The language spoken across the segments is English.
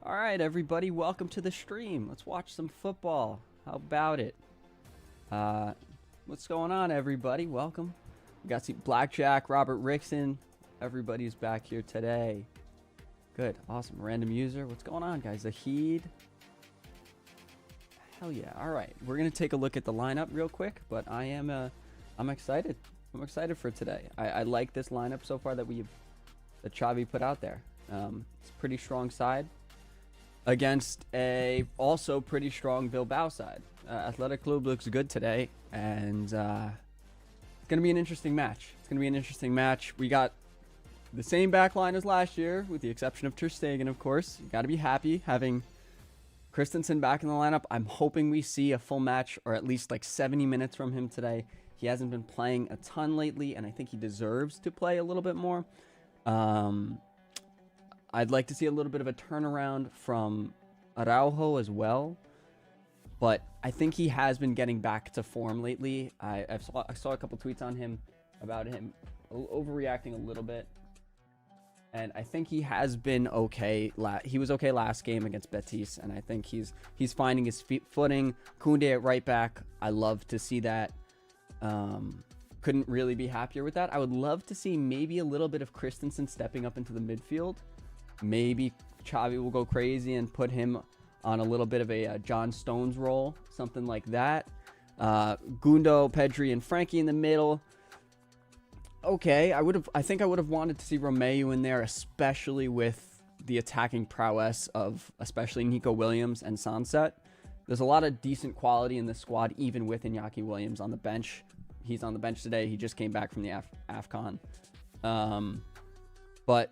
All right, everybody, welcome to the stream. Let's watch some football. How about it? Uh, what's going on, everybody? Welcome. We got Blackjack, Robert Rickson. Everybody's back here today. Good, awesome. Random user. What's going on, guys? Zahid. Hell yeah. All right, we're gonna take a look at the lineup real quick, but I'm excited. I'm excited for today. I like this lineup so far that Xavi put out there. It's a pretty strong side against a also pretty strong Bilbao side. Athletic Club looks good today, and it's going to be an interesting match. It's going to be an interesting match. We got the same back line as last year, with the exception of Ter Stegen, of course. You got to be happy having Christensen back in the lineup. I'm hoping we see a full match, or at least like 70 minutes from him today. He hasn't been playing a ton lately, and I think he deserves to play a little bit more. I'd like to see a little bit of a turnaround from Araujo as well. But I think he has been getting back to form lately. I saw a couple tweets on him about him overreacting a little bit. And I think he has been okay. He was okay last game against Betis. And I think he's finding his footing. Koundé at right back. I love to see that. Couldn't really be happier with that. I would love to see maybe a little bit of Christensen stepping up into the midfield. Maybe Xavi will go crazy and put him on a little bit of a John Stones role, something like that. Gundo, Pedri, and Frankie in the middle. Okay, I think I would have wanted to see Romeu in there, especially with the attacking prowess of especially Nico Williams and Sunset. There's a lot of decent quality in this squad, even with Iñaki Williams on the bench. He's on the bench today. He just came back from the AFCON. But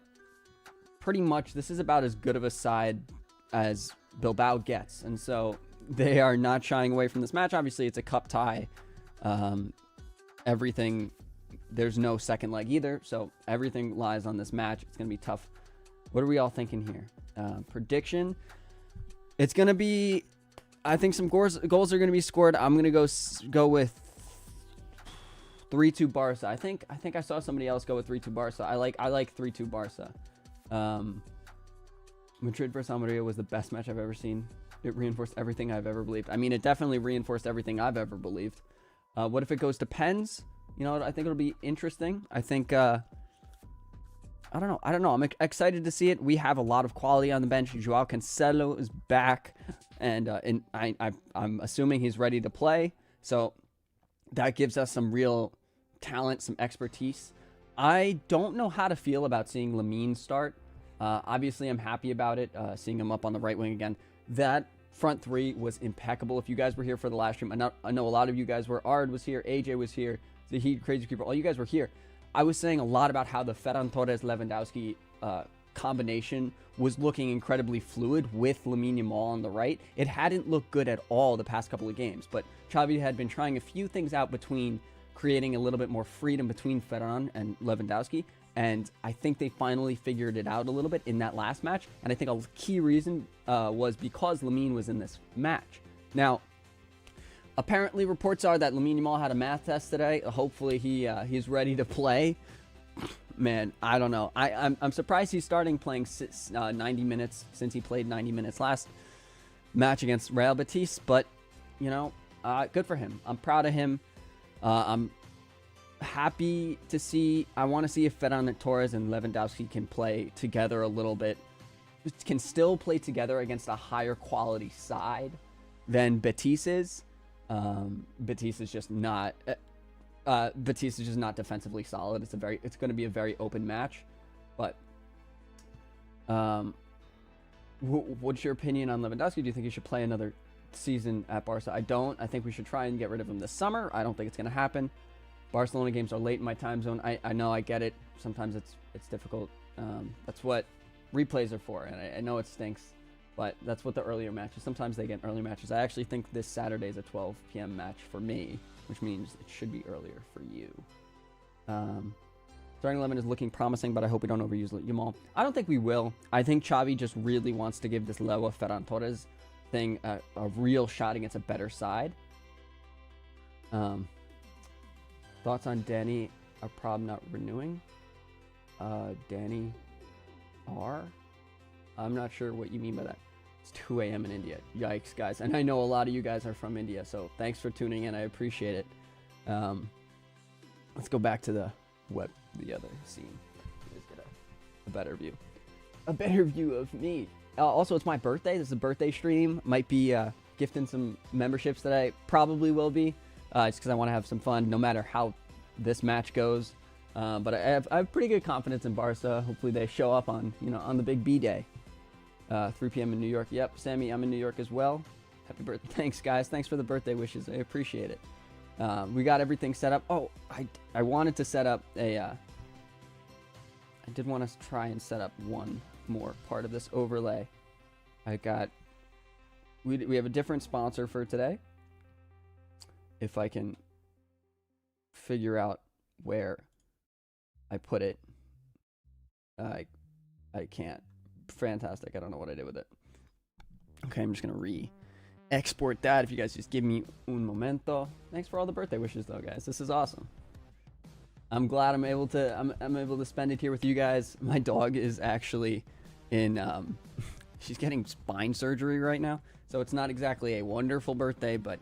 pretty much this is about as good of a side as Bilbao gets, and so they are not shying away from this match. Obviously, it's a cup tie. There's no second leg either, so everything lies on this match. It's gonna be tough. What are we all thinking here? Prediction: it's gonna be, I think some goals are gonna be scored. I'm gonna go with 3-2 Barca. I think I saw somebody else go with 3-2 Barca. I like 3-2 Barca. Madrid versus Almeria was the best match I've ever seen. It reinforced everything I've ever believed. I mean, it definitely reinforced everything I've ever believed. What if it goes to pens? You know, I think it'll be interesting. I think, I don't know. I'm excited to see it. We have a lot of quality on the bench. Joao Cancelo is back, and I'm assuming he's ready to play. So that gives us some real talent, some expertise. I don't know how to feel about seeing Lamine start. Obviously, I'm happy about it, seeing him up on the right wing again. That front three was impeccable. If you guys were here for the last stream, I know a lot of you guys were. Ard was here, AJ was here, Zahid, Crazy Creeper, all you guys were here. I was saying a lot about how the Ferran Torres-Lewandowski combination was looking incredibly fluid with Lamine Yamal on the right. It hadn't looked good at all the past couple of games, but Xavi had been trying a few things out between creating a little bit more freedom between Ferran and Lewandowski. And I think they finally figured it out a little bit in that last match. And I think a key reason was because Lamine was in this match. Now, apparently reports are that Lamine Yamal had a math test today. Hopefully he's ready to play. Man, I don't know. I'm surprised he's starting playing 90 minutes since he played 90 minutes last match against Real Betis. But, you know, good for him. I'm proud of him. I'm happy to see. I want to see if Ferran Torres and Lewandowski can play together a little bit. Can still play together against a higher quality side than Betis is. Betis is just not. Betis is just not defensively solid. It's going to be a very open match. But what's your opinion on Lewandowski? Do you think he should play another season at Barca? I don't. I think we should try and get rid of him this summer. I don't think it's going to happen. Barcelona games are late in my time zone. I know, I get it. Sometimes it's difficult. That's what replays are for, and I know it stinks, but that's what the earlier matches. Sometimes they get early matches. I actually think this Saturday is a 12 p.m. match for me, which means it should be earlier for you. Starting 11 is looking promising, but I hope we don't overuse Yamal. I don't think we will. I think Xavi just really wants to give this Lewa Ferran Torres thing a real shot against a better side. Thoughts on Danny Aprob not renewing? Danny R. I'm not sure what you mean by that. It's 2 a.m. in India. Yikes, guys. And I know a lot of you guys are from India, so thanks for tuning in. I appreciate it. Let's go back to the other scene. Just get a better view. A better view of me. Also, it's my birthday. This is a birthday stream. Might be gifting some memberships that I probably will be. Just because I want to have some fun no matter how this match goes. But I have pretty good confidence in Barca. Hopefully they show up on the big B day. 3 p.m. in New York. Yep, Sammy, I'm in New York as well. Happy birthday. Thanks, guys. Thanks for the birthday wishes. I appreciate it. We got everything set up. Oh, I wanted to set up a... I did want to try and set up one more part of this overlay. We have a different sponsor for today. If I can figure out where I put it. I can't. Fantastic. I don't know what I did with it. Okay, I'm just going to re-export that. If you guys just give me un momento. Thanks for all the birthday wishes, though, guys. This is awesome. I'm glad I'm able to spend it here with you guys. My dog is actually in... she's getting spine surgery right now. So it's not exactly a wonderful birthday, but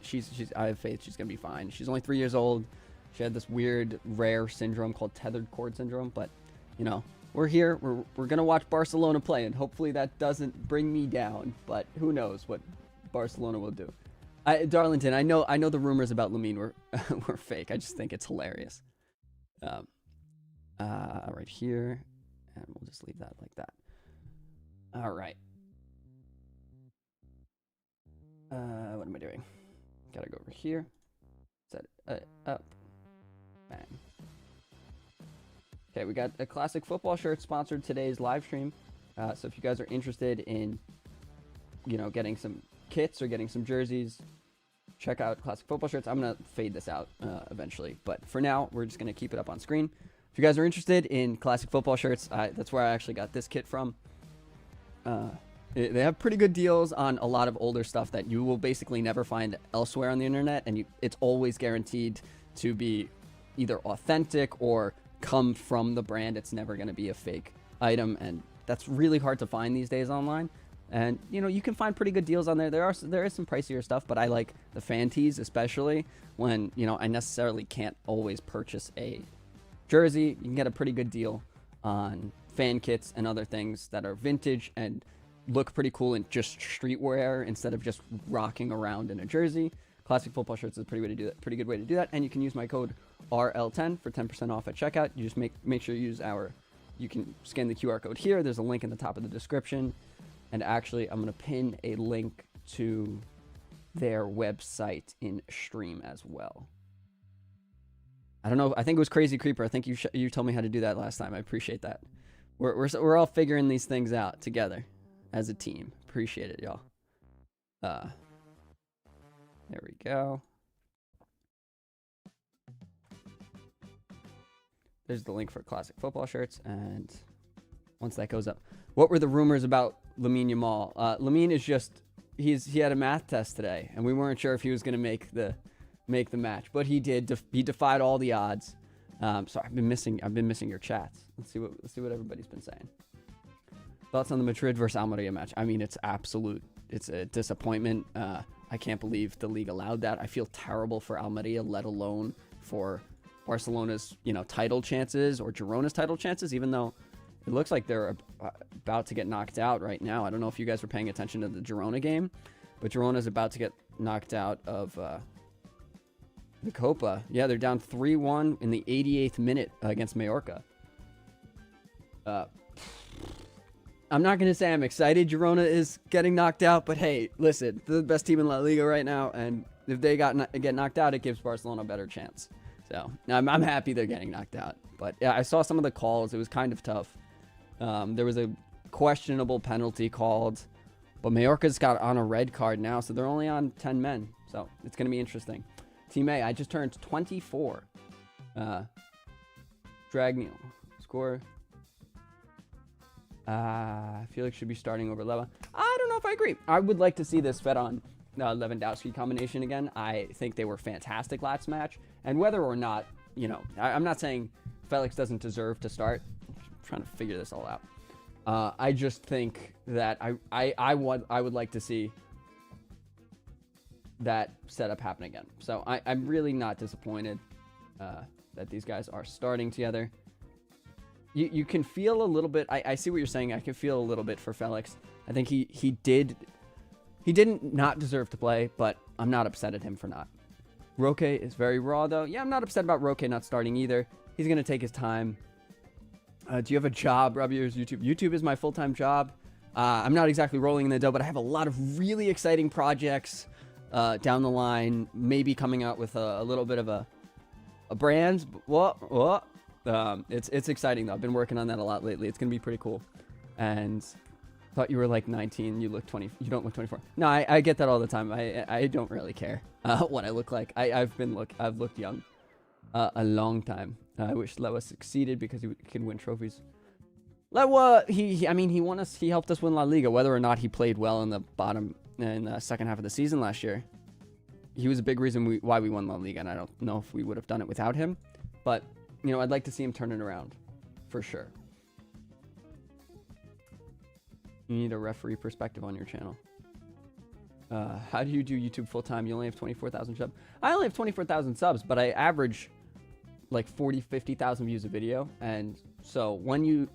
I have faith she's going to be fine. She's only 3 years old. She had this weird, rare syndrome called tethered cord syndrome. But, we're here. We're going to watch Barcelona play, and hopefully that doesn't bring me down. But who knows what Barcelona will do. Darlington, I know the rumors about Lamine were fake. I just think it's hilarious. Right here. And we'll just leave that like that. All right. What am I doing? Gotta go over here. Set it up. Bang. Okay, we got a classic football shirt sponsored today's live stream. So if you guys are interested in, getting some kits or getting some jerseys, check out classic football shirts. I'm gonna fade this out eventually, but for now, we're just gonna keep it up on screen. If you guys are interested in classic football shirts, that's where I actually got this kit from. They have pretty good deals on a lot of older stuff that you will basically never find elsewhere on the internet, and it's always guaranteed to be either authentic or come from the brand. It's never going to be a fake item, and that's really hard to find these days online. And you can find pretty good deals on there. There is some pricier stuff, but I like the fan tees, especially when I necessarily can't always purchase a jersey. You can get a pretty good deal on fan kits and other things that are vintage and look pretty cool in just streetwear instead of just rocking around in a jersey. Classic football shirts is a pretty good way to do that. And you can use my code RL10 for 10% off at checkout. You just make sure you use you can scan the QR code here. There's a link in the top of the description. And actually, I'm going to pin a link to their website in stream as well. I don't know. I think it was Crazy Creeper. I think you told me how to do that last time. I appreciate that. We're all figuring these things out together as a team. Appreciate it, y'all. There we go. There's the link for classic football shirts, and once that goes up, what were the rumors about Lamine Yamal? Lamine is he had a math test today, and we weren't sure if he was going to make the match, but he did. He defied all the odds. So I've been missing your chats. Let's see what everybody's been saying. Thoughts on the Madrid versus Almeria match? I mean, it's a disappointment. I can't believe the league allowed that. I feel terrible for Almeria, let alone for Barcelona's, title chances or Girona's title chances, even though it looks like they're about to get knocked out right now. I don't know if you guys were paying attention to the Girona game, but Girona's about to get knocked out of the Copa. Yeah, they're down 3-1 in the 88th minute against Mallorca. I'm not going to say I'm excited Girona is getting knocked out, but hey, listen, they're the best team in La Liga right now, and if they get knocked out, it gives Barcelona a better chance. So I'm happy they're getting knocked out. But yeah, I saw some of the calls. It was kind of tough. There was a questionable penalty called, but Mallorca's got on a red card now, so they're only on 10 men. So it's going to be interesting. Team A, I just turned 24. Dragneel, score. Felix should be starting over Leva. I don't know if I agree. I would like to see this fed on Lewandowski combination again. I think they were fantastic last match. And whether or not, I'm not saying Felix doesn't deserve to start. I'm trying to figure this all out. I just think that I would like to see that setup happen again. So I'm really not disappointed that these guys are starting together. You can feel a little bit. I see what you're saying. I can feel a little bit for Felix. I think he didn't not deserve to play, but I'm not upset at him for not. Roque is very raw, though. Yeah, I'm not upset about Roque not starting either. He's going to take his time. Do you have a job, Robby, or is YouTube? YouTube is my full-time job. I'm not exactly rolling in the dough, but I have a lot of really exciting projects down the line. Maybe coming out with a little bit of a brand. It's exciting, though. I've been working on that a lot lately. It's going to be pretty cool. And thought you were like 19. You look 20. You don't look 24. No, I get that all the time. I don't really care what I look like. I've looked young a long time. I wish Lewa succeeded because he can win trophies. Lewa, he helped us win La Liga. Whether or not he played well in the second half of the season last year, he was a big reason why we won La Liga, and I don't know if we would have done it without him. But I'd like to see him turn it around, for sure. You need a referee perspective on your channel. How do you do YouTube full time? You only have 24,000 subs. I only have 24,000 subs, but I average like 40, 50,000 views a video. And so when you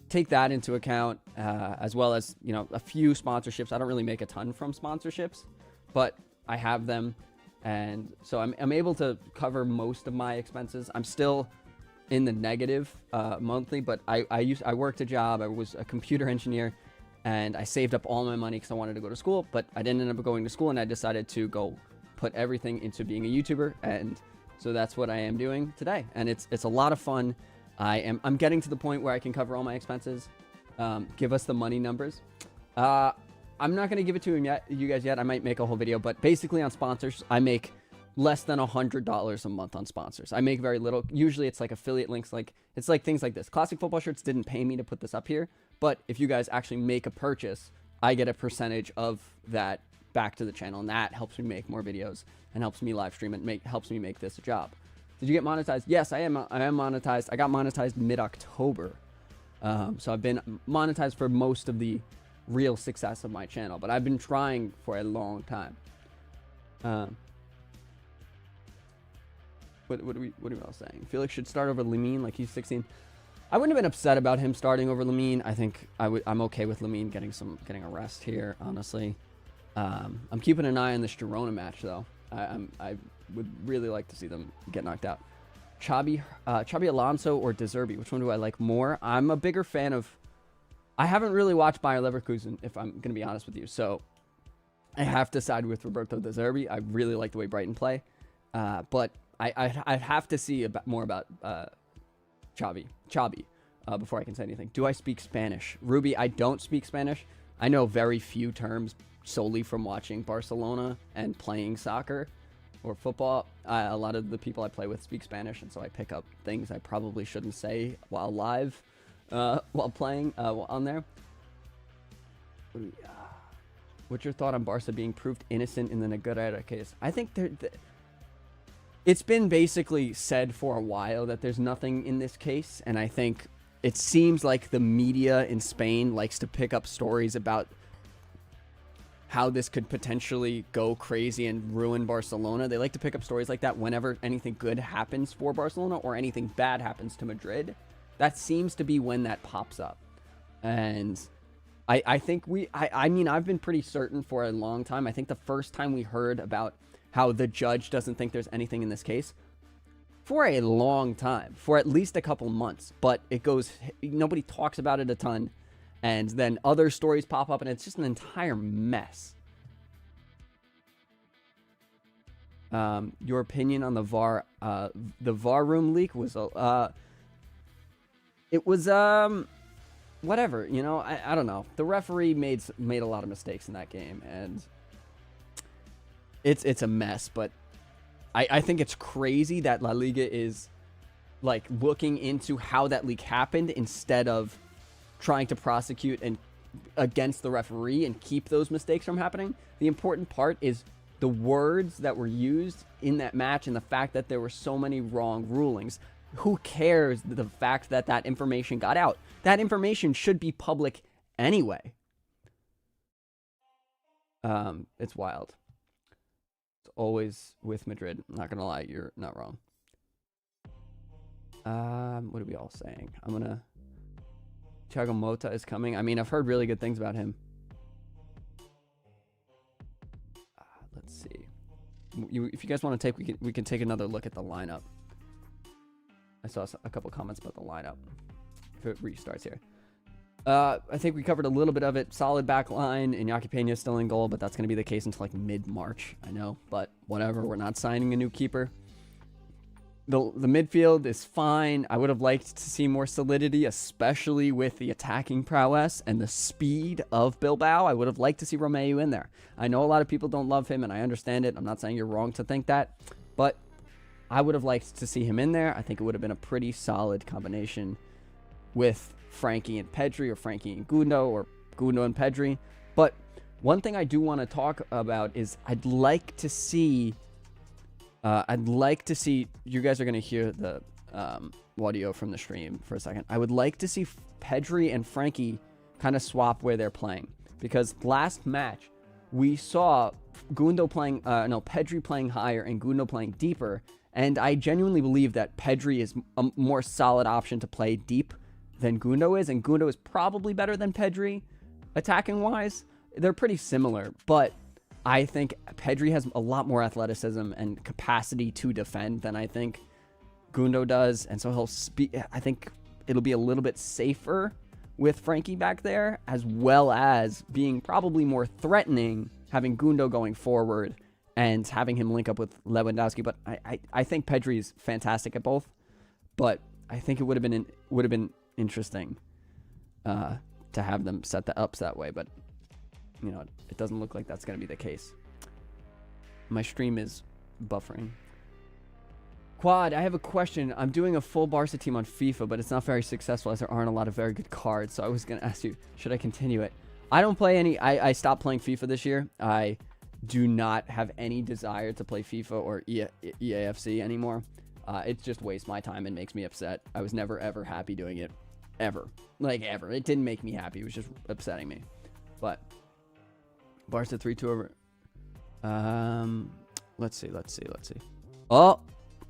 take that into account, as well as, a few sponsorships, I don't really make a ton from sponsorships, but I have them. And so I'm able to cover most of my expenses. I'm still in the negative monthly, but I worked a job. I was a computer engineer, and I saved up all my money because I wanted to go to school, but I didn't end up going to school, and I decided to go put everything into being a YouTuber. And so that's what I am doing today. And it's a lot of fun. I'm getting to the point where I can cover all my expenses. Give us the money numbers. I'm not going to give it to you guys yet. I might make a whole video, but basically on sponsors, I make less than $100 a month on sponsors. I make very little. Usually it's like affiliate links. It's like things like this. Classic Football Shirts didn't pay me to put this up here, but if you guys actually make a purchase, I get a percentage of that back to the channel, and that helps me make more videos and helps me live stream and helps me make this a job. Did you get monetized? Yes, I am monetized. I got monetized mid-October. So I've been monetized for most of the real success of my channel, but I've been trying for a long time. What are we all saying? Felix should start over Lamine like he's 16. I wouldn't have been upset about him starting over Lamine. I think I'm okay with Lamine getting a rest here, honestly. I'm keeping an eye on this Girona match, though. I would really like to see them get knocked out. Xabi Alonso or De Zerbi, which one do I like more? I'm a bigger fan of... I haven't really watched Bayer Leverkusen, if I'm going to be honest with you, so I have to side with Roberto De Zerbi. I really like the way Brighton play, but I'd have to see more about Xabi before I can say anything. Do I speak Spanish? Ruby, I don't speak Spanish. I know very few terms solely from watching Barcelona and playing soccer or football. A lot of the people I play with speak Spanish, and so I pick up things I probably shouldn't say while live, while playing on there. What's your thought on Barca being proved innocent in the Negreira case? I think it's been basically said for a while that there's nothing in this case, and I think it seems like the media in Spain likes to pick up stories about how this could potentially go crazy and ruin Barcelona. They like to pick up stories like that whenever anything good happens for Barcelona or anything bad happens to Madrid. That seems to be when that pops up. And I think I've been pretty certain for a long time. I think the first time we heard about how the judge doesn't think there's anything in this case for a long time, for at least a couple months, but nobody talks about it a ton. And then other stories pop up, and it's just an entire mess. Your opinion on the VAR room leak was, it was, whatever, I don't know. The referee made a lot of mistakes in that game, and it's a mess, but I think it's crazy that La Liga is, like, looking into how that leak happened instead of trying to prosecute and against the referee and keep those mistakes from happening. The important part is the words that were used in that match and the fact that there were so many wrong rulings. Who cares the fact that that information got out? That information should be public anyway. It's wild. It's always with Madrid. I'm not gonna lie, you're not wrong. What are we all saying? I'm gonna... Thiago Motta is coming. I mean, I've heard really good things about him. Let's see. If you guys want to take, we can take another look at the lineup. I saw a couple comments about the lineup. If it restarts here. I think we covered a little bit of it. Solid back line. Iñaki Peña still in goal, but that's going to be the case until like mid-March. I know, but whatever. We're not signing a new keeper. The midfield is fine. I would have liked to see more solidity, especially with the attacking prowess and the speed of Bilbao. I would have liked to see Romeu in there. I know a lot of people don't love him, and I understand it. I'm not saying you're wrong to think that, but I would have liked to see him in there. I think it would have been a pretty solid combination with Frankie and Pedri, or Frankie and Gundo, or Gundo and Pedri. But one thing I do want to talk about is I'd like to see... you guys are going to hear the audio from the stream for a second. I would like to see Pedri and Frankie kind of swap where they're playing. Because last match, we saw Pedri playing higher and Gundo playing deeper. And I genuinely believe that Pedri is a more solid option to play deep than Gundo is. And Gundo is probably better than Pedri, attacking-wise. They're pretty similar, but... I think Pedri has a lot more athleticism and capacity to defend than I think Gundo does. And so I think it'll be a little bit safer with Frankie back there, as well as being probably more threatening, having Gundo going forward and having him link up with Lewandowski. But I think Pedri is fantastic at both. But I think it would have been interesting to have them set the ups that way. But you know, it doesn't look like that's going to be the case. My stream is buffering. Quad, I have a question. I'm doing a full Barca team on FIFA, but it's not very successful as there aren't a lot of very good cards. So I was going to ask you, should I continue it? I don't play any... I stopped playing FIFA this year. I do not have any desire to play FIFA or EAFC anymore. It just wastes my time and makes me upset. I was never, ever happy doing it. Ever. Like, ever. It didn't make me happy. It was just upsetting me. But... Barca 3-2 over. Let's see. Oh,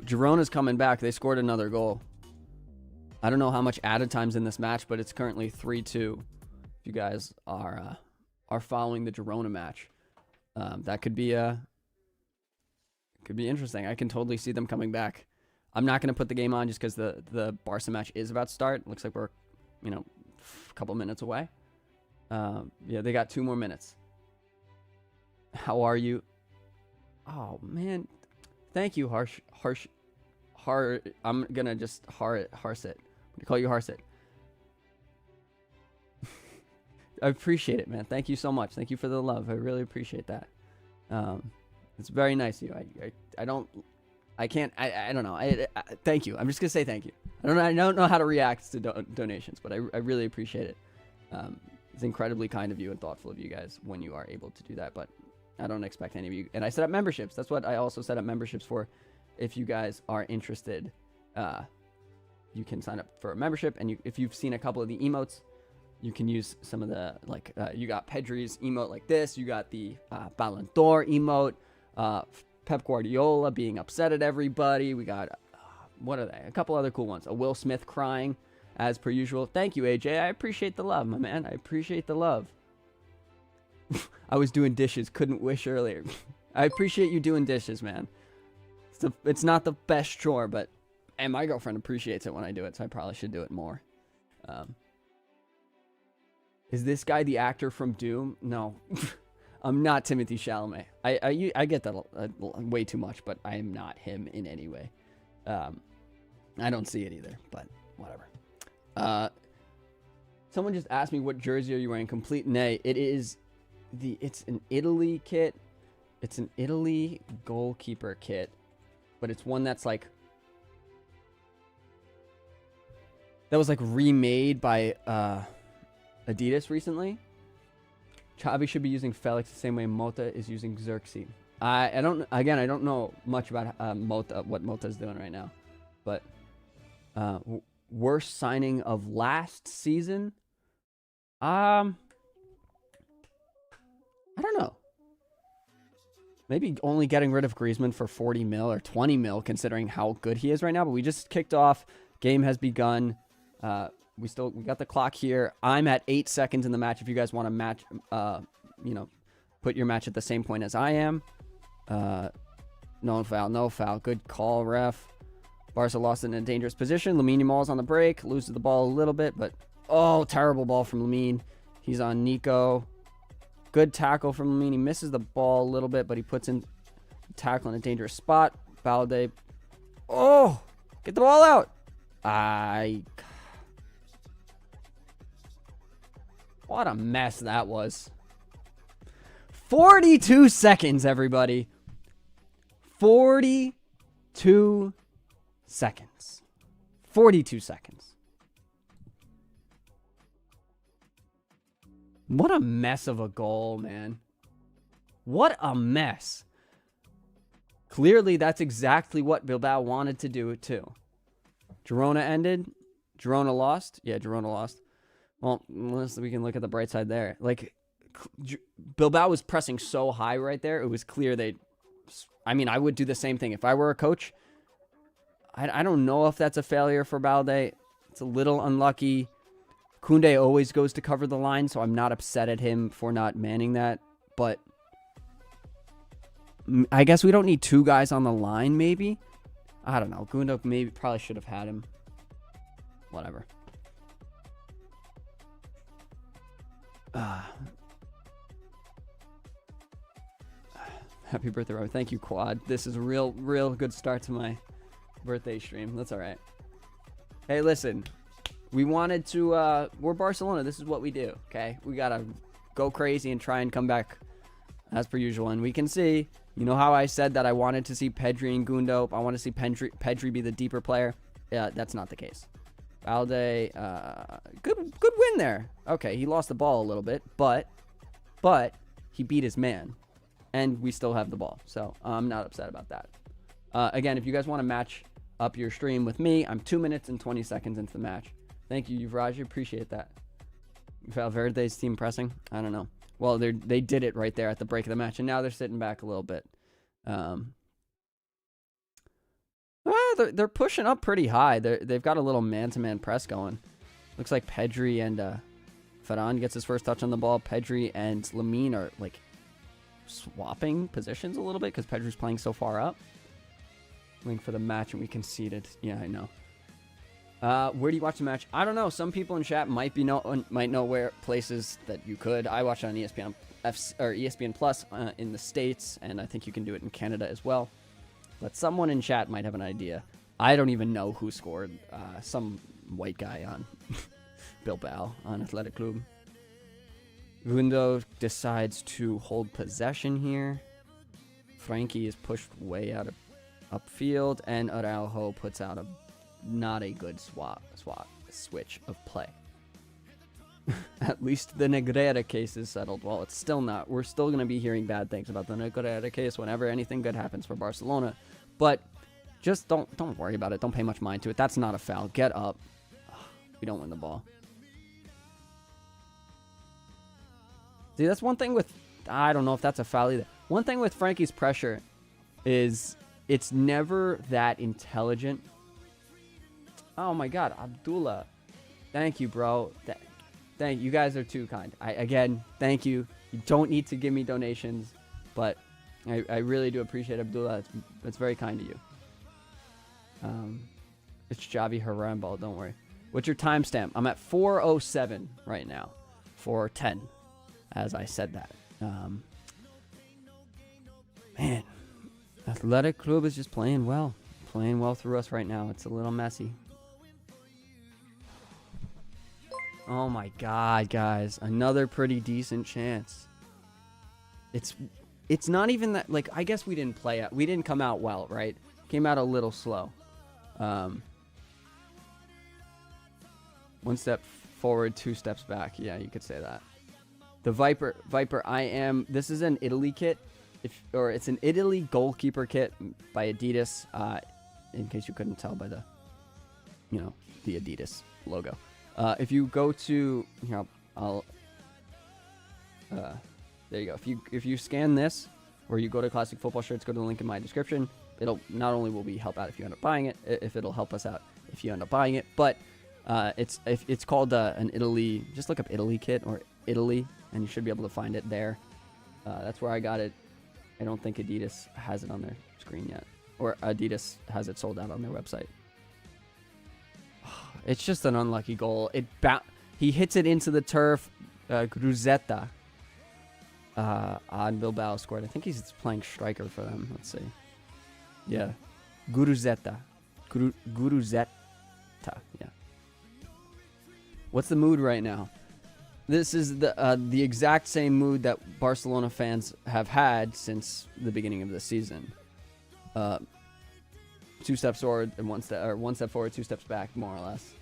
Girona's coming back. They scored another goal. I don't know how much added time's in this match, but it's currently 3-2. If you guys are following the Girona match, that could be interesting. I can totally see them coming back. I'm not going to put the game on just because the Barca match is about to start. It looks like we're, a couple minutes away. Yeah, they got 2 more minutes. How are you? Oh, man. Thank you, Harsh. I'm going to just Harsit. I'm going to call you Harsit. I appreciate it, man. Thank you so much. Thank you for the love. I really appreciate that. It's very nice of you. I don't know. Thank you. I'm just going to say thank you. I don't know how to react to donations, but I really appreciate it. It's incredibly kind of you and thoughtful of you guys when you are able to do that, but I don't expect any of you. And I set up memberships. That's what I also set up memberships for. If you guys are interested, you can sign up for a membership. And if you've seen a couple of the emotes, you can use some of the, you got Pedri's emote like this. You got the Ballon d'Or emote. Pep Guardiola being upset at everybody. We got, what are they? A couple other cool ones. A Will Smith crying, as per usual. Thank you, AJ. I appreciate the love, my man. I appreciate the love. I was doing dishes. Couldn't wish earlier. I appreciate you doing dishes, man. It's not the best chore, and my girlfriend appreciates it when I do it, so I probably should do it more. Is this guy the actor from Doom? No. I'm not Timothée Chalamet. I get that way too much, but I am not him in any way. I don't see it either, but whatever. Someone just asked me, what jersey are you wearing? Complete nay. It's an Italy kit. It's an Italy goalkeeper kit, but it's one that's that was remade by Adidas recently. Xavi should be using Felix the same way Mota is using Xerxes. I don't know much about Mota, what Mota's doing right now, but Worst signing of last season? I don't know. Maybe only getting rid of Griezmann for 40 mil or 20 mil, considering how good he is right now. But we just kicked off. Game has begun. We got the clock here. I'm at 8 seconds in the match. If you guys want to match, put your match at the same point as I am. No foul, no foul. Good call, ref. Barca lost in a dangerous position. Lamine Yamal's on the break. Loses the ball a little bit, but oh, terrible ball from Lamine. He's on Nico. Good tackle from Lamine. He misses the ball a little bit, but he puts in tackle in a dangerous spot. Balde. Oh, get the ball out. What a mess that was. 42 seconds, everybody. 42 seconds. 42 seconds. What a mess of a goal, man. What a mess. Clearly, that's exactly what Bilbao wanted to do too. Girona ended. Girona lost. Yeah, Girona lost. Well, unless we can look at the bright side there. Like, Bilbao was pressing so high right there. It was clear I mean, I would do the same thing. If I were a coach, I don't know if that's a failure for Balde. It's a little unlucky. Koundé always goes to cover the line, so I'm not upset at him for not manning that. But I guess we don't need two guys on the line, maybe. I don't know. Koundé probably should have had him. Whatever. Happy birthday, Robby. Thank you, Quad. This is a real good start to my birthday stream. That's all right. Hey, listen. We wanted to, we're Barcelona. This is what we do, okay? We got to go crazy and try and come back as per usual. And we can see, you know how I said that I wanted to see Pedri and Gundo. I want to see Pedri be the deeper player. Yeah, that's not the case. Balde, good win there. Okay, he lost the ball a little bit, but he beat his man. And we still have the ball. So I'm not upset about that. Again, if you guys want to match up your stream with me, I'm 2 minutes and 20 seconds into the match. Thank you, Yuvraj. Appreciate that. Valverde's team pressing? I don't know. Well, they did it right there at the break of the match, and now they're sitting back a little bit. They're pushing up pretty high. They've got a little man-to-man press going. Looks like Pedri and Ferran gets his first touch on the ball. Pedri and Lamine are like swapping positions a little bit because Pedri's playing so far up. Waiting for the match, and we conceded. Yeah, I know. Where do you watch the match? I don't know. Some people in chat might know where places that you could. I watch it on ESPN Plus in the States, and I think you can do it in Canada as well. But someone in chat might have an idea. I don't even know who scored. Some white guy on Bilbao on Athletic Club. Gundo decides to hold possession here. Frankie is pushed way out of upfield, and Araujo puts out a not a good switch of play. At least the Negreira case is settled. Well, it's still not. We're still going to be hearing bad things about the Negreira case whenever anything good happens for Barcelona. But just don't worry about it. Don't pay much mind to it. That's not a foul. Get up. We don't win the ball. See, that's one thing with... I don't know if that's a foul either. One thing with Frankie's pressure is it's never that intelligent. Oh my God, Abdullah. Thank you, bro. Thank you. You guys are too kind. Again, thank you. You don't need to give me donations, but I really do appreciate Abdullah. It's very kind of you. It's Javi Harambal, don't worry. What's your timestamp? I'm at 4:07 right now. 4:10, as I said that. Man, Athletic Club is just playing well. Playing well through us right now. It's a little messy. Oh my God, guys. Another pretty decent chance. It's not even that, like, I guess we didn't come out well, right? Came out a little slow. One step forward, 2 steps back. Yeah, you could say that. The Viper, this is an Italy kit. It's an Italy goalkeeper kit by Adidas, in case you couldn't tell by the you know, the Adidas logo. If you go to, you know, there you go. If you scan this, or you go to Classic Football Shirts, go to the link in my description. It'll not only will we help out if you end up buying it, if it'll help us out if you end up buying it, but it's called an Italy. Just look up Italy kit or Italy, and you should be able to find it there. That's where I got it. I don't think Adidas has it on their screen yet, or Adidas has it sold out on their website. It's just an unlucky goal. He hits it into the turf. Gruzetta on Bilbao scored. I think he's playing striker for them. Let's see. Yeah, Guruzeta. Guruzeta. Yeah. What's the mood right now? This is the exact same mood that Barcelona fans have had since the beginning of the season. 2 steps forward and 1 step forward, 2 steps back, more or less.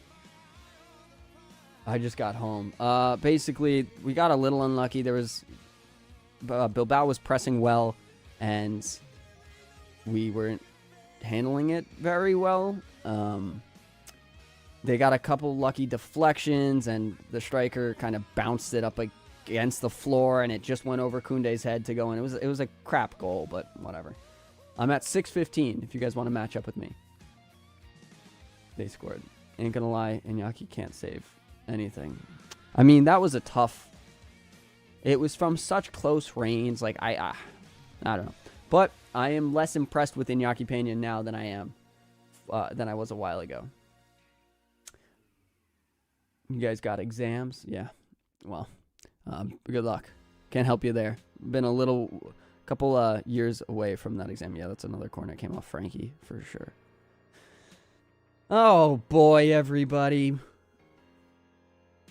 I just got home. Basically, we got a little unlucky. There was Bilbao was pressing well, and we weren't handling it very well. They got a couple lucky deflections, and the striker kind of bounced it up against the floor, and it just went over Koundé's head to go in. It was a crap goal, but whatever. I'm at 6:15 if you guys want to match up with me. They scored. Ain't gonna lie, Iñaki can't save anything. I mean, that was a tough... It was from such close range. Like, I don't know. But I am less impressed with Iñaki Peña now than I was a while ago. You guys got exams? Yeah. Well, good luck. Can't help you there. Been a couple years away from that exam. Yeah, that's another corner. Came off Frankie for sure. Oh boy, everybody.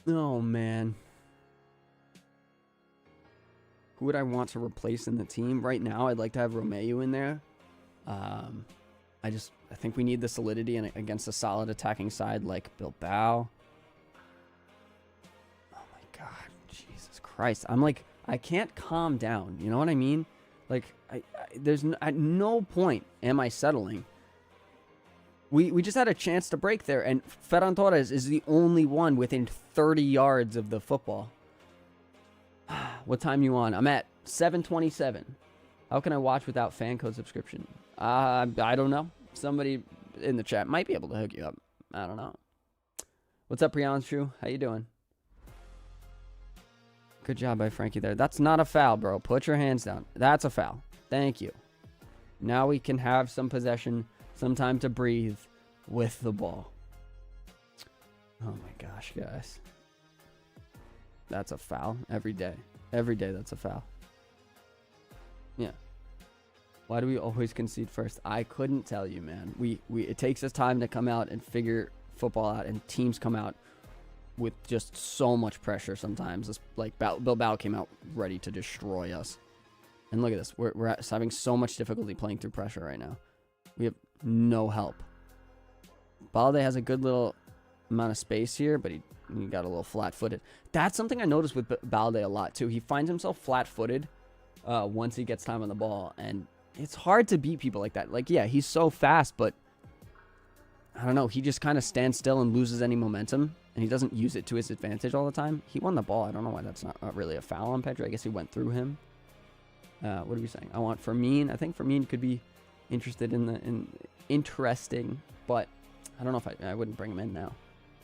Oh man. Who would I want to replace in the team? Right now, I'd like to have Romeu in there. I think we need the solidity against a solid attacking side like Bilbao. Oh my God, Jesus Christ! I can't calm down. You know what I mean? Like, at no point am I settling. We just had a chance to break there, and Ferran Torres is the only one within 30 yards of the football. What time you on? I'm at 7:27. How can I watch without fan code subscription? I don't know. Somebody in the chat might be able to hook you up. I don't know. What's up, Priyanshu? How you doing? Good job by Frankie there. That's not a foul, bro. Put your hands down. That's a foul. Thank you. Now we can have some possession, some time to breathe with the ball. Oh my gosh, guys. That's a foul every day. Every day that's a foul. Yeah. Why do we always concede first? I couldn't tell you, man. It takes us time to come out and figure football out, and teams come out with just so much pressure sometimes. It's like Bilbao came out ready to destroy us. And look at this. We're having so much difficulty playing through pressure right now. We have no help. Balde has a good little amount of space here, but he got a little flat-footed. That's something I noticed with Balde a lot, too. He finds himself flat-footed once he gets time on the ball, and it's hard to beat people like that. Like, yeah, he's so fast, but I don't know. He just kind of stands still and loses any momentum, and he doesn't use it to his advantage all the time. He won the ball. I don't know why that's not really a foul on Pedro. I guess he went through him. What are we saying? I want Fermin. I think Fermin could be interested interesting, but I don't know if I wouldn't bring him in now.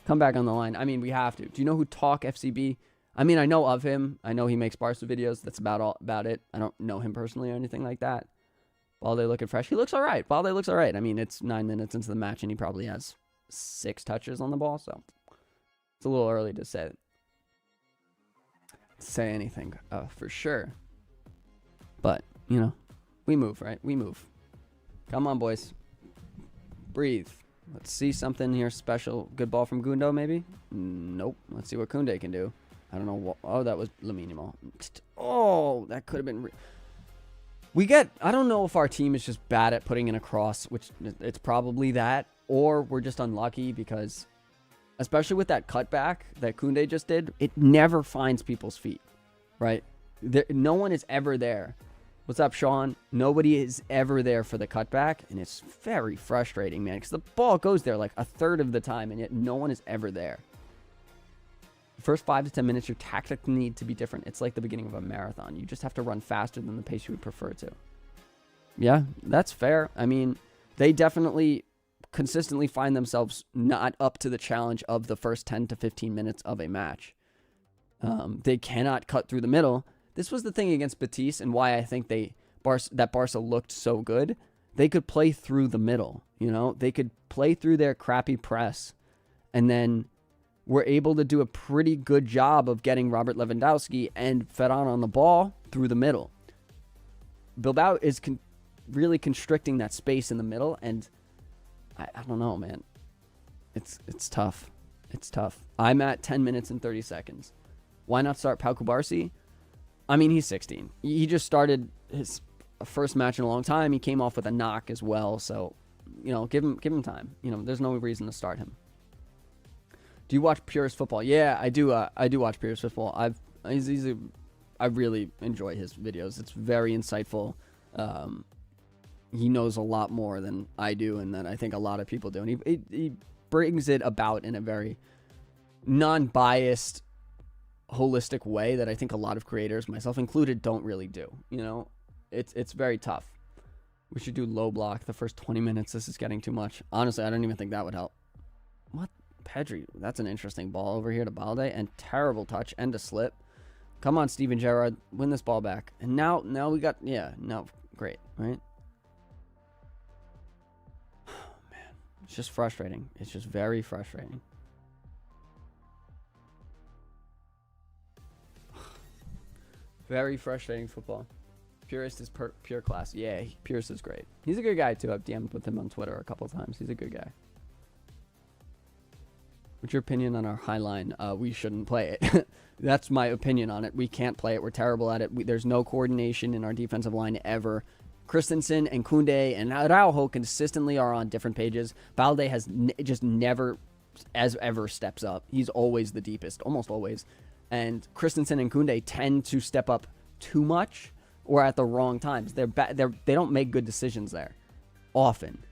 Come back on the line. I mean, we have to. Do you know who Talk FCB? I mean, I know of him. I know he makes Barca videos. That's about it. I don't know him personally or anything like that. Balde looking fresh. He looks all right. Balde looks all right. I mean, it's 9 minutes into the match, and he probably has 6 touches on the ball, so it's a little early to say anything for sure. But, you know, we move, right? We move. Come on, boys. Breathe. Let's see something here special. Good ball from Gundo, maybe? Nope. Let's see what Koundé can do. I don't know what... Oh, that was Lamine Yamal. Oh, that could have been... I don't know if our team is just bad at putting in a cross, which it's probably that, or we're just unlucky because, especially with that cutback that Koundé just did, it never finds people's feet, right? No one is ever there. What's up, Sean? Nobody is ever there for the cutback, and it's very frustrating, man, because the ball goes there like a third of the time, and yet no one is ever there. The first 5 to 10 minutes, your tactics need to be different. It's like the beginning of a marathon. You just have to run faster than the pace you would prefer to. Yeah, that's fair. I mean, they definitely consistently find themselves not up to the challenge of the first 10 to 15 minutes of a match. They cannot cut through the middle. This was the thing against Betis and why I think that Barca looked so good. They could play through the middle, you know? They could play through their crappy press and then were able to do a pretty good job of getting Robert Lewandowski and Ferran on the ball through the middle. Bilbao is really constricting that space in the middle, and I don't know, man. It's tough. It's tough. I'm at 10 minutes and 30 seconds. Why not start Pau Cubarsí? I mean, he's 16. He just started his first match in a long time. He came off with a knock as well, so you know, give him time. You know, there's no reason to start him. Do you watch Purist Football? Yeah, I do. I do watch Purist Football. I really enjoy his videos. It's very insightful. He knows a lot more than I do, and that I think a lot of people do. And he brings it about in a very non-biased, holistic way that I think a lot of creators, myself included, don't really do. You know, it's very tough. We should do low block the first 20 minutes. This is getting too much. Honestly, I don't even think that would help. What? Pedri, that's an interesting ball over here to Balde, and terrible touch and a slip. Come on, Steven Gerrard, win this ball back. And now we got, yeah, no, great, right? Oh, man, it's just frustrating. It's just very frustrating. Very frustrating football. Purist is pure class. Yeah, Purist is great. He's a good guy, too. I've DM'd with him on Twitter a couple of times. He's a good guy. What's your opinion on our high line? We shouldn't play it. That's my opinion on it. We can't play it. We're terrible at it. There's no coordination in our defensive line ever. Christensen and Koundé and Araujo consistently are on different pages. Balde has just never ever steps up. He's always the deepest, almost always. And Christensen and Koundé tend to step up too much or at the wrong times. They don't make good decisions there often.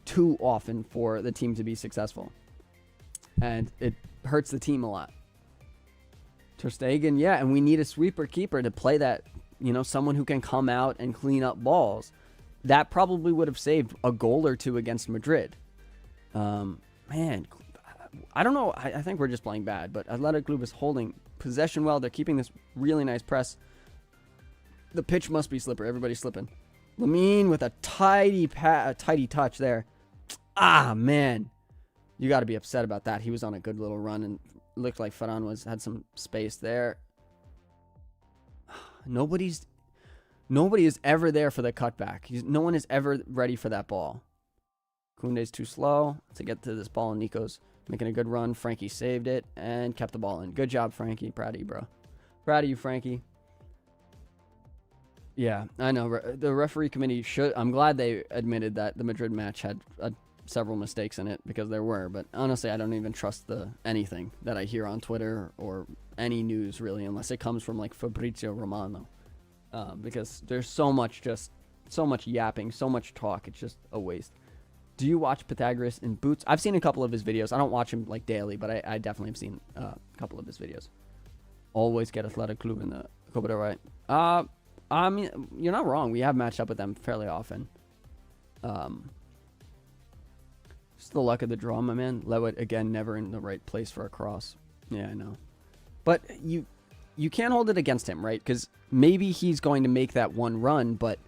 Too often for the team to be successful. And it hurts the team a lot. Ter Stegen, yeah, and we need a sweeper keeper to play that, you know, someone who can come out and clean up balls. That probably would have saved a goal or two against Madrid. Man, I don't know. I think we're just playing bad, but Athletic Club is holding possession well. They're keeping this really nice press. The pitch must be slippery. Everybody's slipping. Lamine with a tidy touch there. Ah, man. You got to be upset about that. He was on a good little run and looked like Ferran had some space there. Nobody is ever there for the cutback. No one is ever ready for that ball. Koundé's too slow to get to this ball, and Nico's making a good run. Frankie saved it and kept the ball in. Good job, Frankie. Proud of you, bro. Proud of you, Frankie. Yeah, I know. The referee committee should... I'm glad they admitted that the Madrid match had several mistakes in it, because there were. But honestly, I don't even trust anything that I hear on Twitter or any news, really, unless it comes from, like, Fabrizio Romano. Because there's so much yapping, so much talk. It's just a waste. Do you watch Pythagoras in Boots? I've seen a couple of his videos. I don't watch him, like, daily, but I definitely have seen a couple of his videos. Always get Athletic Club in the Copa del Rey. I mean, you're not wrong. We have matched up with them fairly often. Just the luck of the draw, my man. Lewitt, again, never in the right place for a cross. Yeah, I know. But you can't hold it against him, right? Because maybe he's going to make that one run, but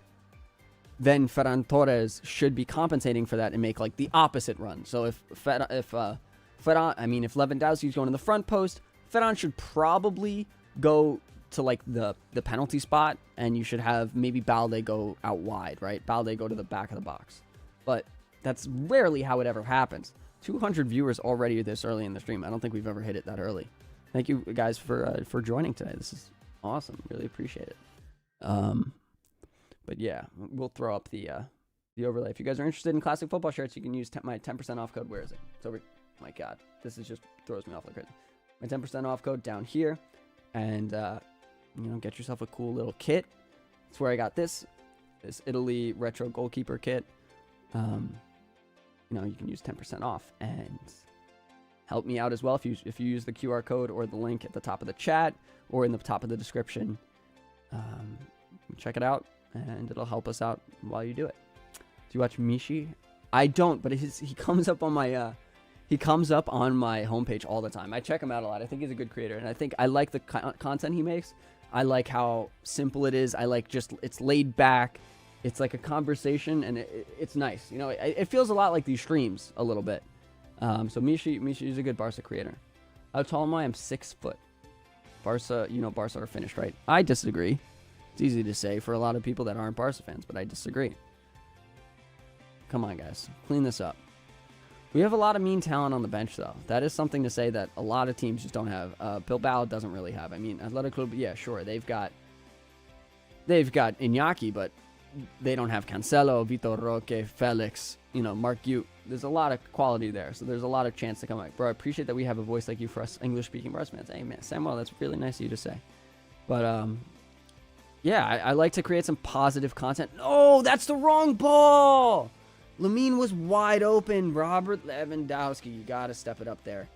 then Ferran Torres should be compensating for that and make, like, the opposite run. So if Lewandowski's going to the front post, Ferran should probably go to, like, the penalty spot, and you should have maybe Balde go out wide, right? Balde go to the back of the box. But that's rarely how it ever happens. 200 viewers already this early in the stream. I don't think we've ever hit it that early. Thank you guys for joining today. This is awesome. Really appreciate it. But yeah, we'll throw up the overlay. If you guys are interested in classic football shirts, you can use my 10% off code. Where is it? It's over. My God, this is just throws me off like crazy. My 10% off code down here, and you know, get yourself a cool little kit. It's where I got this Italy retro goalkeeper kit. You know, you can use 10% off and help me out as well if you use the QR code or the link at the top of the chat or in the top of the description. Check it out, and it'll help us out while you do it. Do you watch Mishi? I don't, but he comes up on my homepage all the time. I check him out a lot. I think he's a good creator, and I think I like the content he makes. I like how simple it is. I like it's laid back. It's like a conversation, and it's nice. You know, it feels a lot like these streams a little bit. So Mishi is a good Barca creator. How tall am I? I'm 6 foot. Barca, you know, Barca are finished, right? I disagree. It's easy to say for a lot of people that aren't Barca fans, but I disagree. Come on, guys. Clean this up. We have a lot of mean talent on the bench, though. That is something to say that a lot of teams just don't have. Bilbao doesn't really have. I mean, Athletic Club, yeah, sure. They've got Iñaki, but they don't have Cancelo, Vitor Roque, Felix, you know, Mark Ute. There's a lot of quality there, so there's a lot of chance to come back. Bro, I appreciate that we have a voice like you for us English-speaking Barca fans. Hey, man, Samuel, that's really nice of you to say. But, yeah, I like to create some positive content. Oh, that's the wrong ball! Lamine was wide open. Robert Lewandowski, you got to step it up there.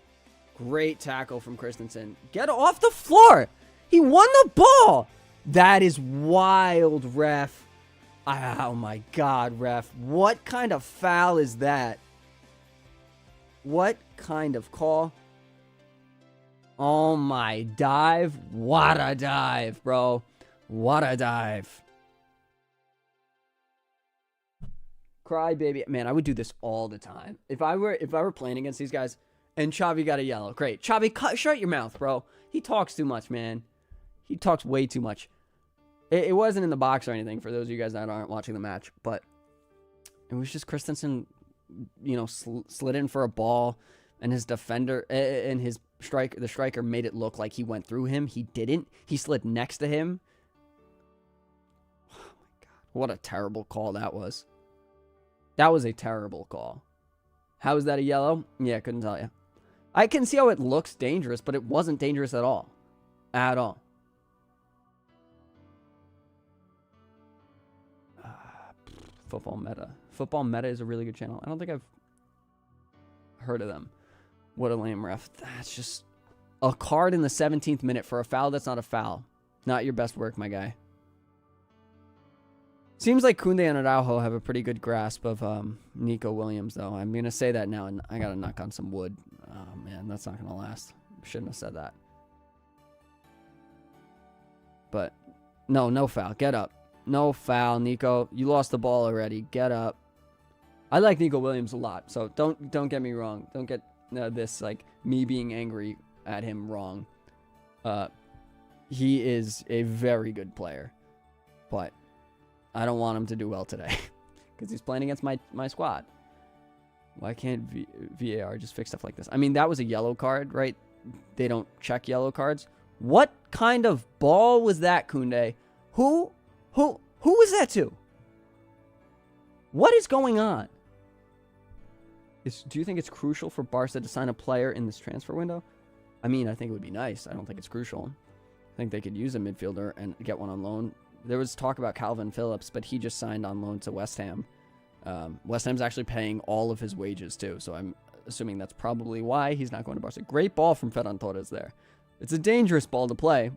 Great tackle from Christensen. Get off the floor! He won the ball! That is wild, ref. Oh, my God, ref. What kind of foul is that? What kind of call? Oh, my dive. What a dive, bro. What a dive. Cry, baby. Man, I would do this all the time. If I were playing against these guys and Xavi got a yellow. Great. Xavi, shut your mouth, bro. He talks too much, man. He talks way too much. It wasn't in the box or anything for those of you guys that aren't watching the match, but it was just Christensen, you know, slid in for a ball, and his defender and the striker made it look like he went through him. He didn't. He slid next to him. Oh my God. What a terrible call that was. That was a terrible call. How is that a yellow? Yeah, couldn't tell you. I can see how it looks dangerous, but it wasn't dangerous at all. At all. Football Meta. Football Meta is a really good channel. I don't think I've heard of them. What a lame ref. That's just a card in the 17th minute for a foul that's not a foul. Not your best work, my guy. Seems like Koundé and Araujo have a pretty good grasp of Nico Williams, though. I'm going to say that now, and I got to knock on some wood. Oh, man, that's not going to last. Shouldn't have said that. But, no foul. Get up. No foul, Nico. You lost the ball already. Get up. I like Nico Williams a lot, so don't get me wrong. Don't get this, like, me being angry at him wrong. He is a very good player, but I don't want him to do well today because he's playing against my squad. Why can't VAR just fix stuff like this? I mean, that was a yellow card, right? They don't check yellow cards. What kind of ball was that, Koundé? Who was that to? What is going on? Do you think it's crucial for Barca to sign a player in this transfer window? I mean, I think it would be nice. I don't think it's crucial. I think they could use a midfielder and get one on loan. There was talk about Calvin Phillips, but he just signed on loan to West Ham. West Ham's actually paying all of his wages, too, so I'm assuming that's probably why he's not going to Barca. Great ball from Ferran Torres there. It's a dangerous ball to play,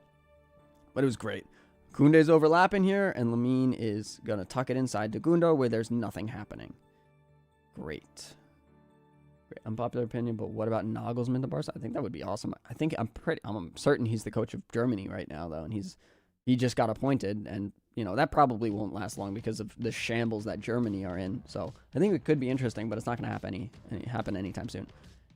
but it was great. Koundé's overlapping here, and Lamine is going to tuck it inside to Gundo, where there's nothing happening. Great. Unpopular opinion, but what about Nagelsmann to Barca? I think that would be awesome. I'm certain he's the coach of Germany right now, though, and he just got appointed, and you know that probably won't last long because of the shambles that Germany are in. So I think it could be interesting, but it's not going to happen anytime soon.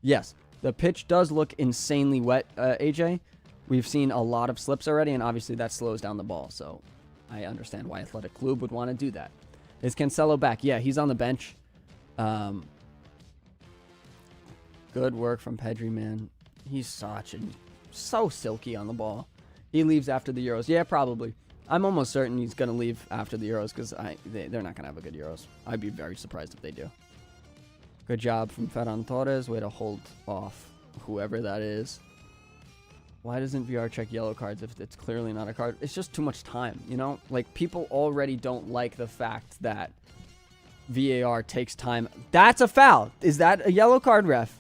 Yes, the pitch does look insanely wet, AJ. We've seen a lot of slips already, and obviously that slows down the ball. So I understand why Athletic Club would want to do that. Is Cancelo back? Yeah, he's on the bench. Good work from Pedri, man. He's so silky on the ball. He leaves after the Euros. Yeah, probably. I'm almost certain he's going to leave after the Euros because they're not going to have a good Euros. I'd be very surprised if they do. Good job from Ferran Torres. Way to hold off whoever that is. Why doesn't VR check yellow cards if it's clearly not a card? It's just too much time, you know? Like, people already don't like the fact that VAR takes time. That's a foul. Is that a yellow card, ref?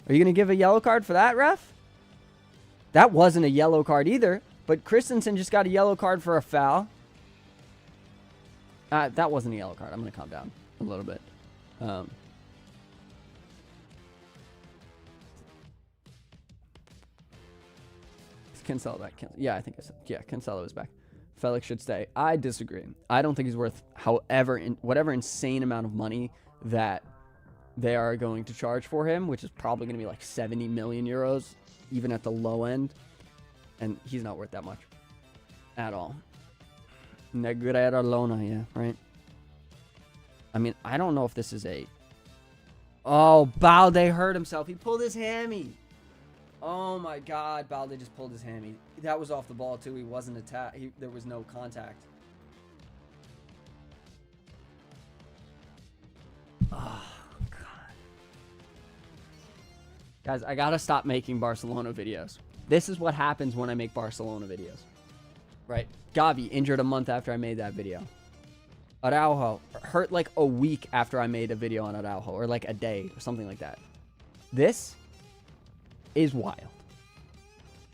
Are you going to give a yellow card for that, ref? That wasn't a yellow card either, but Christensen just got a yellow card for a foul. That wasn't a yellow card. I'm going to calm down a little bit. Is Cancelo back? Yeah, I think I said. Yeah, Cancelo is back. Felix should stay. I disagree. I don't think he's worth whatever insane amount of money that they are going to charge for him, which is probably going to be like 70 million euros, even at the low end. And he's not worth that much at all. Negreira-Lona, yeah, right? I mean, I don't know if this is a... Oh, Balde hurt himself. He pulled his hammy. Oh, my God. Balde just pulled his hammy. That was off the ball, too. He wasn't attacked. There was no contact. Oh, God. Guys, I got to stop making Barcelona videos. This is what happens when I make Barcelona videos. Right? Gavi injured a month after I made that video. Araujo hurt like a week after I made a video on Araujo, or like a day or something like that. This is wild.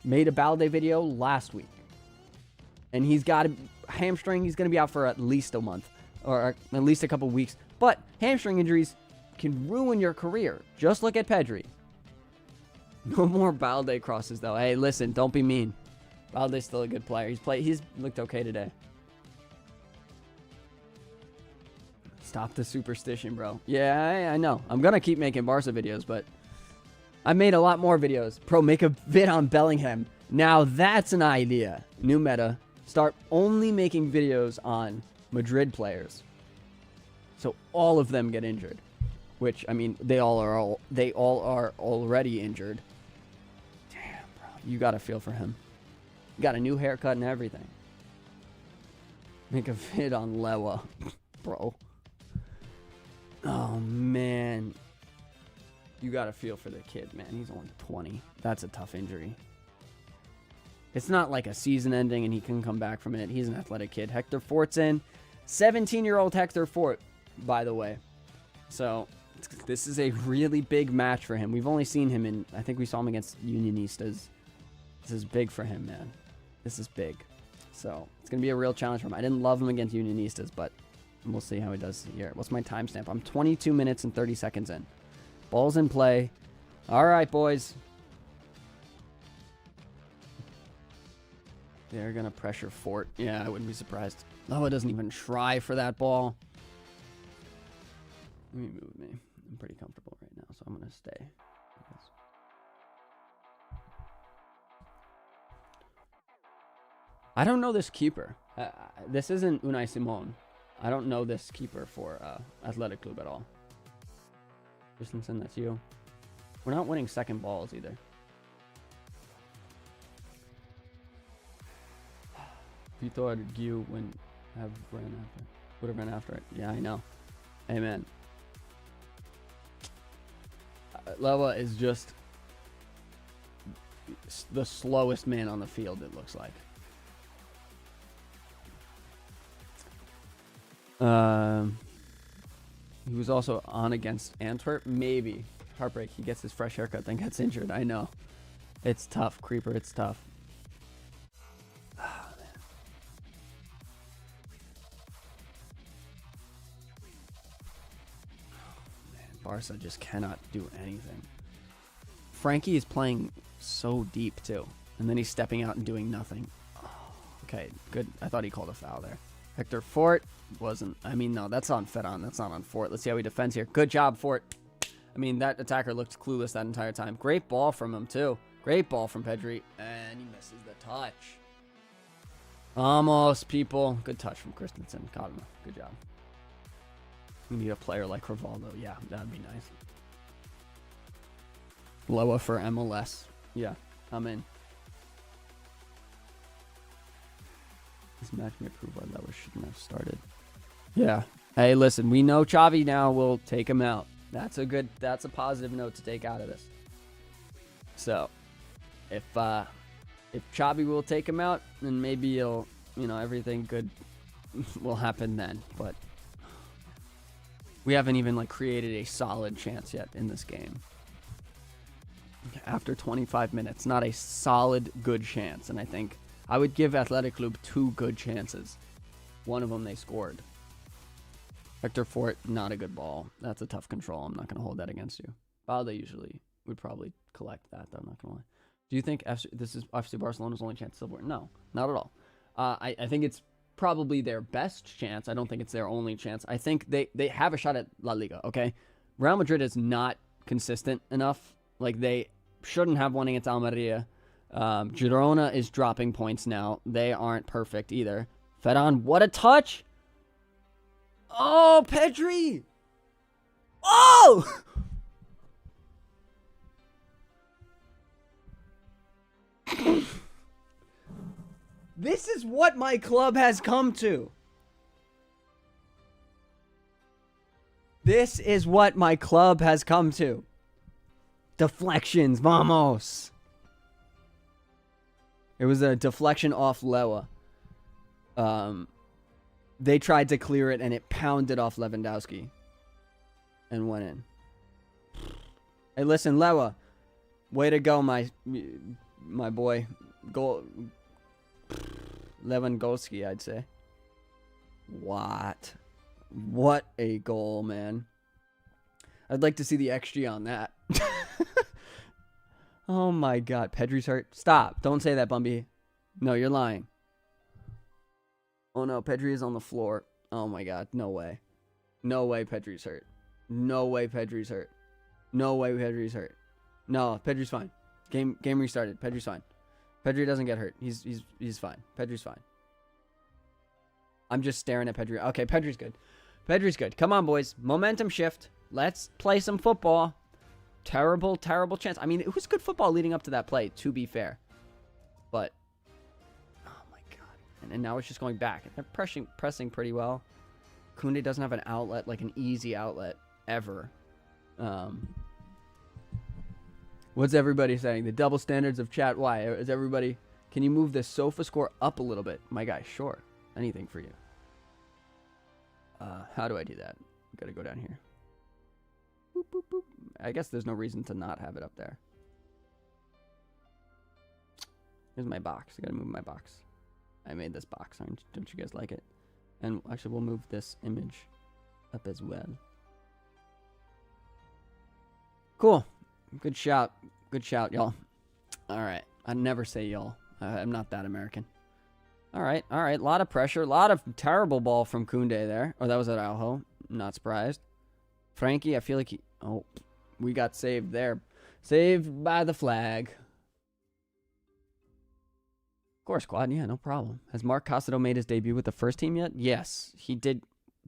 Made a Balde video last week, and he's got a hamstring. He's going to be out for at least a month, or at least a couple weeks. But hamstring injuries can ruin your career. Just look at Pedri. No more Balde crosses though. Hey, listen, don't be mean. Balde's still a good player. He's looked okay today. Stop the superstition, bro. Yeah, I know. I'm gonna keep making Barca videos, but I made a lot more videos. Bro, make a vid on Bellingham. Now that's an idea. New meta. Start only making videos on Madrid players, so all of them get injured. Which, I mean, they all are already injured. Damn, bro. You gotta feel for him. Got a new haircut and everything. Make a vid on Lewa. Bro. Oh, man. You got to feel for the kid, man. He's only 20. That's a tough injury. It's not like a season ending and he can come back from it. He's an athletic kid. Hector Fort's in. 17-year-old Hector Fort, by the way. So, this is a really big match for him. We've only seen him in... I think we saw him against Unionistas. This is big for him, man. This is big. So, it's going to be a real challenge for him. I didn't love him against Unionistas, but we'll see how he does here. What's my timestamp? I'm 22 minutes and 30 seconds in. Ball's in play. All right, boys. They're going to pressure Fort. Yeah, I wouldn't be surprised. Loa doesn't even try for that ball. Let me move me. I'm pretty comfortable right now, so I'm going to stay. I don't know this keeper. This isn't Unai Simon. I don't know this keeper for Athletic Club at all. Christensen, that's you. We're not winning second balls either. Vitor Gu would have ran after it. Yeah, I know. Amen. Lewa is just the slowest man on the field, it looks like. He was also on against Antwerp. Maybe. Heartbreak. He gets his fresh haircut, then gets injured. I know. It's tough, Creeper. It's tough. Oh, man. Barca just cannot do anything. Frankie is playing so deep, too. And then he's stepping out and doing nothing. Oh, okay, good. I thought he called a foul there. Hector Fort wasn't. I mean, no, that's on Fedon. That's not on Fort. Let's see how he defends here. Good job, Fort. I mean, that attacker looked clueless that entire time. Great ball from him, too. Great ball from Pedri. And he misses the touch. Almost, people. Good touch from Christensen. Caught him. Good job. We need a player like Rivaldo. Yeah, that'd be nice. Loa for MLS. Yeah, I'm in. This match may prove why Loa shouldn't have started. Yeah. Hey, listen, we know Xavi now will take him out. That's a positive note to take out of this. So, if If Xabi will take him out, then maybe he'll, everything good will happen then. But we haven't even like created a solid chance yet in this game. After 25 minutes, not a solid good chance. And I think I would give Athletic Club 2 good chances. One of them they scored. Hector Fort, not a good ball. That's a tough control. I'm not going to hold that against you. Balde usually would probably collect that, though. I'm not going to lie. Do you think this is FC Barcelona's only chance to silver? No, not at all. I think it's probably their best chance. I don't think it's their only chance. I think they have a shot at La Liga, okay? Real Madrid is not consistent enough. Like, they shouldn't have won against Almeria. Girona is dropping points now. They aren't perfect either. Ferran, what a touch! Oh, Pedri! Oh! This is what my club has come to. This is what my club has come to. Deflections, vamos. It was a deflection off Lewa. They tried to clear it, and it pounded off Lewandowski. And went in. Hey, listen, Lewa. Way to go, my boy. Goal. Lewandowski, I'd say. What a goal, man. I'd like to see the XG on that. Oh my god, Pedri's hurt. Stop. Don't say that, Bumby. No, you're lying. Oh no, Pedri is on the floor. Oh my god, no way. No way Pedri's hurt. No way Pedri's hurt. No way Pedri's hurt. No, Pedri's fine. Game restarted. Pedri's fine. Pedri doesn't get hurt. He's fine. Pedri's fine. I'm just staring at Pedri. Okay, Pedri's good. Pedri's good. Come on, boys. Momentum shift. Let's play some football. Terrible, terrible chance. I mean, it was good football leading up to that play, to be fair. But, oh my god. And now it's just going back. They're pressing pretty well. Koundé doesn't have an outlet, like an easy outlet, ever. What's everybody saying? The double standards of chat. Why? Is everybody... Can you move the sofa score up a little bit? My guy, sure. Anything for you. How do I do that? Gotta go down here. Boop, boop, boop. I guess there's no reason to not have it up there. Here's my box. I gotta move my box. I made this box. Don't you guys like it? And actually, we'll move this image up as well. Cool. Good shout. Good shout, y'all. All right. I never say y'all. I'm not that American. All right. All right. A lot of pressure. A lot of terrible ball from Koundé there. Oh, that was at Araujo. Not surprised. Frankie, I feel like he... Oh, we got saved there. Saved by the flag. Of course, squad. Yeah, no problem. Has Mark Castro made his debut with the first team yet? Yes, he did.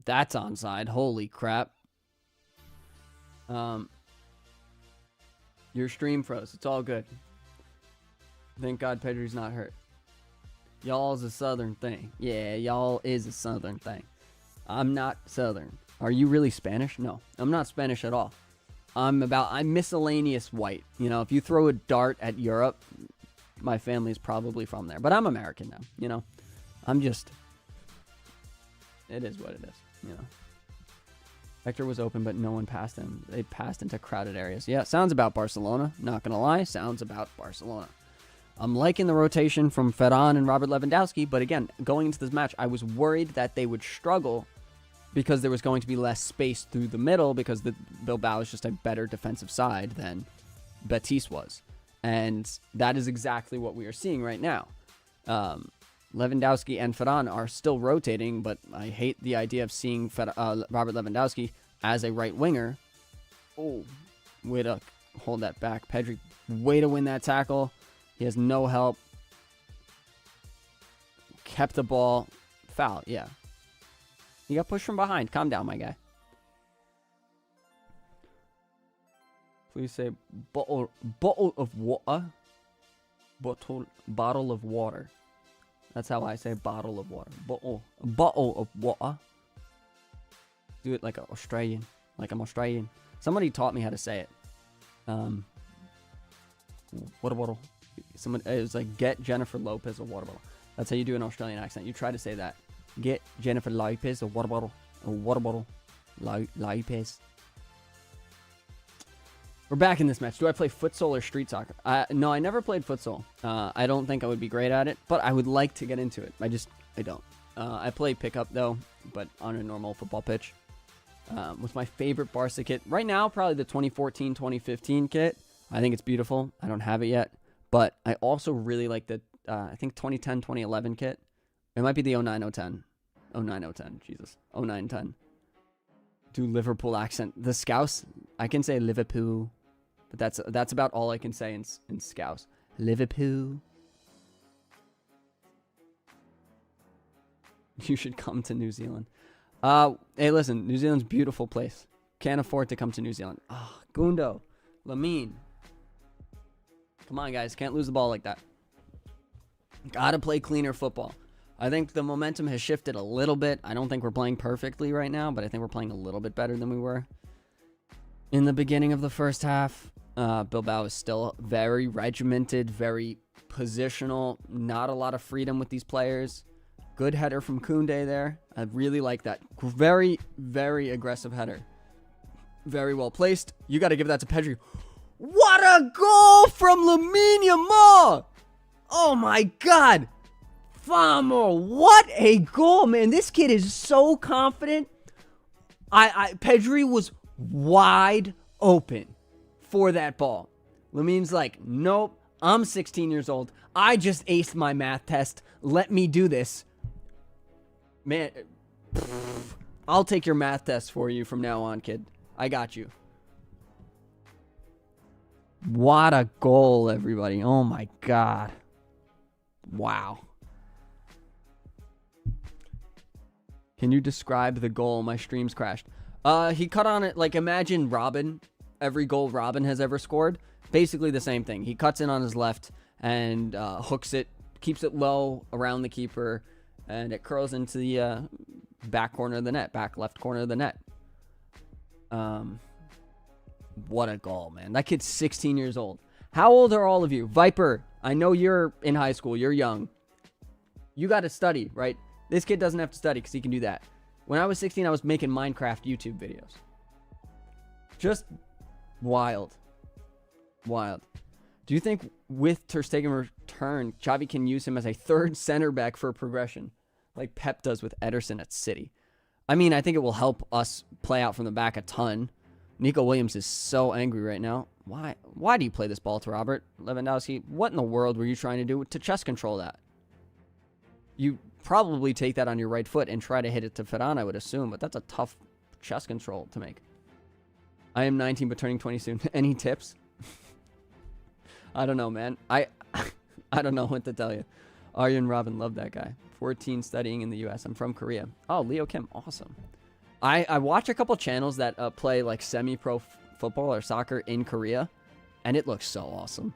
That's onside. Holy crap. Your stream froze. It's all good. Thank God Pedri's not hurt. Y'all's a southern thing. Yeah, y'all is a southern thing. I'm not southern. Are you really Spanish? No, I'm not Spanish at all. I'm miscellaneous white. You know, if you throw a dart at Europe, my family's probably from there. But I'm American now, you know. I'm just... It is what it is, you know. Hector was open, but no one passed him. They passed into crowded areas. Yeah, sounds about Barcelona. Not going to lie, sounds about Barcelona. I'm liking the rotation from Ferran and Robert Lewandowski, but again, going into this match, I was worried that they would struggle because there was going to be less space through the middle because the Bilbao is just a better defensive side than Betis was. And that is exactly what we are seeing right now. Lewandowski and Ferran are still rotating, but I hate the idea of seeing Robert Lewandowski as a right winger. Oh, way to hold that back. Pedri, way to win that tackle. He has no help. Kept the ball. Foul, yeah. He got pushed from behind. Calm down, my guy. Please say bottle of water. Bottle of water. That's how I say bottle of water. Bottle of water. Do it like an Australian. Like I'm Australian. Somebody taught me how to say it. Water bottle. Someone, it was like, get Jennifer Lopez a water bottle. That's how you do an Australian accent. You try to say that. Get Jennifer Lopez a water bottle. A water bottle. Lopez. We're back in this match. Do I play futsal or street soccer? No, I never played futsal. I don't think I would be great at it, but I would like to get into it. I don't. I play pickup, though, but on a normal football pitch. With my favorite Barca kit. Right now, probably the 2014-2015 kit. I think it's beautiful. I don't have it yet. But I also really like the, I think, 2010-2011 kit. It might be the 09-010. 09-010, Jesus. 09-10. Do Liverpool accent. The Scouse, I can say Liverpool. But that's about all I can say in Scouse. Liverpool. You should come to New Zealand. Hey, listen, New Zealand's a beautiful place. Can't afford to come to New Zealand. Gundo. Lamine. Come on, guys. Can't lose the ball like that. Gotta play cleaner football. I think the momentum has shifted a little bit. I don't think we're playing perfectly right now, but I think we're playing a little bit better than we were in the beginning of the first half. Bilbao is still very regimented, very positional. Not a lot of freedom with these players. Good header from Koundé there. I really like that. Very, very aggressive header. Very well placed. You got to give that to Pedri. What a goal from Lamine Yamal! Oh my God! Famo, what a goal, man. This kid is so confident. Pedri was wide open for that ball. Lamine's like, nope, I'm 16 years old. I just aced my math test. Let me do this. Man, I'll take your math test for you from now on, kid. I got you. What a goal, everybody. Oh my God. Wow. Can you describe the goal? My stream's crashed. He cut on it, like, imagine Robin. Every goal Robin has ever scored. Basically the same thing. He cuts in on his left and hooks it, keeps it low around the keeper, and it curls into the back corner of the net, back left corner of the net. What a goal, man. That kid's 16 years old. How old are all of you? Viper, I know you're in high school. You're young. You got to study, right? This kid doesn't have to study because he can do that. When I was 16, I was making Minecraft YouTube videos. Just wild. Wild. Do you think with Ter Stegen return, Xavi can use him as a third center back for progression, like Pep does with Ederson at City? I mean, I think it will help us play out from the back a ton. Nico Williams is so angry right now. Why do you play this ball to Robert Lewandowski? What in the world were you trying to do to chest control that? You probably take that on your right foot and try to hit it to Ferran, I would assume, but that's a tough chest control to make. I am 19 but turning 20 soon. Any tips? I don't know, man. I don't know what to tell you. Aryan Robin, love that guy. 14 studying in the US. I'm from Korea. Oh, Leo Kim, awesome. I watch a couple channels that play like semi-pro football or soccer in Korea, and it looks so awesome.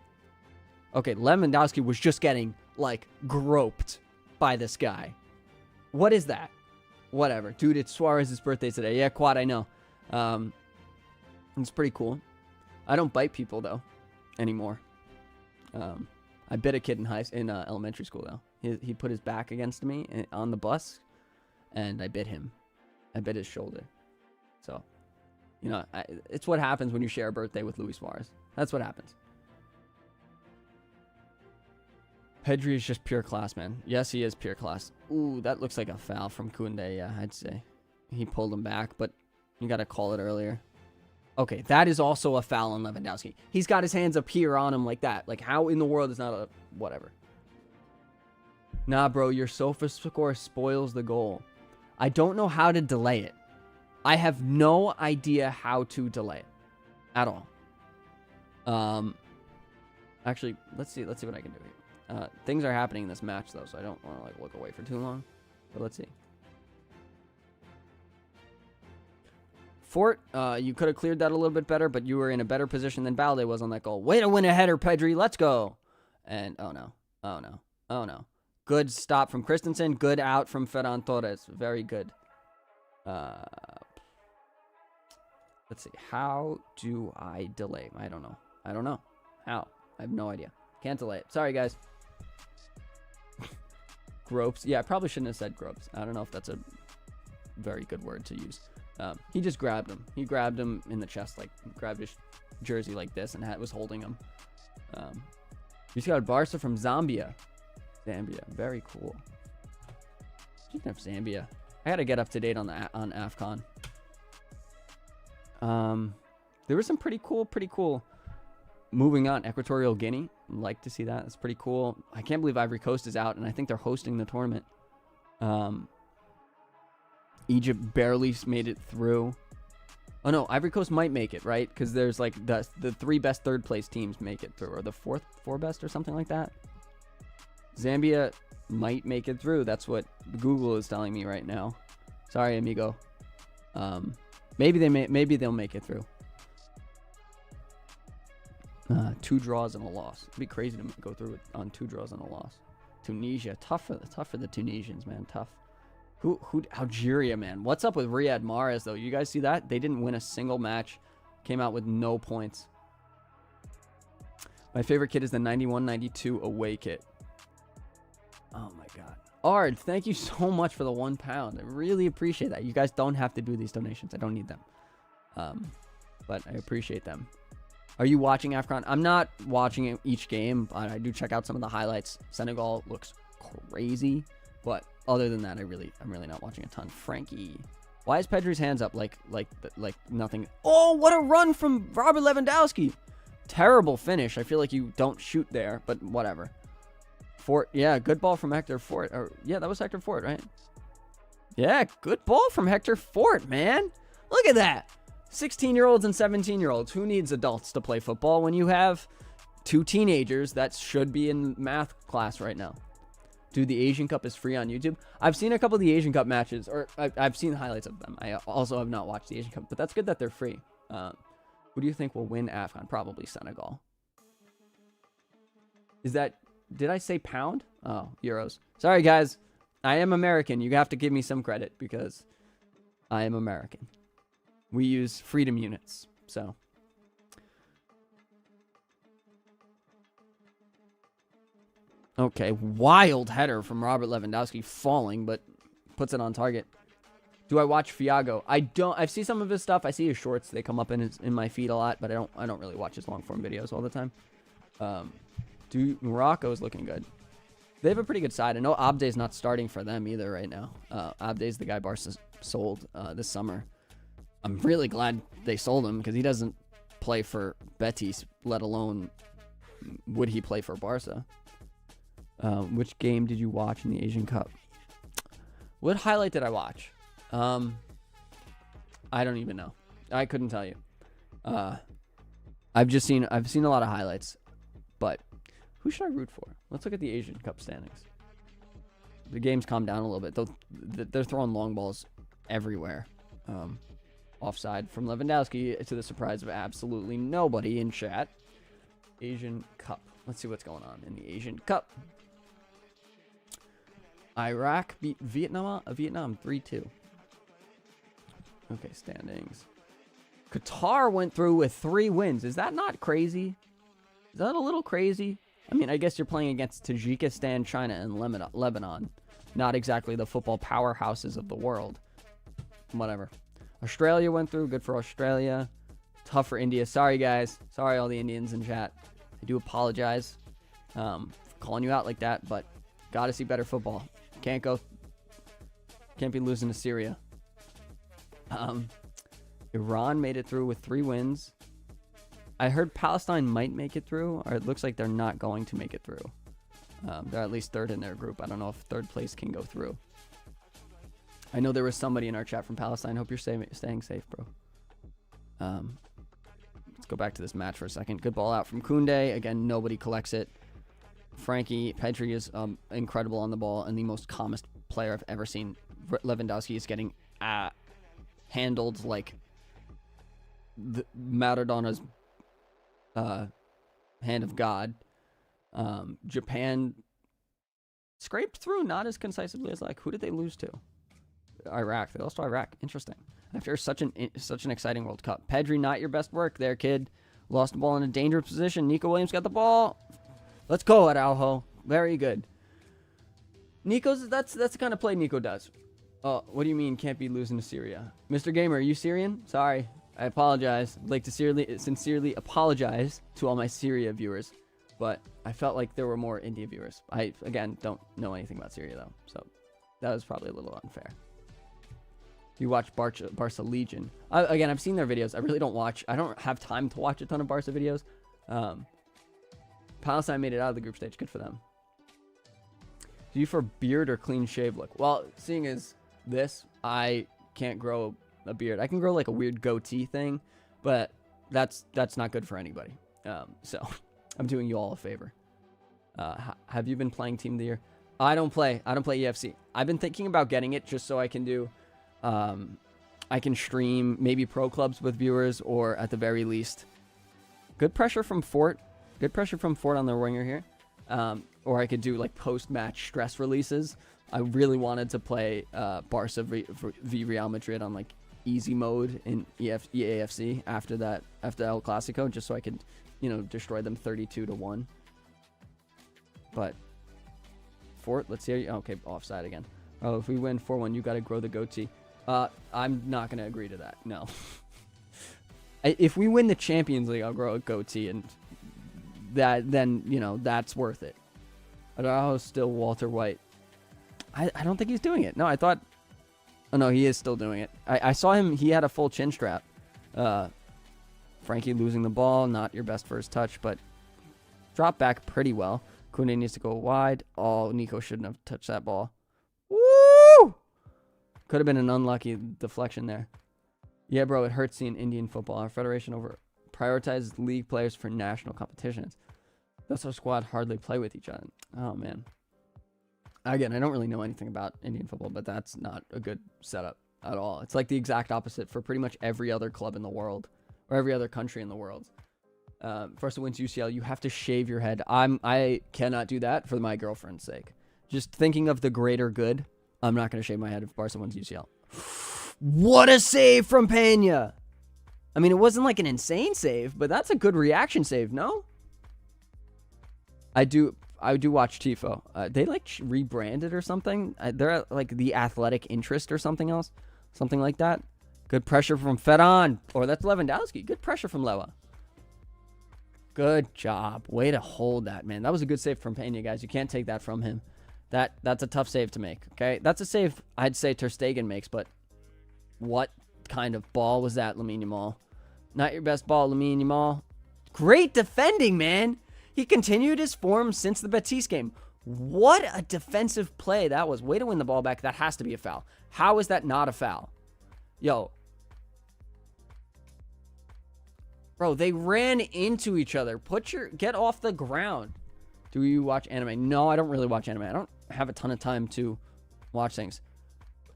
Okay, Lewandowski was just getting like groped by this guy. What is that? Whatever. Dude, it's Suarez's birthday today. Yeah, Quad, I know. It's pretty cool. I don't bite people, though, anymore. I bit a kid in elementary school, though. He put his back against me on the bus, and I bit him. I bit his shoulder. So, you know, it's what happens when you share a birthday with Luis Suarez. That's what happens. Pedri is just pure class, man. Yes, he is pure class. Ooh, that looks like a foul from Koundé, yeah, I'd say. He pulled him back, but you got to call it earlier. Okay, that is also a foul on Lewandowski. He's got his hands up here on him like that. Like, how in the world is not a... Whatever. Nah, bro, your sofa score spoils the goal. I don't know how to delay it. I have no idea how to delay it. At all. Actually, let's see what I can do here. Things are happening in this match, though, so I don't want to, like, look away for too long. But let's see. Fort, you could have cleared that a little bit better, but you were in a better position than Balde was on that goal. Way to win a header, Pedri. Let's go. And, oh, no. Oh, no. Oh, no. Good stop from Christensen. Good out from Ferran Torres. Very good. Let's see. How do I delay? I don't know. How? I have no idea. Can't delay it. Sorry, guys. Gropes. Yeah, I probably shouldn't have said gropes. I don't know if that's a very good word to use. He just grabbed him. He grabbed him in the chest, like grabbed his jersey like this and was holding him. We just got Barca from Zambia. Zambia. Very cool. Speaking of Zambia, I got to get up to date on AFCON. There was some pretty cool. Moving on, Equatorial Guinea. Like to see that. It's pretty cool. I can't believe Ivory Coast is out, and I think they're hosting the tournament. Egypt barely made it through. Oh no, Ivory Coast might make it, right? Because there's like the 3 best third place teams make it through, or the 4 best, or something like that. Zambia might make it through. That's what Google is telling me right now. Sorry, amigo. Maybe they'll make it through. 2 draws and a loss. It'd be crazy to go through it on 2 draws and a loss. Tunisia, tough for the Tunisians, man. Tough. Who Algeria, man. What's up with Riyad Mahrez though? You guys see that? They didn't win a single match. Came out with no points. My favorite kit is the 91-92 away kit. Oh my god. Ard, thank you so much for the £1. I really appreciate that. You guys don't have to do these donations. I don't need them. But I appreciate them. Are you watching AFCON? I'm not watching each game, but I do check out some of the highlights. Senegal looks crazy, but other than that, I'm really not watching a ton. Frankie, why is Pedri's hands up like nothing? Oh, what a run from Robert Lewandowski! Terrible finish. I feel like you don't shoot there, but whatever. Fort, yeah, good ball from Hector Fort. Or yeah, that was Hector Fort, right? Yeah, good ball from Hector Fort, man. Look at that. 16-year-olds and 17-year-olds. Who needs adults to play football when you have 2 teenagers that should be in math class right now? Dude, the Asian Cup is free on YouTube. I've seen a couple of the Asian Cup matches, or I've seen highlights of them. I also have not watched the Asian Cup, but that's good that they're free. Who do you think will win AFCON? Probably Senegal. Is that... Did I say pound? Oh, euros. Sorry, guys. I am American. You have to give me some credit because I am American. We use freedom units, so. Okay, wild header from Robert Lewandowski falling, but puts it on target. Do I watch Fiago? I don't. I've seen some of his stuff. I see his shorts. They come up in my feed a lot, but I don't really watch his long form videos all the time. Morocco is looking good. They have a pretty good side. I know Abde's not starting for them either right now. Abde's the guy Barca sold this summer. I'm really glad they sold him because he doesn't play for Betis, let alone would he play for Barca. Which game did you watch in the Asian Cup? What highlight did I watch? I don't even know. I couldn't tell you. I've seen a lot of highlights, but who should I root for? Let's look at the Asian Cup standings. The game's calmed down a little bit. They're throwing long balls everywhere. Offside from Lewandowski to the surprise of absolutely nobody in chat. Asian Cup. Let's see what's going on in the Asian Cup. Iraq beat Vietnam 3-2. Okay, standings. Qatar went through with 3 wins. Is that not crazy? Is that a little crazy? I mean, I guess you're playing against Tajikistan, China, and Lebanon. Not exactly the football powerhouses of the world. Whatever. Australia went through. Good for Australia. Tough for India. Sorry, guys. Sorry, all the Indians in chat. I do apologize for calling you out like that, but got to see better football. Can't be losing to Syria. Iran made it through with 3 wins. I heard Palestine might make it through, or it looks like they're not going to make it through. They're at least 3rd in their group. I don't know if 3rd place can go through. I know there was somebody in our chat from Palestine. Hope you're staying safe, bro. Let's go back to this match for a second. Good ball out from Koundé. Again, nobody collects it. Frankie Pedri is incredible on the ball and the most calmest player I've ever seen. Lewandowski is getting handled like Maradona's hand of God. Japan scraped through, not as concisely as who did they lose to? Iraq. They lost to Iraq. Interesting. After such an exciting World Cup. Pedri, not your best work there, kid. Lost the ball in a dangerous position. Nico Williams got the ball. Let's go, Araujo. Very good. Nico's, that's the kind of play Nico does. Oh, what do you mean can't be losing to Syria? Mr. Gamer, are you Syrian? Sorry. I apologize. I'd like to sincerely apologize to all my Syria viewers. But I felt like there were more India viewers. I, again, don't know anything about Syria, though. So that was probably a little unfair. You watch Barca Legion. Again, I've seen their videos. I really don't watch. I don't have time to watch a ton of Barca videos. Palestine made it out of the group stage. Good for them. Do you for beard or clean shave look? Well, seeing as this, I can't grow a beard. I can grow like a weird goatee thing, but that's not good for anybody. So I'm doing you all a favor. Have you been playing Team of the Year? I don't play EFC. I've been thinking about getting it just so I can do, I can stream maybe pro clubs with viewers, or at the very least, good pressure from Fort. Good pressure from Fort on the winger here. Or I could do like post-match stress releases. I really wanted to play Barca v Real Madrid on like easy mode in EAFC after El Clasico, just so I could, destroy them 32-1. But Fort, let's see. Okay, offside again. Oh, if we win 4-1, you got to grow the goatee. I'm not going to agree to that. No. If we win the Champions League, I'll grow a goatee, and then that's worth it. Araujo still Walter White. I don't think he's doing it. No, I thought. Oh no, he is still doing it. I saw him. He had a full chin strap. Frankie losing the ball, not your best first touch, but dropped back pretty well. Koundé needs to go wide. Oh, Nico shouldn't have touched that ball. Woo! Could have been an unlucky deflection there. Yeah, bro, it hurts seeing Indian football. Our federation prioritizes league players for national competitions. Thus our squad hardly play with each other. Oh, man. Again, I don't really know anything about Indian football, but that's not a good setup at all. It's like the exact opposite for pretty much every other club in the world, or every other country in the world. First wins UCL, you have to shave your head. I cannot do that for my girlfriend's sake. Just thinking of the greater good, I'm not going to shave my head if Barca wins UCL. What a save from Pena! I mean, it wasn't like an insane save, but that's a good reaction save, no? I do watch Tifo. They like rebranded or something. They're like the Athletic Interest or something else. Something like that. Good pressure from Ferran. Or that's Lewandowski. Good pressure from Lewa. Good job. Way to hold that, man. That was a good save from Pena, guys. You can't take that from him. That's a tough save to make, okay? That's a save I'd say Ter Stegen makes, but what kind of ball was that, Lamine Yamal? Not your best ball, Lamine Yamal. Great defending, man. He continued his form since the Betis game. What a defensive play that was. Way to win the ball back. That has to be a foul. How is that not a foul? Yo. Bro, they ran into each other. Get off the ground. Do you watch anime? No, I don't really watch anime. I don't have a ton of time to watch things.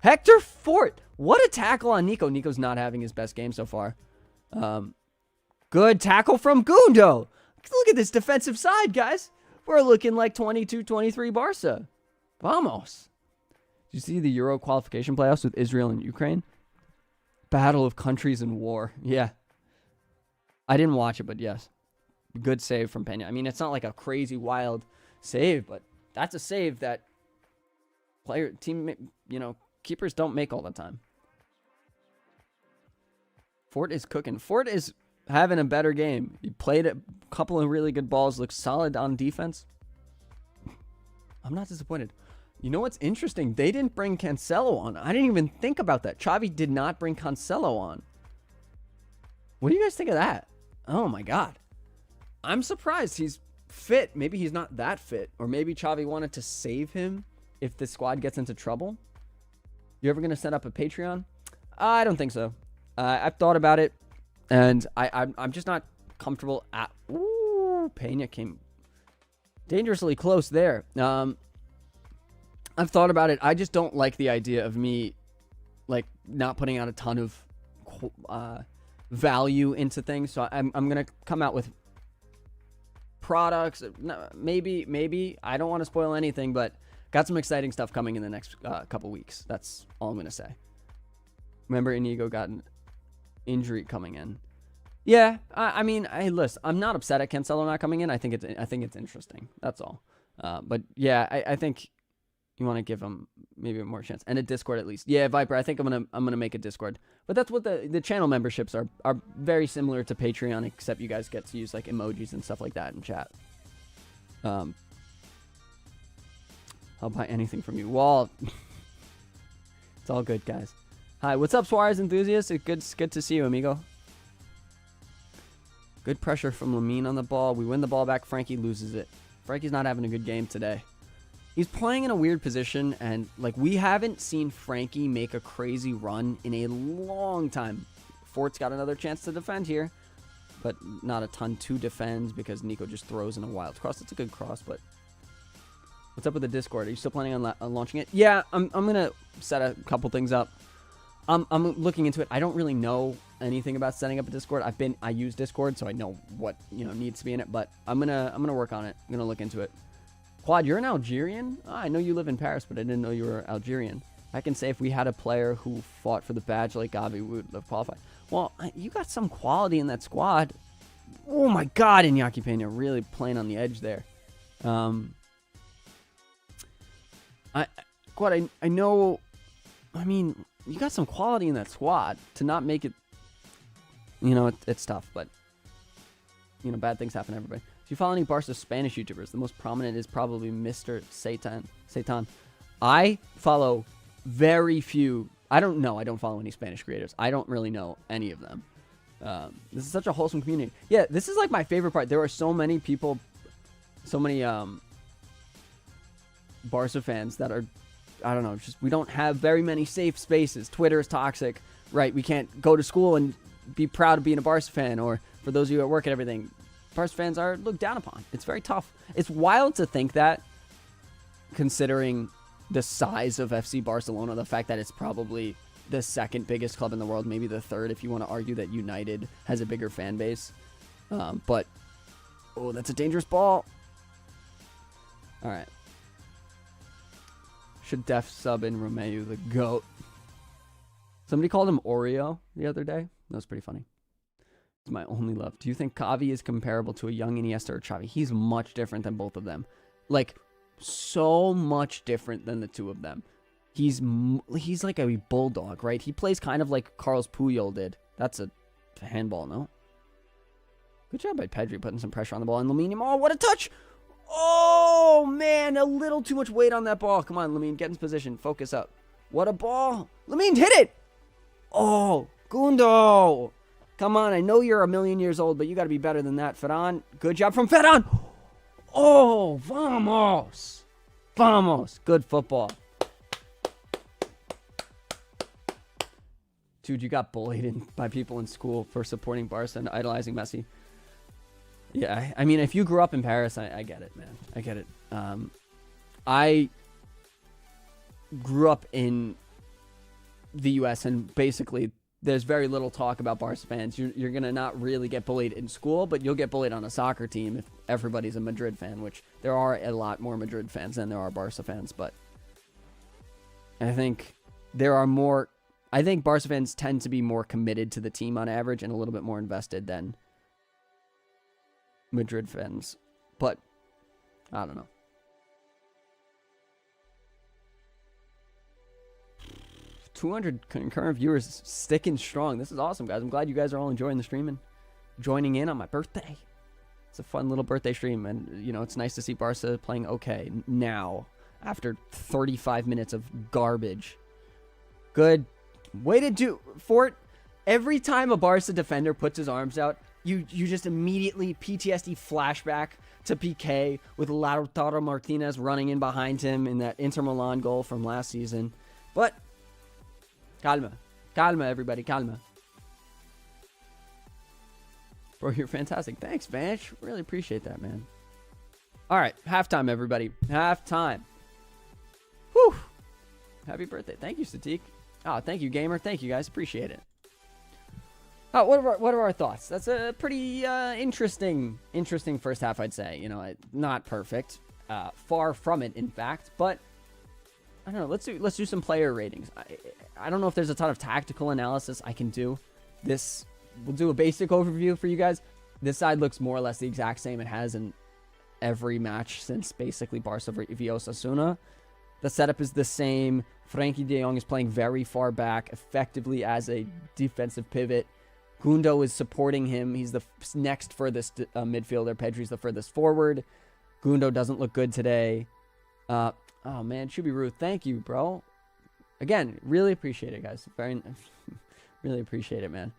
Hector Fort. What a tackle on Nico. Nico's not having his best game so far. Good tackle from Gundo. Look at this defensive side, guys. We're looking like 22-23 Barca. Vamos. Did you see the Euro qualification playoffs with Israel and Ukraine? Battle of countries in war. Yeah. I didn't watch it, but yes. Good save from Pena. I mean, it's not like a crazy wild save, but that's a save that keepers don't make all the time. Fort is cooking. Fort is having a better game. He played a couple of really good balls, looks solid on defense. I'm not disappointed. You know what's interesting? They didn't bring Cancelo on. I didn't even think about that. Xavi did not bring Cancelo on. What do you guys think of that? Oh my God. I'm surprised he's fit. Maybe he's not that fit. Or maybe Xavi wanted to save him if the squad gets into trouble. You ever going to set up a Patreon? I don't think so. I've thought about it. And I'm just not comfortable at... Ooh, Pena came dangerously close there. I've thought about it. I just don't like the idea of me, like, not putting out a ton of value into things. So I'm going to come out with products. Maybe. I don't want to spoil anything, but got some exciting stuff coming in the next couple weeks. That's all I'm going to say. Remember, Inigo got an injury coming in. Yeah, I mean, listen, I'm not upset at Cancelo not coming in. I think it's interesting. That's all. But yeah, I think you want to give him maybe more chance, and a Discord at least. Yeah, Viper, I think I'm gonna make a Discord. But that's what the channel memberships are very similar to Patreon, except you guys get to use like emojis and stuff like that in chat. I'll buy anything from you. Well, it's all good, guys. Hi, what's up, Suarez enthusiast? It's good to see you, amigo. Good pressure from Lamine on the ball. We win the ball back. Frankie loses it. Frankie's not having a good game today. He's playing in a weird position, and like we haven't seen Frankie make a crazy run in a long time. Fort's got another chance to defend here, but not a ton to defend because Nico just throws in a wild cross. It's a good cross, but what's up with the Discord? Are you still planning on launching it? Yeah, I'm gonna set a couple things up. I'm looking into it. I don't really know anything about setting up a Discord. I use Discord, so I know what needs to be in it. But I'm gonna work on it. I'm gonna look into it. Quad, you're an Algerian? Oh, I know you live in Paris, but I didn't know you were Algerian. I can say if we had a player who fought for the badge like Gavi, we would have qualified. Well, you got some quality in that squad. Oh my God, Iñaki Peña really playing on the edge there. Quad, I know. I mean, you got some quality in that squad. To not make it, it's tough, but bad things happen to everybody. Do you follow any Barca Spanish YouTubers? The most prominent is probably Mr. Satan. I follow very few. I don't follow any Spanish creators. I don't really know any of them. This is such a wholesome community. Yeah, this is like my favorite part. There are so many people, so many Barca fans that are, I don't know, just we don't have very many safe spaces. Twitter is toxic, right? We can't go to school and be proud of being a Barca fan, or for those of you at work and everything, Barca fans are looked down upon. It's very tough. It's wild to think that, considering the size of FC Barcelona, the fact that it's probably the second biggest club in the world, maybe the third if you want to argue that United has a bigger fan base. But, oh, that's a dangerous ball. All right. Should def sub in Romeu the GOAT. Somebody called him Oreo the other day. That was pretty funny. It's my only love. Do you think Xavi is comparable to a young Iniesta or Xavi? He's much different than both of them. Like, so much different than the two of them. He's like a bulldog, right? He plays kind of like Carlos Puyol did. That's a handball, no? Good job by Pedri putting some pressure on the ball. And Lamine, oh, what a touch! Oh, man, a little too much weight on that ball. Come on, Lamine, get in position. Focus up. What a ball. Lamine, hit it! Oh, Gundo! Come on, I know you're a million years old, but you got to be better than that. Ferran, good job from Ferran! Oh, vamos! Vamos! Good football. Dude, you got bullied by people in school for supporting Barca and idolizing Messi. Yeah, I mean, if you grew up in Paris, I get it, man. I get it. I grew up in the U.S., and basically there's very little talk about Barca fans. You're going to not really get bullied in school, but you'll get bullied on a soccer team if everybody's a Madrid fan, which there are a lot more Madrid fans than there are Barca fans. But I think I think Barca fans tend to be more committed to the team on average and a little bit more invested than Madrid fans. But I don't know. 200 concurrent viewers, sticking strong. This is awesome, guys. I'm glad you guys are all enjoying the stream and joining in on my birthday. It's a fun little birthday stream, and it's nice to see Barca playing okay now after 35 minutes of garbage. Good way to do Fort. Every time a Barca defender puts his arms out, you just immediately PTSD flashback to PK with Lautaro Martinez running in behind him in that Inter Milan goal from last season. But calma. Calma, everybody. Calma. Bro, you're fantastic. Thanks, Vanch. Really appreciate that, man. All right. Halftime, everybody. Halftime. Whew. Happy birthday. Thank you, Sadiq. Oh, thank you, Gamer. Thank you, guys. Appreciate it. Oh, what are our thoughts? That's a pretty interesting first half, I'd say. Not perfect. Far from it, in fact. But I don't know. Let's do some player ratings. I don't know if there's a ton of tactical analysis I can do this we'll do a basic overview for you guys. This side looks more or less the exact same it has in every match since basically Barca v Osasuna. The setup is the same. Frankie de Jong is playing very far back, effectively as a defensive pivot. Gundo is supporting him. He's the next furthest midfielder. Pedri's the furthest forward. Gundo doesn't look good today. Oh, man, Chubiru, thank you, bro. Again, really appreciate it, guys. Really appreciate it, man.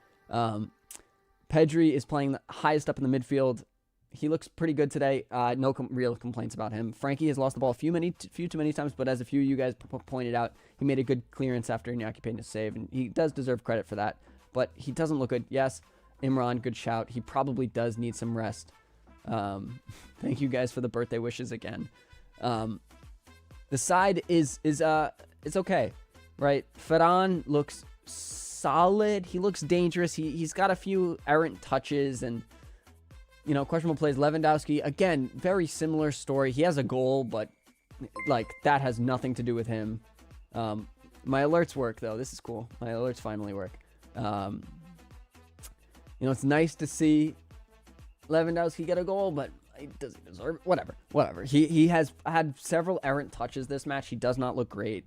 Pedri is playing the highest up in the midfield. He looks pretty good today. No real complaints about him. Frankie has lost the ball a few too many times, but as a few of you guys pointed out, he made a good clearance after Iñaki Peña's save, and he does deserve credit for that. But he doesn't look good. Yes, Imran, good shout. He probably does need some rest. Thank you guys for the birthday wishes again. The side is it's okay, right? Ferran looks solid. He looks dangerous. He's got a few errant touches and, you know, questionable plays. Lewandowski, again, very similar story. He has a goal, but like that has nothing to do with him. My alerts work though. This is cool. My alerts finally work. You know, it's nice to see Lewandowski get a goal, but he doesn't deserve it. Whatever. He has had several errant touches this match. He does not look great.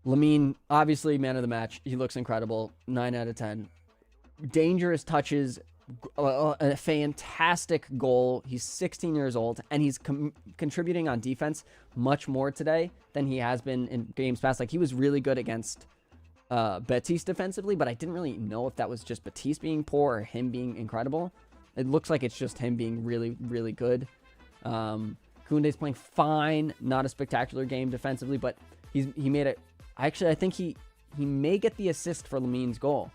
Lamine, obviously man of the match. He looks incredible. 9 out of 10. Dangerous touches. A fantastic goal. He's 16 years old, and he's contributing on defense much more today than he has been in games past. Like, he was really good against Betis defensively, but I didn't really know if that was just Betis being poor or him being incredible. It looks like it's just him being really, really good. Koundé's playing fine. Not a spectacular game defensively, but he made it. Actually, I think he may get the assist for Lamine's goal.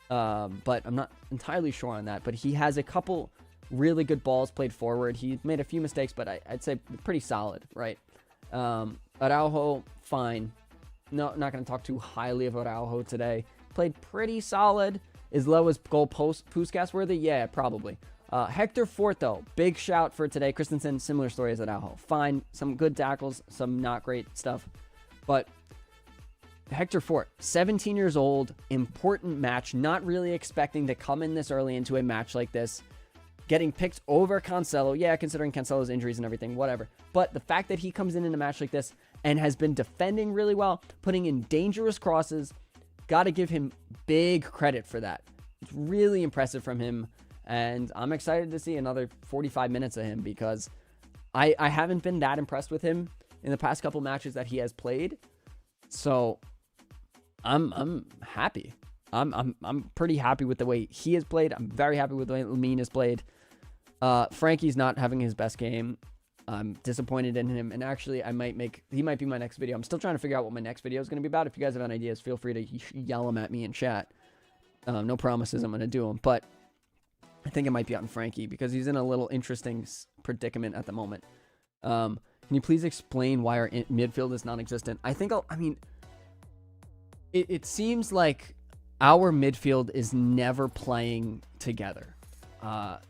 But I'm not entirely sure on that. But he has a couple really good balls played forward. He made a few mistakes, but I'd say pretty solid, right? Araujo, fine. No, not going to talk too highly of Araujo today. Played pretty solid. Is Loa's goal Puskas worthy? Yeah, probably. Hector Fort, though, big shout for today. Christensen, similar story as Araujo. Fine. Some good tackles, some not great stuff. But Hector Fort, 17 years old, important match. Not really expecting to come in this early into a match like this. Getting picked over Cancelo. Yeah, considering Cancelo's injuries and everything, whatever. But the fact that he comes in a match like this and has been defending really well, putting in dangerous crosses, got to give him big credit for that. It's really impressive from him. And I'm excited to see another 45 minutes of him because I haven't been that impressed with him in the past couple matches that he has played. So I'm happy. I'm pretty happy with the way he has played. I'm very happy with the way Lamine has played. Frankie's not having his best game. I'm disappointed in him. And actually, he might be my next video. I'm still trying to figure out what my next video is going to be about. If you guys have any ideas, feel free to yell them at me in chat. No promises I'm going to do them. But I think it might be out in Frankie because he's in a little interesting predicament at the moment. Can you please explain why our midfield is non-existent? It seems like our midfield is never playing together.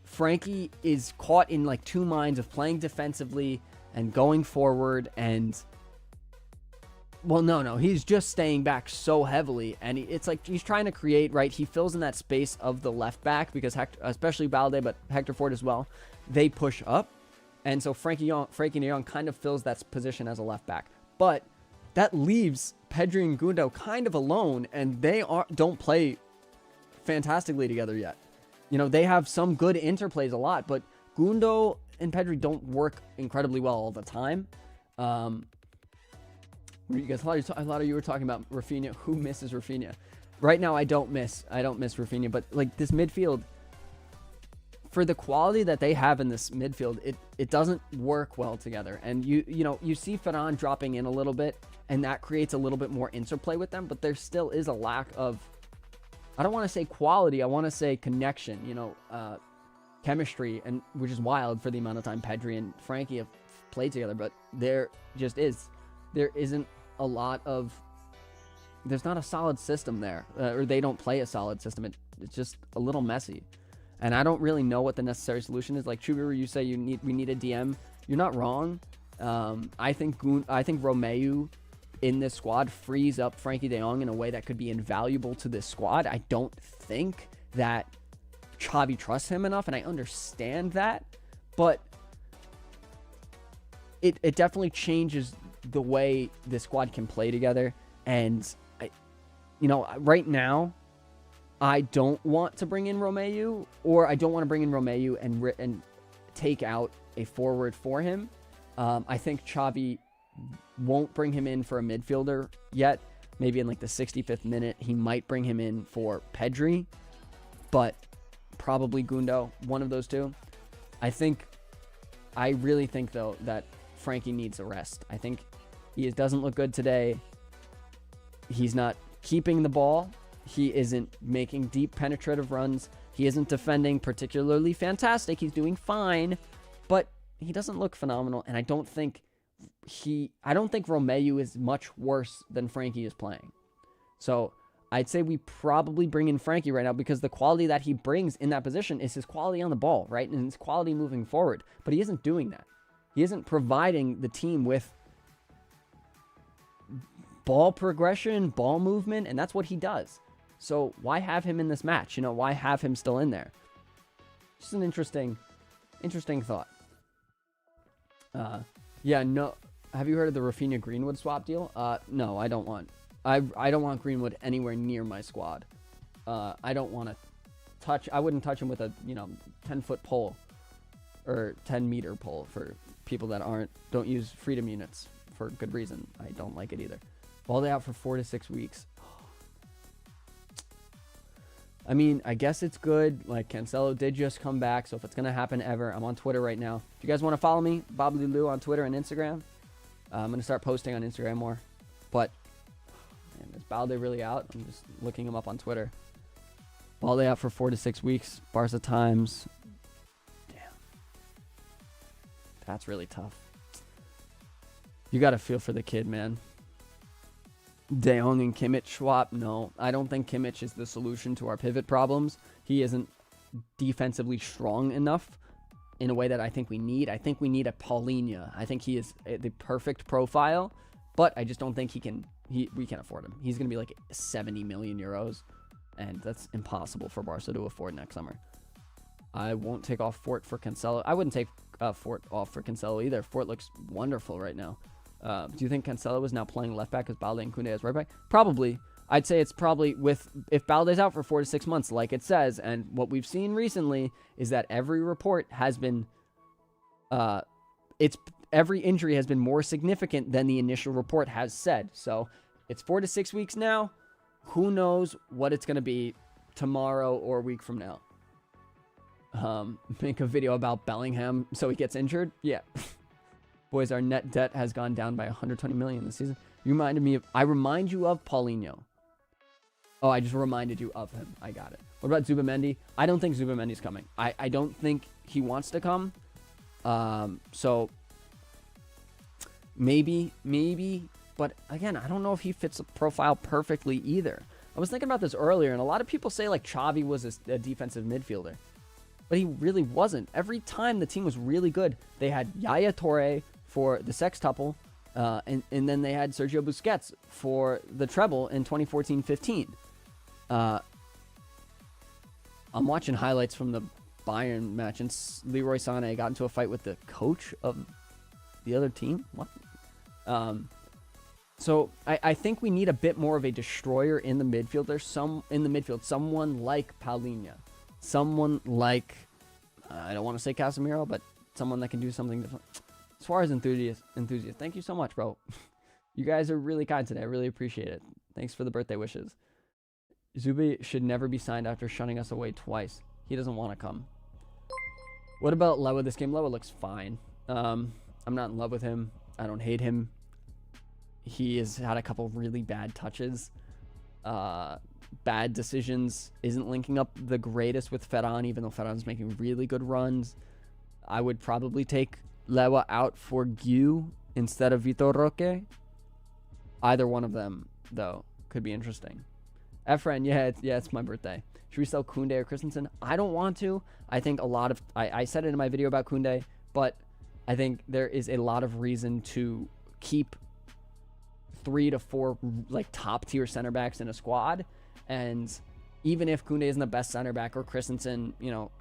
Frankie is caught in like two minds of playing defensively and going forward, and well, no, he's just staying back so heavily, and it's like he's trying to create, right? He fills in that space of the left back because especially Balde, but Hector Ford as well, they push up, and so Frankie de Jong kind of fills that position as a left back, but that leaves Pedri and Gundo kind of alone, and they don't play fantastically together yet. You know, they have some good interplays a lot, but Gundo and Pedri don't work incredibly well all the time. You guys, a lot of you were talking about Rafinha. Who misses Rafinha? Right now, I don't miss Rafinha, but like this midfield, for the quality that they have in this midfield, it doesn't work well together. And you see Ferran dropping in a little bit, and that creates a little bit more interplay with them, but there still is a lack of, I don't want to say quality, I want to say connection, chemistry, and which is wild for the amount of time Pedri and Frankie have played together, but there isn't a lot of, there's not a solid system there, or they don't play a solid system. It's just a little messy. And I don't really know what the necessary solution is. Like Chubiru, you say we need a DM. You're not wrong. I think Romeu in this squad frees up Frankie de Jong in a way that could be invaluable to this squad. I don't think that Xavi trusts him enough, and I understand that, but it definitely changes the way the squad can play together. And right now, I don't want to bring in Romeu, or I don't want to bring in Romeu and take out a forward for him. I think Xavi won't bring him in for a midfielder yet. Maybe in like the 65th minute, he might bring him in for Pedri, but probably Gundo, one of those two. I really think, though, that Frankie needs a rest. I think he doesn't look good today. He's not keeping the ball. He isn't making deep penetrative runs. He isn't defending particularly fantastic. He's doing fine, but he doesn't look phenomenal. And I don't think Romeu is much worse than Frankie is playing. So I'd say we probably bring in Frankie right now, because the quality that he brings in that position is his quality on the ball, right? And his quality moving forward. But he isn't doing that. He isn't providing the team with ball progression, ball movement, and that's what he does. So why have him in this match? Why have him still in there? Just an interesting thought. Yeah, no. Have you heard of the Rafinha Greenwood swap deal? No, I don't want. I don't want Greenwood anywhere near my squad. I don't want to touch. I wouldn't touch him with a 10-foot pole or 10-meter pole for people that don't use freedom units for good reason. I don't like it either. Ball out for 4 to 6 weeks. I mean, I guess it's good. Like, Cancelo did just come back, so if it's going to happen ever, I'm on Twitter right now. If you guys want to follow me, BobLulu on Twitter and Instagram. I'm going to start posting on Instagram more. But, man, is Balde really out? I'm just looking him up on Twitter. Balde out for 4 to 6 weeks. Barca Times. Damn. That's really tough. You got to feel for the kid, man. De Jong and Kimmich swap? No, I don't think Kimmich is the solution to our pivot problems. He isn't defensively strong enough in a way that I think we need. I think we need a Paulinho. I think he is the perfect profile, but I just don't think we can afford him. He's going to be like 70 million euros, and that's impossible for Barca to afford next summer. I won't take off Fort for Cancelo. I wouldn't take Fort off for Cancelo either. Fort looks wonderful right now. Do you think Cancelo is now playing left back because Balde and Koundé as right back? Probably. I'd say it's probably if Balde's out for 4 to 6 months, like it says, and what we've seen recently is that every report has been, every injury has been more significant than the initial report has said. So it's 4 to 6 weeks now. Who knows what it's going to be tomorrow or a week from now. Make a video about Bellingham so he gets injured. Yeah. Boys, our net debt has gone down by 120 million this season. I remind you of Paulinho. Oh, I just reminded you of him. I got it. What about Zubamendi? I don't think Zubamendi's coming. I don't think he wants to come. So maybe, but again, I don't know if he fits the profile perfectly either. I was thinking about this earlier, and a lot of people say like Xavi was a defensive midfielder, but he really wasn't. Every time the team was really good, they had Yaya Touré for the sextuple, and then they had Sergio Busquets for the treble in 2014-15. I'm watching highlights from the Bayern match, and Leroy Sané got into a fight with the coach of the other team. What? So I think we need a bit more of a destroyer in the midfield. Someone like Paulinho, someone like I don't want to say Casemiro, but someone that can do something different. Suarez enthusiast, thank you so much, bro. You guys are really kind today. I really appreciate it. Thanks for the birthday wishes. Zubi should never be signed after shunning us away twice. He doesn't want to come. What about Lewa this game? Lewa looks fine. I'm not in love with him. I don't hate him. He has had a couple really bad touches. Bad decisions. Isn't linking up the greatest with Ferran, even though Ferran's making really good runs. I would probably take Lewa out for Gu instead of Vitor Roque. Either one of them, though, could be interesting. Efren, it's my birthday. Should we sell Koundé or Christensen? I don't want to. I think a lot of... I said it in my video about Koundé, but I think there is a lot of reason to keep 3 to 4 like top tier center backs in a squad, and even if Koundé isn't the best center back or Christensen, you know,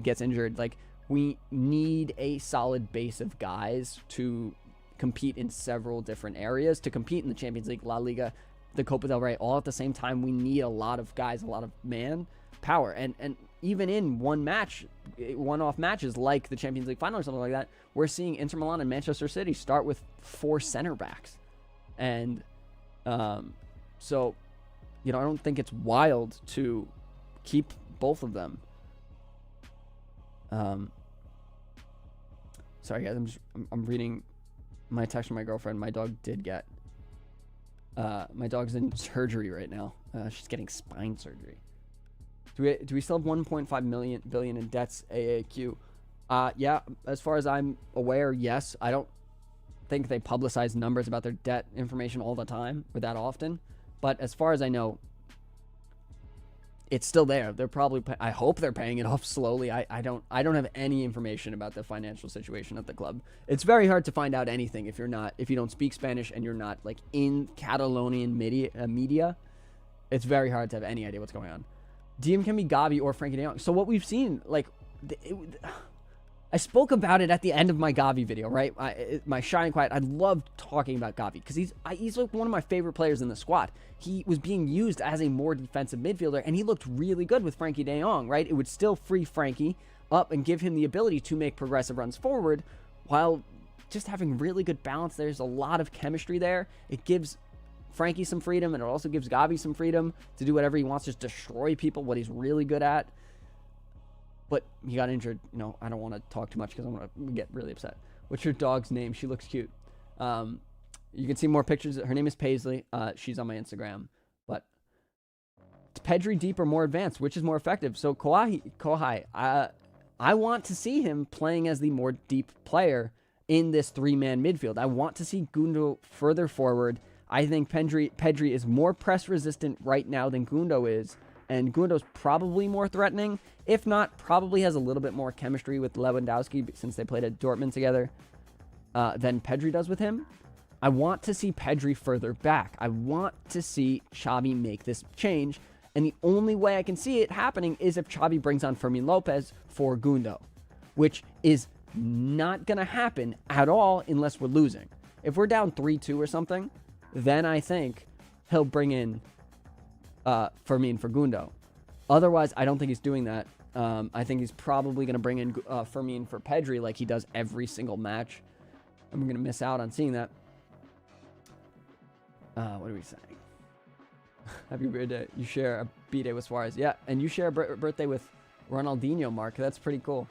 gets injured, like we need a solid base of guys to compete in several different areas, to compete in the Champions League, La Liga, the Copa del Rey, all at the same time. We need a lot of guys, a lot of power, and even in one-off matches like the Champions League final or something like that, we're seeing Inter Milan and Manchester City start with 4 center backs, and so, you know, I don't think it's wild to keep both of them. Sorry guys, I'm reading my text from my girlfriend. My dog did get my dog's in surgery right now. She's getting spine surgery. Do we still have 1.5 billion in debts, AAQ? Yeah, as far as I'm aware, yes. I don't think they publicize numbers about their debt information all the time or that often, but as far as I know, it's still there. They're probably I hope they're paying it off slowly. I don't have any information about the financial situation at the club. It's very hard to find out anything if you don't speak Spanish and you're not like in Catalonian media. It's very hard to have any idea what's going on. DM can be Gavi or Frankie de Jong. So what we've seen, like, I spoke about it at the end of my Gavi video, right? My Shy and Quiet. I love talking about Gavi because he's like one of my favorite players in the squad. He was being used as a more defensive midfielder, and he looked really good with Frankie de Jong, right? It would still free Frankie up and give him the ability to make progressive runs forward while just having really good balance. There's a lot of chemistry there. It gives Frankie some freedom, and it also gives Gavi some freedom to do whatever he wants, just destroy people, what he's really good at. But he got injured. You know, I don't want to talk too much because I'm going to get really upset. What's your dog's name? She looks cute. You can see more pictures. Her name is Paisley. She's on my Instagram. But it's Pedri deep or more advanced? Which is more effective? So Kohai, I want to see him playing as the more deep player in this 3-man midfield. I want to see Gundo further forward. I think Pedri is more press resistant right now than Gundo is. And Gundo's probably more threatening. If not, probably has a little bit more chemistry with Lewandowski since they played at Dortmund together than Pedri does with him. I want to see Pedri further back. I want to see Xavi make this change. And the only way I can see it happening is if Xavi brings on Fermin Lopez for Gundo, which is not going to happen at all unless we're losing. If we're down 3-2 or something, then I think he'll bring in Fermin for Gundo. Otherwise, I don't think he's doing that. I think he's probably going to bring in Fermin for Pedri like he does every single match. And we're going to miss out on seeing that. What are we saying? Happy birthday. You share a B-day with Suarez. Yeah, and you share a birthday with Ronaldinho, Mark. That's pretty cool.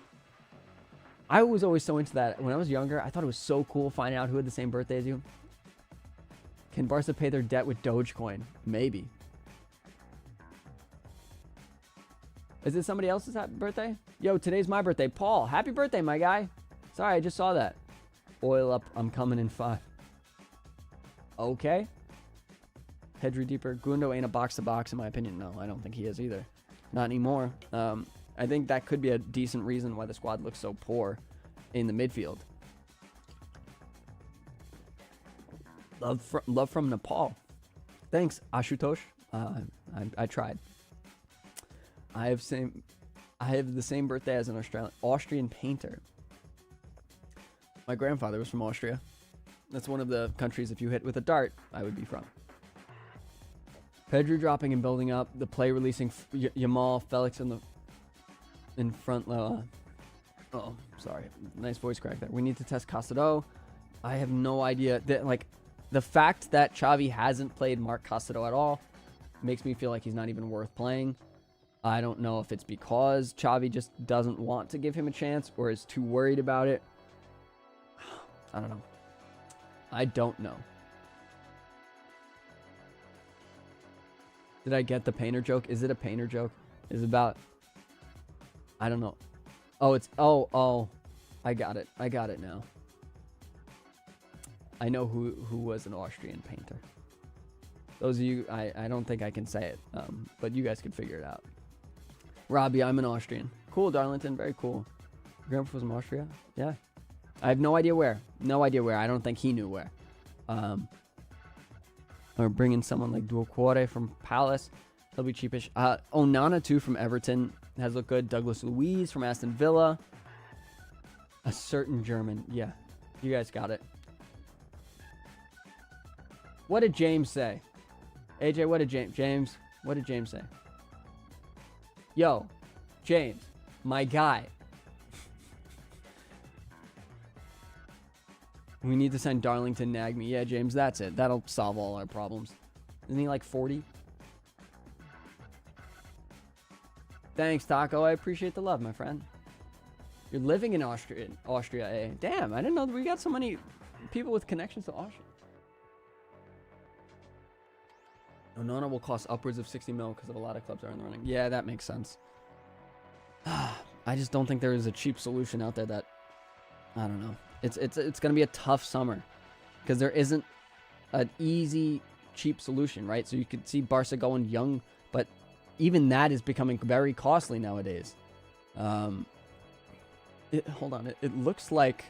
I was always so into that. When I was younger, I thought it was so cool finding out who had the same birthday as you. Can Barca pay their debt with Dogecoin? Maybe. Is it somebody else's birthday? Yo, today's my birthday. Paul, happy birthday, my guy. Sorry, I just saw that. Oil up. I'm coming in 5. Okay. Pedri deeper. Gundo ain't a box-to-box, in my opinion. No, I don't think he is either. Not anymore. I think that could be a decent reason why the squad looks so poor in the midfield. Love from Nepal. Thanks, Ashutosh. I tried. I have the same birthday as an Austrian painter. My grandfather was from Austria. That's one of the countries, if you hit with a dart, I would be from. Pedri dropping and building up. The play releasing Yamal, Felix in front. Oh, sorry. Nice voice crack there. We need to test Castro. I have no idea. The fact that Xavi hasn't played Marc Castro at all makes me feel like he's not even worth playing. I don't know if it's because Xavi just doesn't want to give him a chance or is too worried about it. I don't know. I don't know. Did I get the painter joke? Is it a painter joke? Is it about... I don't know. Oh, it's... Oh. I got it. I got it now. I know who was an Austrian painter. Those of you... I don't think I can say it. But you guys could figure it out. Robby, I'm an Austrian. Cool, Darlington. Very cool. Grandpa was from Austria? Yeah. I have no idea where. No idea where. I don't think he knew where. or bring in someone like Duocore from Palace. He'll be cheapish. Onana too from Everton has looked good. Douglas Luiz from Aston Villa. A certain German. Yeah, you guys got it. What did James say? AJ, what did James? What did James say? Yo, James, my guy. We need to send Darlington Nagme. Yeah, James, that's it. That'll solve all our problems. Isn't he like 40? Thanks, Taco. I appreciate the love, my friend. You're living in Austria, eh? Damn, I didn't know we got so many people with connections to Austria. Onana will cost upwards of 60 mil because of a lot of clubs are in the running. Yeah, that makes sense. I just don't think there is a cheap solution out there that, I don't know. It's going to be a tough summer because there isn't an easy, cheap solution, right? So you could see Barca going young, but even that is becoming very costly nowadays. Hold on. It looks like...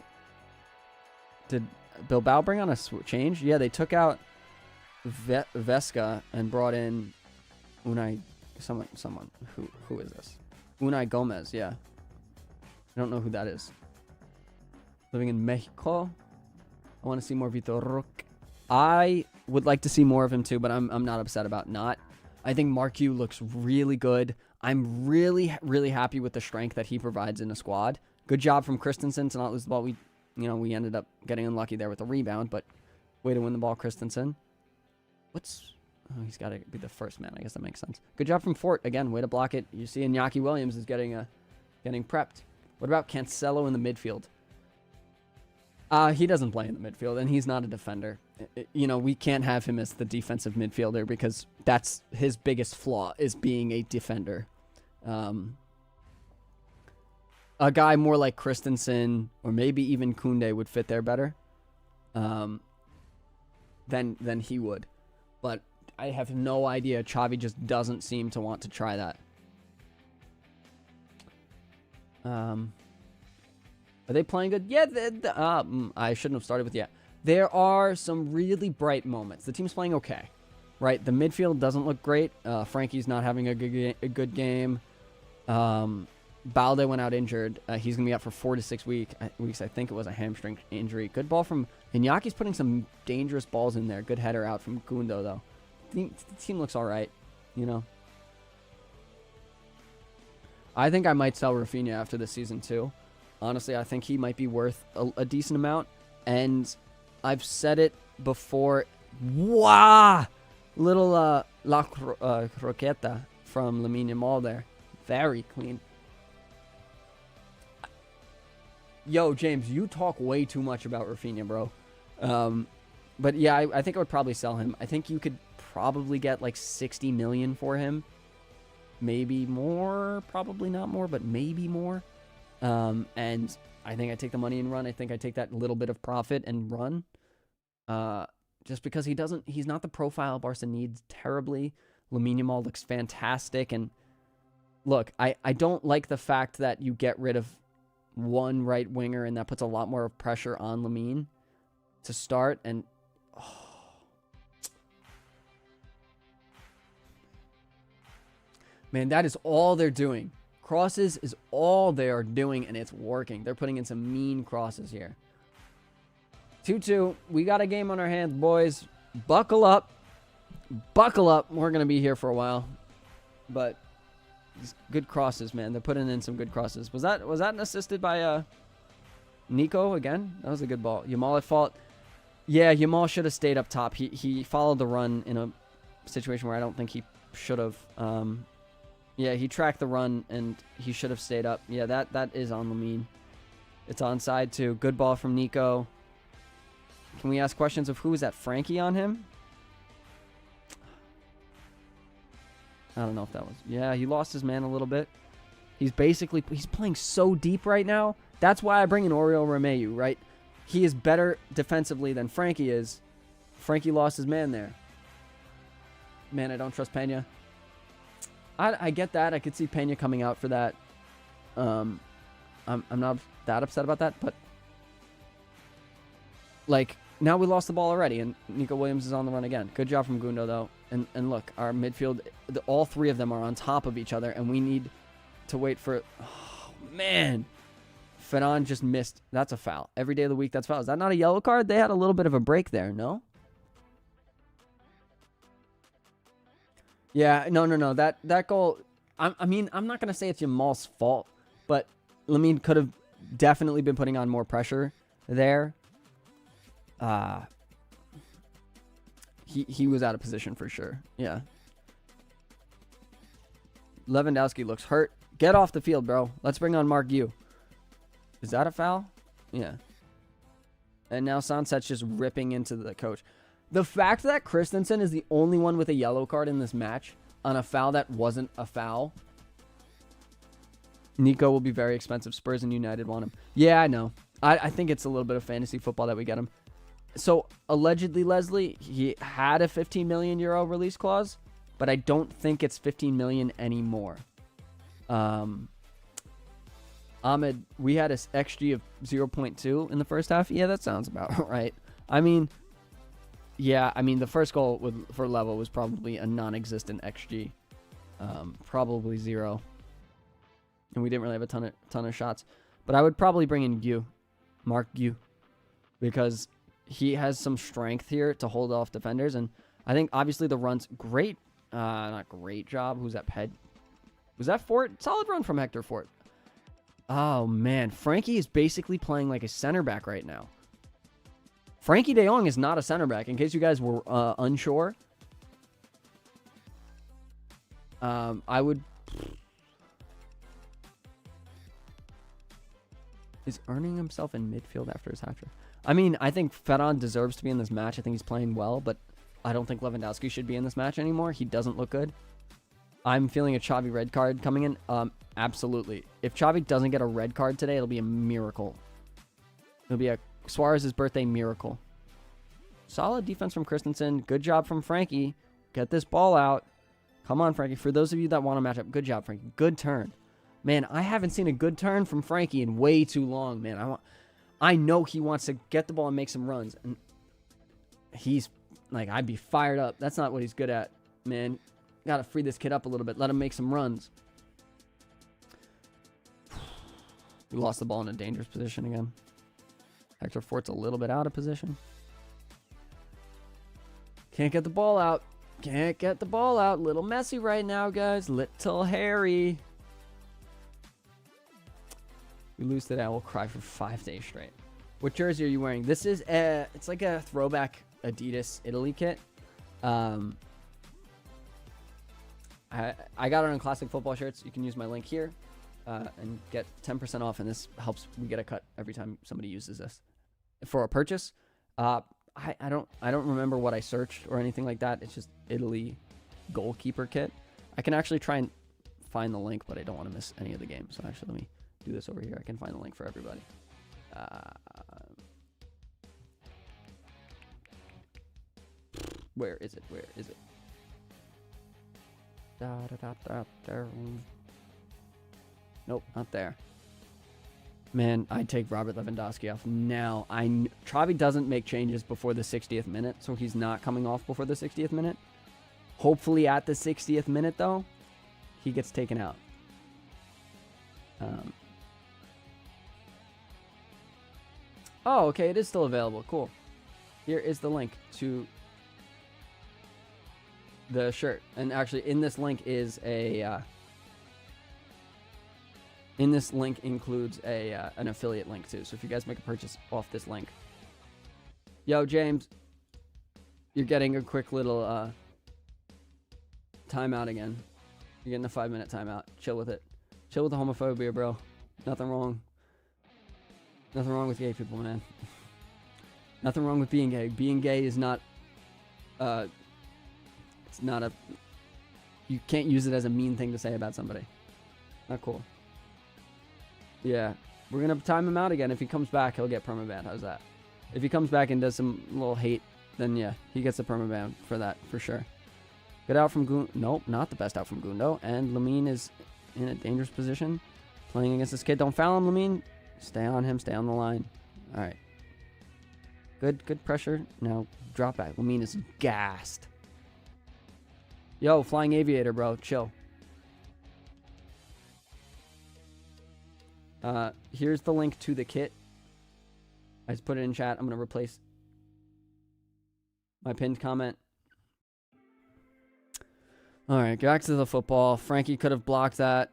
Did Bilbao bring on a change? Yeah, they took out Vesca and brought in Unai... Someone. Who is this? Unai Gomez, yeah. I don't know who that is. Living in Mexico. I want to see more Vitor Roque. I would like to see more of him too, but I'm not upset about not. I think Marcu looks really good. I'm really happy with the strength that he provides in the squad. Good job from Christensen to not lose the ball. We ended up getting unlucky there with the rebound, but way to win the ball, Christensen. Oh, he's got to be the first man. I guess that makes sense. Good job from Fort. Again, way to block it. You see Iñaki Williams is getting prepped. What about Cancelo in the midfield? He doesn't play in the midfield, and he's not a defender. We can't have him as the defensive midfielder because that's his biggest flaw, is being a defender. A guy more like Christensen or maybe even Koundé would fit there better than he would. But I have no idea. Xavi just doesn't seem to want to try that. Are they playing good? Yeah, I shouldn't have started with yeah. There are some really bright moments. The team's playing okay, right? The midfield doesn't look great. Frankie's not having a good game. Balde went out injured. He's going to be out for 4 to 6 weeks. I think it was a hamstring injury. Good ball from Iñaki's putting some dangerous balls in there. Good header out from Gundo, though. The team looks all right, I think I might sell Rafinha after this season, too. Honestly, I think he might be worth a decent amount. And I've said it before. Wow! Little La Croqueta from Lamine Yamal there. Very clean. Yo, James, you talk way too much about Rafinha, bro. But yeah, I think I would probably sell him. I think you could probably get like 60 million for him. Maybe more. Probably not more, but maybe more. And I think I take the money and run. I think I take that little bit of profit and run. Just because he's not the profile Barca needs terribly. Lamine Yamal looks fantastic. And look, I don't like the fact that you get rid of one right winger and that puts a lot more pressure on Lamine to start. And man, that is all they're doing. Crosses is all they are doing, and it's working. They're putting in some mean crosses here. 2-2. We got a game on our hands, boys. Buckle up. Buckle up. We're going to be here for a while. But good crosses, man. They're putting in some good crosses. Was that assisted by Nico again? That was a good ball. Yamal at fault. Yeah, Yamal should have stayed up top. He followed the run in a situation where I don't think he should have. Yeah, he tracked the run, and he should have stayed up. Yeah, that is on Lamine. It's onside, too. Good ball from Nico. Can we ask questions of who is that? Frankie on him? I don't know if that was... Yeah, he lost his man a little bit. He's playing so deep right now. That's why I bring in Oriol Romeu, right? He is better defensively than Frankie is. Frankie lost his man there. Man, I don't trust Pena. I get that. I could see Pena coming out for that. I'm not that upset about that, but like now we lost the ball already, and Nico Williams is on the run again. Good job from Gundo, though. And look, our midfield, all three of them are on top of each other, and we need to wait for... Oh, man. Ferran just missed. That's a foul. Every day of the week, that's foul. Is that not a yellow card? They had a little bit of a break there, no? Yeah, no. That goal... I mean, I'm not going to say it's Yamal's fault, but Lamine could have definitely been putting on more pressure there. He was out of position for sure. Yeah. Lewandowski looks hurt. Get off the field, bro. Let's bring on Mark Yu. Is that a foul? Yeah. And now Sanset's just ripping into the coach. The fact that Christensen is the only one with a yellow card in this match on a foul that wasn't a foul. Nico will be very expensive. Spurs and United want him. Yeah, I know. I think it's a little bit of fantasy football that we get him. So, allegedly, Leslie, he had a 15 million euro release clause, but I don't think it's 15 million anymore. Ahmed, we had a XG of 0.2 in the first half. Yeah, that sounds about right. I mean, yeah, the first goal for Level was probably a non-existent XG. Probably 0. And we didn't really have a ton of shots. But I would probably bring in Gu, Mark Gu, because he has some strength here to hold off defenders. And I think, obviously, the run's great. Not great job. Who's that? Ped? Was that Fort? Solid run from Hector Fort. Oh, man. Frankie is basically playing like a center back right now. Frankie de Jong is not a center back, in case you guys were unsure. I would... Is earning himself in midfield after his hat-trick. I mean, I think Ferran deserves to be in this match. I think he's playing well, but I don't think Lewandowski should be in this match anymore. He doesn't look good. I'm feeling a Xavi red card coming in. Absolutely. If Xavi doesn't get a red card today, it'll be a miracle. It'll be a Suarez's birthday miracle. Solid defense from Christensen. Good job from Frankie. Get this ball out. Come on, Frankie. For those of you that want to match up, good job, Frankie. Good turn. Man, I haven't seen a good turn from Frankie in way too long, man. I know he wants to get the ball and make some runs. And he's, like, I'd be fired up. That's not what he's good at, man. Got to free this kid up a little bit. Let him make some runs. We lost the ball in a dangerous position again. Hector Fort's a little bit out of position. Can't get the ball out. Can't get the ball out. Little messy right now, guys. Little hairy. We lose today, I will cry for 5 days straight. What jersey are you wearing? This is it's like a throwback Adidas Italy kit. I got it on Classic Football Shirts. You can use my link here and get 10% off, and this helps we get a cut every time somebody uses this for a purchase. I don't remember what I searched or anything like that. It's just Italy goalkeeper kit. I can actually try and find the link, but I don't want to miss any of the games. So actually, let me do this over here. I can find the link for everybody. Where is it? Where is it? Nope, not there. Man, I'd take Robert Lewandowski off now. Xavi doesn't make changes before the 60th minute, so he's not coming off before the 60th minute. Hopefully at the 60th minute, though, he gets taken out. Oh, okay, it is still available. Cool. Here is the link to the shirt. And actually, in this link is a... in this link includes an affiliate link, too. So if you guys make a purchase off this link... Yo, James. You're getting a quick little timeout again. You're getting a 5-minute timeout. Chill with it. Chill with the homophobia, bro. Nothing wrong. Nothing wrong with gay people, man. Nothing wrong with being gay. Being gay is not... it's not a... You can't use it as a mean thing to say about somebody. Not cool. Yeah. We're going to time him out again. If he comes back, he'll get permaban. How's that? If he comes back and does some little hate, then yeah, he gets a permaban for that, for sure. Good out from Gundo. Nope, not the best out from Gundo. And Lamine is in a dangerous position. Playing against this kid. Don't foul him, Lamine. Stay on him. Stay on the line. All right. Good pressure. Now drop back. Lamine is gassed. Yo, flying aviator, bro. Chill. Here's the link to the kit. I just put it in chat. I'm going to replace my pinned comment. All right, back to the football. Frankie could have blocked that.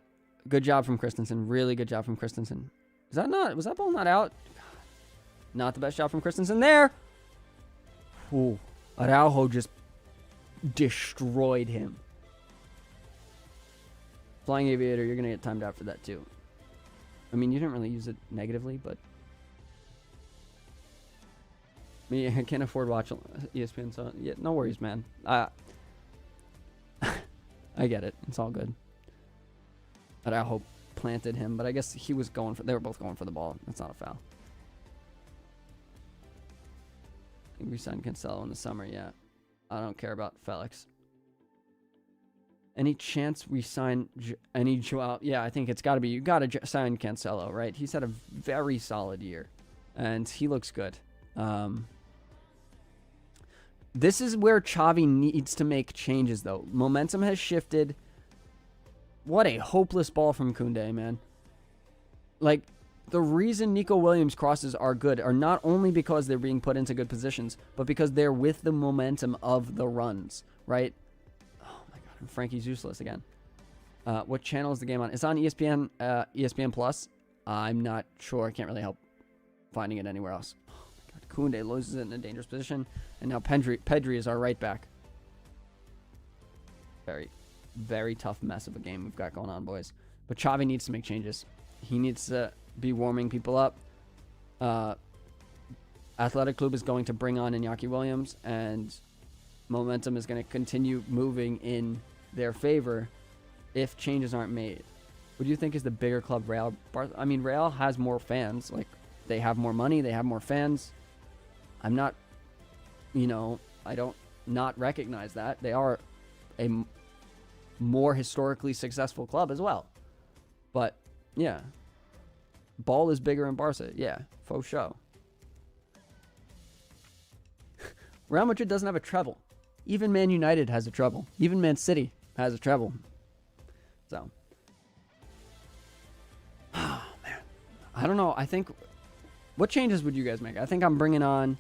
Good job from Christensen. Really good job from Christensen. Was that ball not out? Not the best shot from Christensen there. Ooh, Araujo just destroyed him. Flying aviator, you're going to get timed out for that too. I mean, you didn't really use it negatively, but I can't afford watching ESPN, so yeah, no worries, man. I get it. It's all good. Araujo planted him, but I guess he was going for. They were both going for the ball. That's not a foul. I think we signed Cancelo in the summer. Yeah, I don't care about Felix. Any chance we sign any Joao? Yeah, I think it's got to be. You got to sign Cancelo, right? He's had a very solid year, and he looks good. This is where Xavi needs to make changes, though. Momentum has shifted. What a hopeless ball from Koundé, man. Like, the reason Nico Williams crosses are good are not only because they're being put into good positions, but because they're with the momentum of the runs, right? Oh, my God. And Frankie's useless again. What channel is the game on? It's on ESPN, ESPN Plus. I'm not sure. I can't really help finding it anywhere else. Koundé loses it in a dangerous position. And now Pedri is our right back. Very, very tough mess of a game we've got going on, boys. But Xavi needs to make changes. He needs to be warming people up. Athletic Club is going to bring on Iñaki Williams, and momentum is going to continue moving in their favor if changes aren't made. What do you think is the bigger club, Real? I mean, Real has more fans. Like, they have more money. They have more fans. I'm not, I don't not recognize that. They are a more historically successful club as well. But, yeah. Ball is bigger in Barca. Yeah, faux show. Real Madrid doesn't have a treble. Even Man United has a treble. Even Man City has a treble. So. Oh, man. I don't know. I think... What changes would you guys make? I think I'm bringing on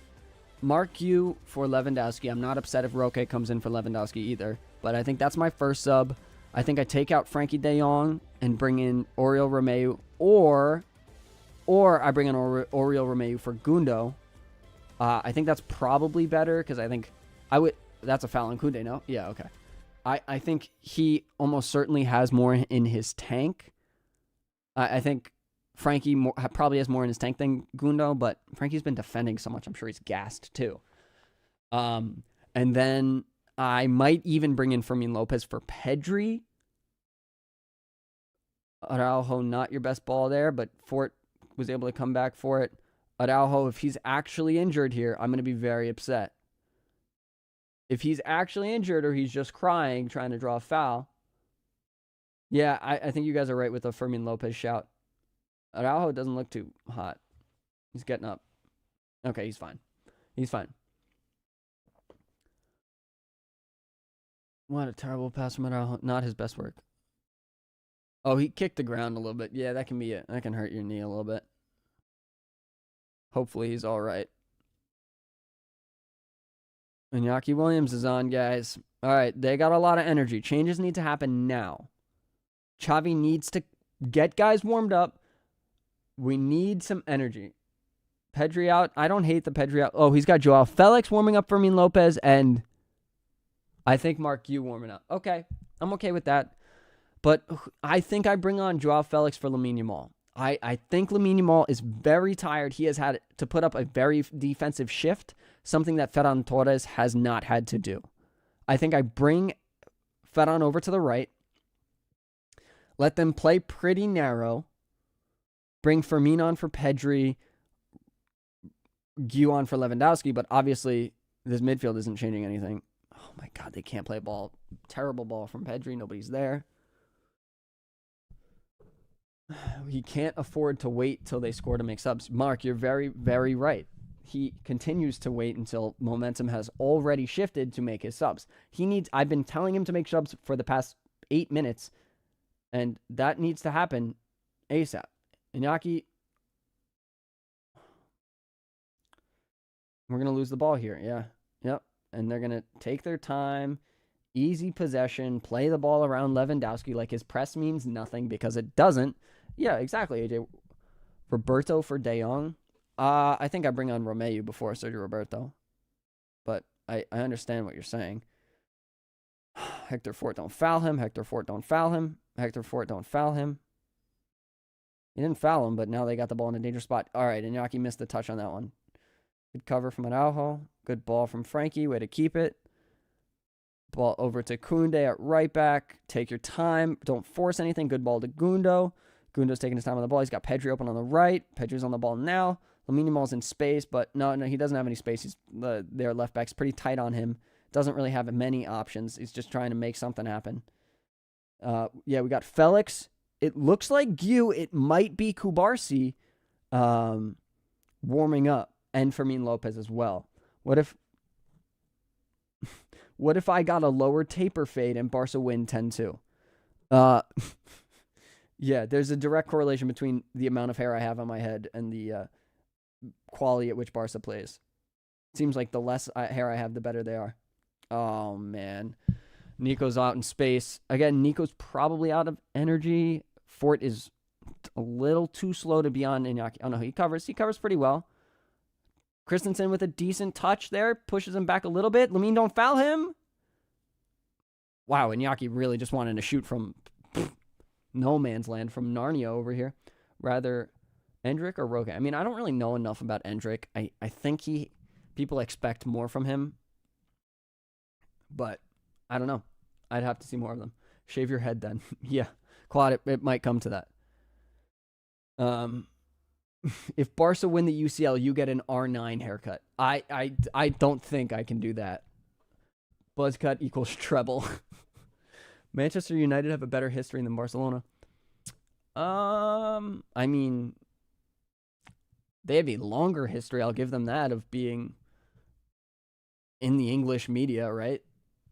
Mark Yu for Lewandowski. I'm not upset if Roque comes in for Lewandowski either. But I think that's my first sub. I think I take out Frankie de Jong and bring in Oriol Romeu. Or I bring in Oriol Romeu for Gundo. I think that's probably better because I think I would... That's a foul on Koundé, no? Yeah, okay. I think he almost certainly has more in his tank. I think Frankie probably has more in his tank than Gundo, but Frankie's been defending so much, I'm sure he's gassed too. And then I might even bring in Fermin Lopez for Pedri. Araujo, not your best ball there, but Fort was able to come back for it. Araujo, if he's actually injured here, I'm going to be very upset. If he's actually injured or he's just crying, trying to draw a foul. Yeah, I think you guys are right with the Fermin Lopez shout. Araujo doesn't look too hot. He's getting up. Okay, he's fine. He's fine. What a terrible pass from Araujo. Not his best work. Oh, he kicked the ground a little bit. Yeah, that can be it. That can hurt your knee a little bit. Hopefully he's all right. Iñaki Williams is on, guys. All right, they got a lot of energy. Changes need to happen now. Xavi needs to get guys warmed up. We need some energy. Pedri out. I don't hate the Pedri out. Oh, he's got Joao Felix warming up for Fermin Lopez, and I think Mark Yu warming up. Okay, I'm okay with that. But I think I bring on Joao Felix for Lamine Yamal. I think Lamine Yamal is very tired. He has had to put up a very defensive shift, something that Ferran Torres has not had to do. I think I bring Ferran over to the right, let them play pretty narrow, bring Fermin on for Pedri, Gu on for Lewandowski, but obviously this midfield isn't changing anything. Oh my God, they can't play ball. Terrible ball from Pedri. Nobody's there. He can't afford to wait till they score to make subs. Mark, you're very, very right. he continues to wait until momentum has already shifted to make his subs. I've been telling him to make subs for the past 8 minutes, and that needs to happen ASAP. Iñaki, we're going to lose the ball here. Yeah. Yep. And they're going to take their time, easy possession, play the ball around Lewandowski like his press means nothing because it doesn't. Yeah, exactly, AJ. Roberto for De Jong. I think I bring on Romeu before Sergio Roberto. But I understand what you're saying. Hector Fort, don't foul him. Hector Fort, don't foul him. Hector Fort, don't foul him. He didn't foul him, but now they got the ball in a dangerous spot. All right, Iñaki missed the touch on that one. Good cover from Araujo. Good ball from Frankie. Way to keep it. Ball over to Koundé at right back. Take your time. Don't force anything. Good ball to Gundo. Gundo's taking his time on the ball. He's got Pedri open on the right. Pedri's on the ball now. Lamine Yamal's in space, but no, he doesn't have any space. Their left back's pretty tight on him. Doesn't really have many options. He's just trying to make something happen. Yeah, we got Felix. It looks like Gue. It might be Kubarsi warming up, and Fermin Lopez as well. What if I got a lower taper fade and Barca win 10-2? Yeah, there's a direct correlation between the amount of hair I have on my head and the quality at which Barca plays. Seems like the less hair I have, the better they are. Oh, man. Nico's out in space. Again, Nico's probably out of energy. Fort is a little too slow to be on Iñaki. Oh, no, he covers. He covers pretty well. Christensen with a decent touch there. Pushes him back a little bit. Lamine, don't foul him. Wow, Iñaki really just wanted to shoot from no man's land, from Narnia over here. Rather, Endrick or Roque? I mean, I don't really know enough about Endrick. I think people expect more from him. But I don't know. I'd have to see more of them. Shave your head then. Yeah. Claude, it might come to that. If Barca win the UCL, you get an R9 haircut. I don't think I can do that. Buzz cut equals treble. Manchester United have a better history than Barcelona. I mean, they have a longer history, I'll give them that, of being in the English media, right?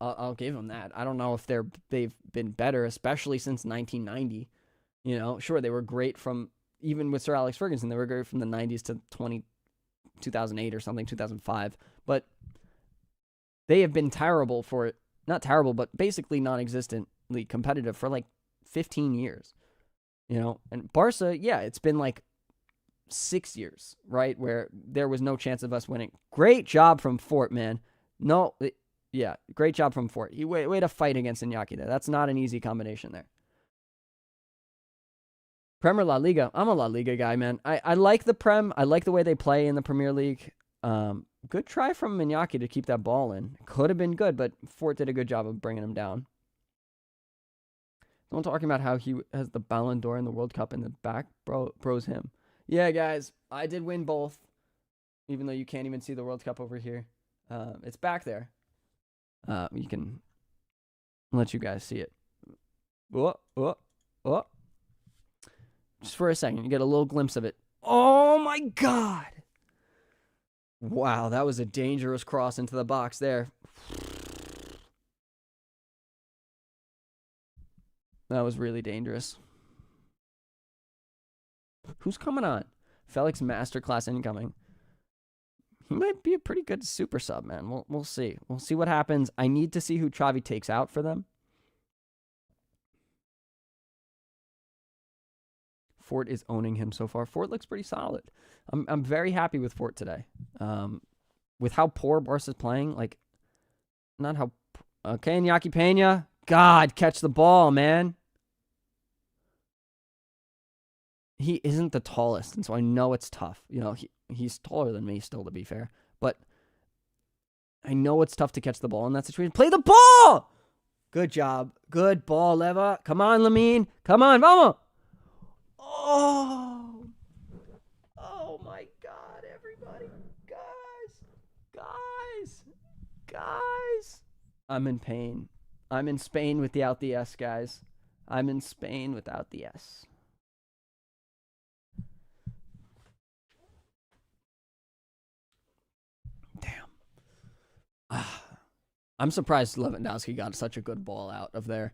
I'll give them that. I don't know if they've been better, especially since 1990. You know, sure, they were great from, even with Sir Alex Ferguson, they were great from the 90s to 2008 or something, 2005. But they have been terrible for, not terrible, but basically non-existently competitive for like 15 years. You know, and Barca, yeah, it's been like 6 years, right, where there was no chance of us winning. Great job from Fort, man. Yeah, great job from Fort. Way to fight against Iñaki there. That's not an easy combination there. Premier La Liga. I'm a La Liga guy, man. I like the Prem. I like the way they play in the Premier League. Good try from Iñaki to keep that ball in. Could have been good, but Fort did a good job of bringing him down. Someone talking about how he has the Ballon d'Or in the World Cup in the back. Bro's him. Yeah, guys, I did win both, even though you can't even see the World Cup over here. It's back there. You can let you guys see it. Oh. Just for a second, you get a little glimpse of it. Oh, my God. Wow, that was a dangerous cross into the box there. That was really dangerous. Who's coming on? Felix Masterclass incoming. He might be a pretty good super sub, man. We'll see. We'll see what happens. I need to see who Xavi takes out for them. Fort is owning him so far. Fort looks pretty solid. I'm very happy with Fort today. With how poor Barca's playing, like, not how. Okay, Iñaki Peña. God, catch the ball, man. He isn't the tallest, and so I know it's tough. You know, he's taller than me still, to be fair. But I know it's tough to catch the ball in that situation. Play the ball! Good job. Good ball, Leva. Come on, Lamine. Come on, vamos! Oh! Oh, my God, everybody. Guys. I'm in pain. I'm in Spain without the S, guys. I'm in Spain without the S. I'm surprised Lewandowski got such a good ball out of there.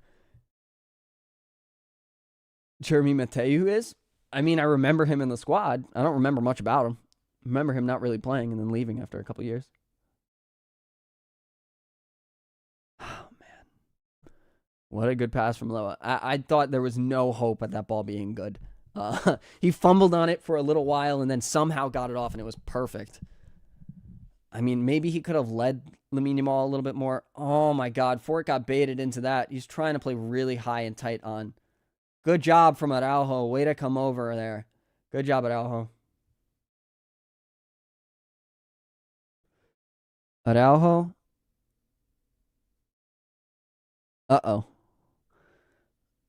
Jeremy Mateu is? I mean, I remember him in the squad. I don't remember much about him. I remember him not really playing and then leaving after a couple years. Oh, man. What a good pass from Loa. I thought there was no hope at that ball being good. He fumbled on it for a little while and then somehow got it off, and it was perfect. I mean, maybe he could have led Lamine Yamal a little bit more. Oh, my God. Fort got baited into that. He's trying to play really high and tight on. Good job from Araujo. Way to come over there. Good job, Araujo. Araujo. Uh-oh.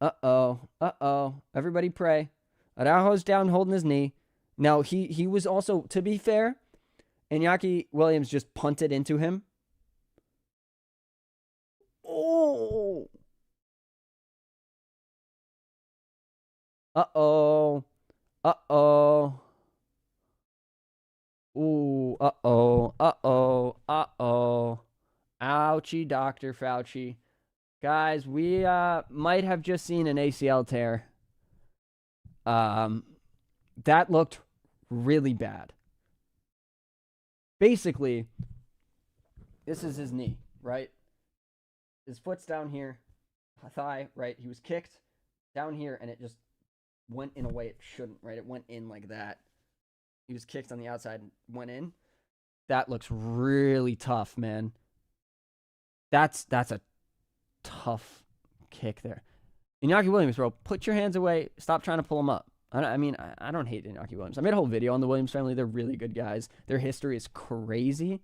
Uh-oh. Uh-oh. Everybody pray. Araujo's down holding his knee. Now, he was also, to be fair, Iñaki Williams just punted into him. Oh. Uh-oh. Uh-oh. Ooh. Uh-oh. Uh-oh. Uh-oh. Ouchie, Dr. Fauci. Guys, we might have just seen an ACL tear. That looked really bad. Basically, this is his knee, right? His foot's down here, thigh, right? He was kicked down here, and it just went in a way it shouldn't, right? It went in like that. He was kicked on the outside and went in. That looks really tough, man. That's a tough kick there. Iñaki Williams, bro, put your hands away. Stop trying to pull him up. I mean, I don't hate Iñaki Williams. I made a whole video on the Williams family. They're really good guys. Their history is crazy.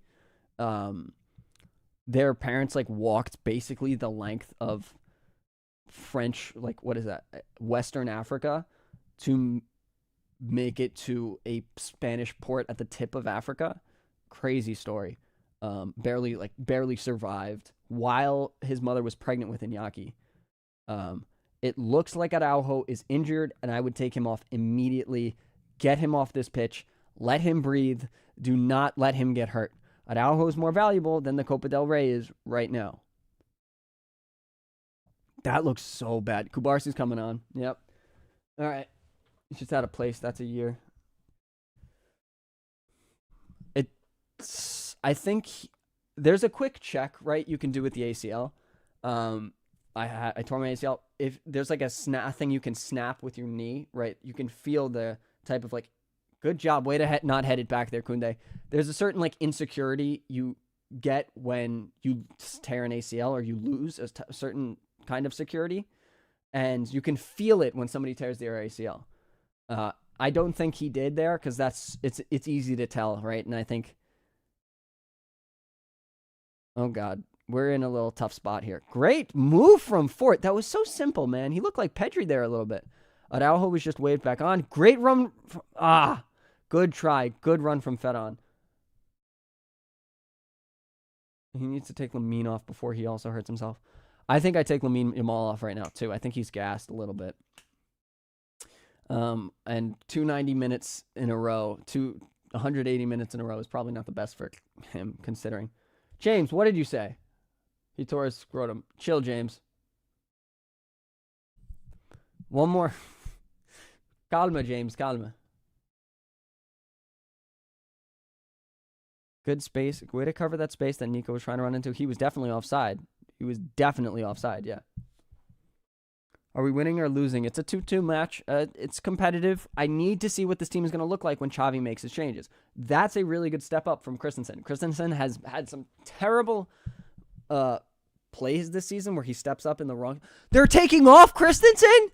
Their parents, like, walked basically the length of French, like, what is that? Western Africa to make it to a Spanish port at the tip of Africa. Crazy story. Barely survived while his mother was pregnant with Iñaki. It looks like Araujo is injured, and I would take him off immediately. Get him off this pitch. Let him breathe. Do not let him get hurt. Araujo is more valuable than the Copa del Rey is right now. That looks so bad. Kubarsi's coming on. Yep. All right. It's just out of place. That's a year. I think there's a quick check, right, you can do with the ACL. I tore my ACL. If there's like a thing you can snap with your knee, right, you can feel the type of, like, good job, way to not head it back there, Kunde. There's a certain, like, insecurity you get when you tear an ACL or you lose a certain kind of security, and you can feel it when somebody tears their ACL. I don't think he did there because it's easy to tell, right? And I think, oh God, we're in a little tough spot here. Great move from Fort. That was so simple, man. He looked like Pedri there a little bit. Araujo was just waved back on. Great run. Good try. Good run from Ferran. He needs to take Lamine off before he also hurts himself. I think I take Lamine Yamal off right now, too. I think he's gassed a little bit. And 290 minutes in a row, 180 minutes in a row is probably not the best for him, considering. James, what did you say? He tore his scrotum. Chill, James. One more. Calma, James, calma. Good space. Way to cover that space that Nico was trying to run into. He was definitely offside. Yeah. Are we winning or losing? It's a 2-2 match. It's competitive. I need to see what this team is going to look like when Xavi makes his changes. That's a really good step up from Christensen. Christensen has had some terrible plays this season where he steps up in the wrong... They're taking off Christensen?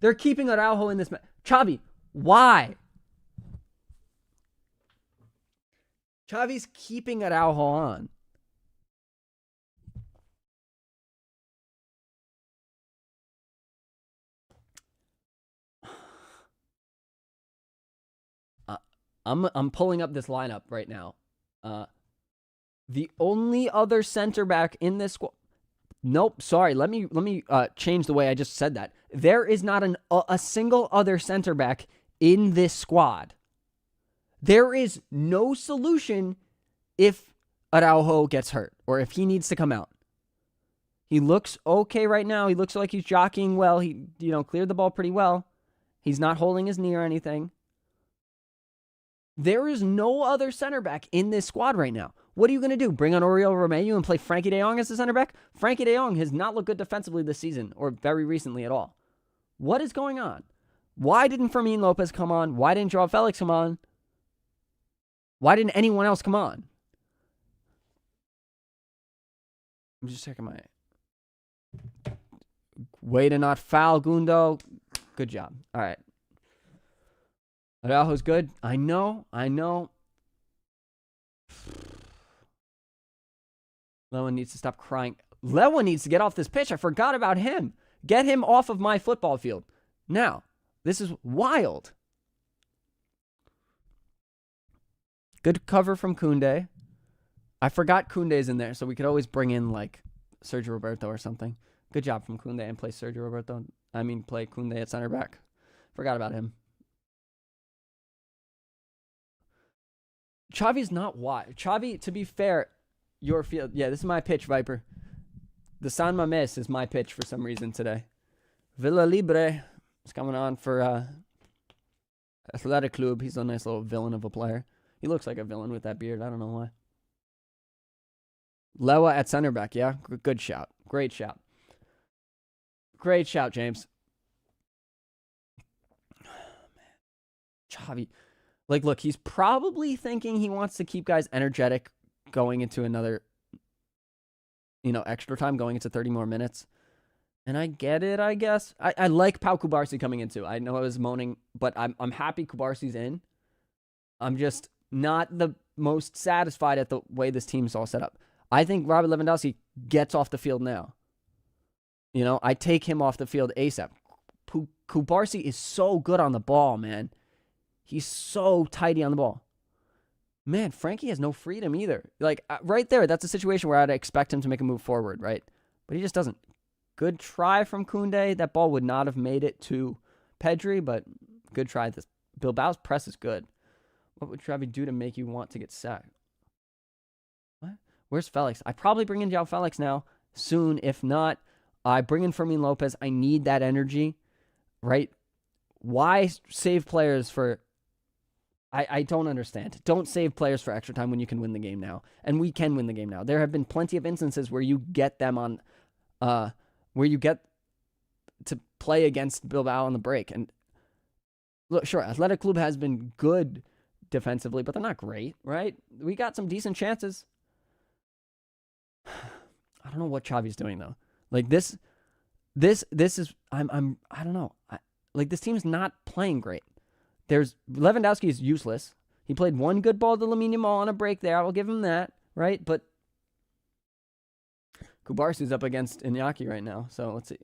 They're keeping Araujo in this match. Xavi, why? Xavi's keeping Araujo on. I'm pulling up this lineup right now. The only other center back in this squad. Nope, sorry. Let me change the way I just said that. There is not a single other center back in this squad. There is no solution if Araujo gets hurt or if he needs to come out. He looks okay right now. He looks like he's jockeying well. He, cleared the ball pretty well. He's not holding his knee or anything. There is no other center back in this squad right now. What are you going to do? Bring on Oriol Romeu and play Frankie de Jong as the center back? Frankie de Jong has not looked good defensively this season or very recently at all. What is going on? Why didn't Fermin Lopez come on? Why didn't Joao Felix come on? Why didn't anyone else come on? I'm just checking my... Way to not foul, Gundo. Good job. All right. Araujo's good. I know. Lewa needs to stop crying. Lewa needs to get off this pitch. I forgot about him. Get him off of my football field. Now, this is wild. Good cover from Koundé. I forgot Koundé's in there, so we could always bring in, like, Sergio Roberto or something. Good job from Koundé and play Sergio Roberto. Play Koundé at center back. Forgot about him. Xavi's not wide. Xavi, to be fair, your field. Yeah, this is my pitch, Viper. The San Mamés is my pitch for some reason today. Villa Libre is coming on for Athletic Club. He's a nice little villain of a player. He looks like a villain with that beard. I don't know why. Lewa at center back, yeah? Good shout. Great shout. Great shout, James. Oh, man. Xavi. Like, look, he's probably thinking he wants to keep guys energetic going into another, extra time, going into 30 more minutes. And I get it, I guess. I like Pau Cubarsí coming in, too. I know I was moaning, but I'm happy Cubarsí's in. I'm just not the most satisfied at the way this team's all set up. I think Robert Lewandowski gets off the field now. I take him off the field ASAP. Cubarsí is so good on the ball, man. He's so tidy on the ball. Man, Frankie has no freedom either. Like, right there, that's a situation where I'd expect him to make a move forward, right? But he just doesn't. Good try from Koundé. That ball would not have made it to Pedri, but good try. This Bilbao's press is good. What would Xavi do to make you want to get sacked? What? Where's Felix? I probably bring in Joao Felix now soon. If not, I bring in Fermin Lopez. I need that energy, right? Why save players for... I don't understand. Don't save players for extra time when you can win the game now. And we can win the game now. There have been plenty of instances where you get them on... where you get to play against Bilbao on the break. And look, sure, Athletic Club has been good defensively, but they're not great, right? We got some decent chances. I don't know what Xavi's doing, though. Like, this is... I don't know. Like, this team's not playing great. Lewandowski is useless. He played one good ball to Lamine Yamal on a break there. I will give him that, right? But Cubarsí's up against Iñaki right now. So let's see.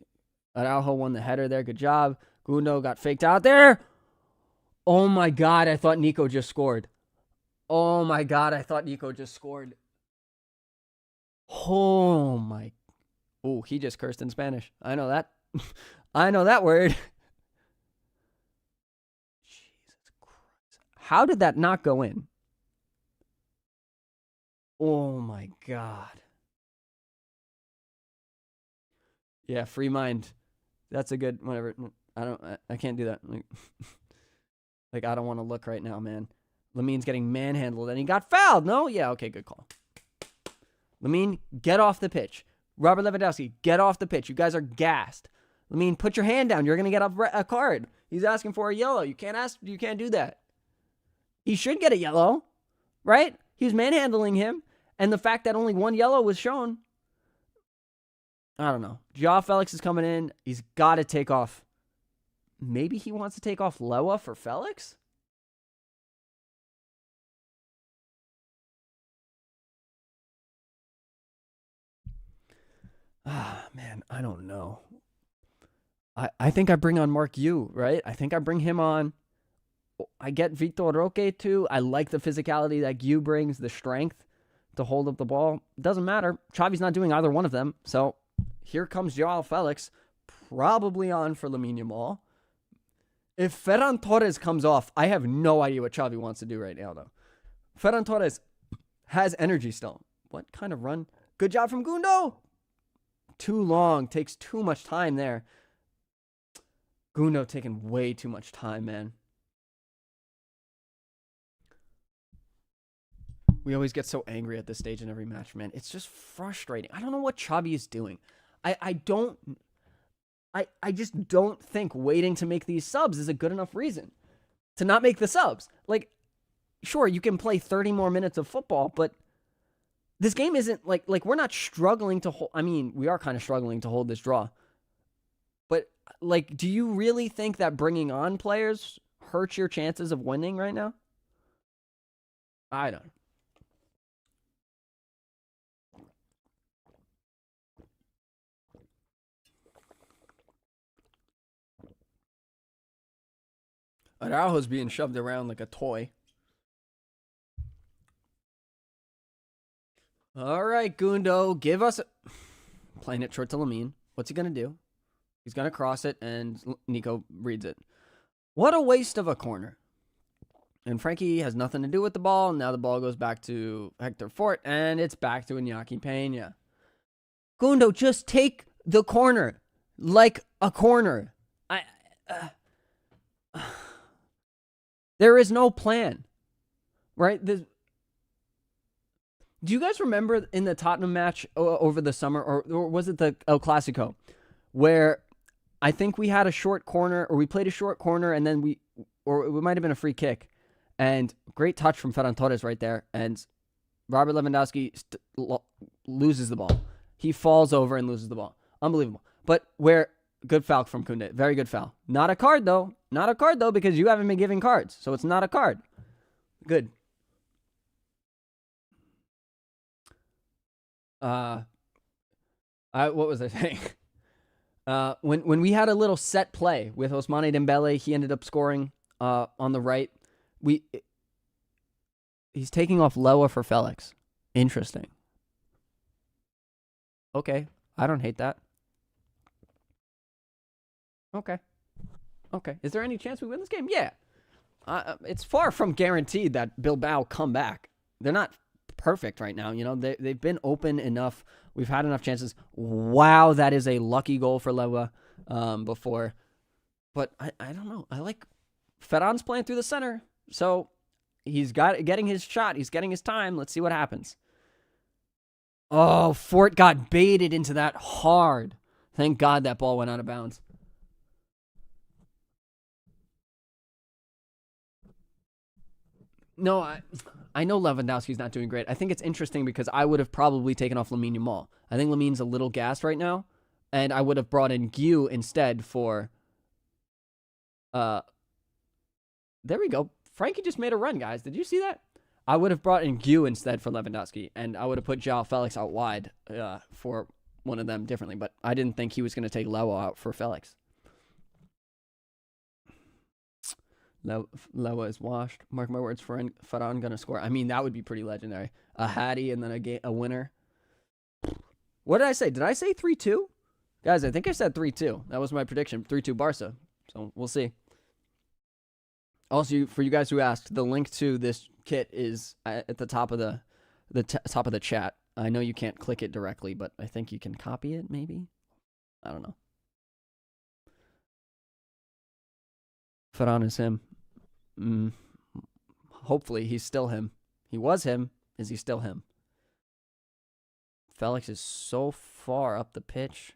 Araujo won the header there. Good job. Gundo got faked out there. Oh my God, I thought Nico just scored. Oh my God, I thought Nico just scored. Oh my. Oh, he just cursed in Spanish. I know that. I know that word. How did that not go in? Oh my God. Yeah, free mind. That's a good whatever. I can't do that. Like I don't want to look right now, man. Lamine's getting manhandled and he got fouled. No? Yeah, okay, good call. Lamine, get off the pitch. Robert Lewandowski, get off the pitch. You guys are gassed. Lamine, put your hand down. You're going to get a card. He's asking for a yellow. You can't do that. He should get a yellow, right? He was manhandling him. And the fact that only one yellow was shown, I don't know. Joao Felix is coming in. He's got to take off. Maybe he wants to take off Lewa for Felix? Man, I don't know. I think I bring on Mark Yu, right? I think I bring him on. I get Vitor Roque too. I like the physicality that Yu brings, the strength to hold up the ball. Doesn't matter. Xavi's not doing either one of them. So here comes Joao Felix, probably on for Lamine Yamal. If Ferran Torres comes off, I have no idea what Xavi wants to do right now, though. Ferran Torres has energy still. What kind of run? Good job from Gundo. Too long. Takes too much time there. Gundo taking way too much time, man. We always get so angry at this stage in every match, man. It's just frustrating. I don't know what Xavi is doing. I just don't think waiting to make these subs is a good enough reason to not make the subs. Like, sure, you can play 30 more minutes of football, but this game isn't like we're not struggling to hold. I mean, we are kind of struggling to hold this draw. But like, do you really think that bringing on players hurts your chances of winning right now? I don't. Araujo's being shoved around like a toy. All right, Gundo, give us... Playing it short to Lamine. What's he going to do? He's going to cross it, and Nico reads it. What a waste of a corner. And Frankie has nothing to do with the ball. Now the ball goes back to Hector Fort, and it's back to Iñaki Peña. Gundo, just take the corner like a corner. There is no plan, right? Do you guys remember in the Tottenham match over the summer, or was it the El Clasico, where I think we had a short corner, or we played a short corner, and then it might have been a free kick, and great touch from Ferran Torres right there, and Robert Lewandowski loses the ball. He falls over and loses the ball. Unbelievable. But good foul from Koundé. Very good foul. Not a card, though. Not a card, though, because you haven't been giving cards. So it's not a card. Good. What was I saying? When we had a little set play with Ousmane Dembele, he ended up scoring on the right. He's taking off Lewa for Felix. Interesting. Okay. I don't hate that. Okay. Is there any chance we win this game? Yeah. It's far from guaranteed that Bilbao come back. They're not perfect right now. You know, they've been open enough. We've had enough chances. Wow, that is a lucky goal for Lewa before. But I don't know. I like Ferran's playing through the center. So he's getting his shot. He's getting his time. Let's see what happens. Oh, Fort got baited into that hard. Thank God that ball went out of bounds. No, I know Lewandowski's not doing great. I think it's interesting because I would have probably taken off Lamine Yamal. I think Lamine's a little gassed right now, and I would have brought in Guiu instead for... There we go. Frankie just made a run, guys. Did you see that? I would have brought in Guiu instead for Lewandowski, and I would have put João Felix out wide for one of them differently, but I didn't think he was going to take Lewa out for Felix. Lewa is washed. Mark my words, Ferran gonna score. I mean, that would be pretty legendary. A Hattie and then a winner. What did I say? Did I say 3-2? Guys, I think I said 3-2. That was my prediction. 3-2 Barca. So we'll see. Also, for you guys who asked, the link to this kit is at the top of the top of the chat. I know you can't click it directly, but I think you can copy it. Maybe. I don't know. Ferran is him. Hopefully, he's still him. He was him. Is he still him? Felix is so far up the pitch.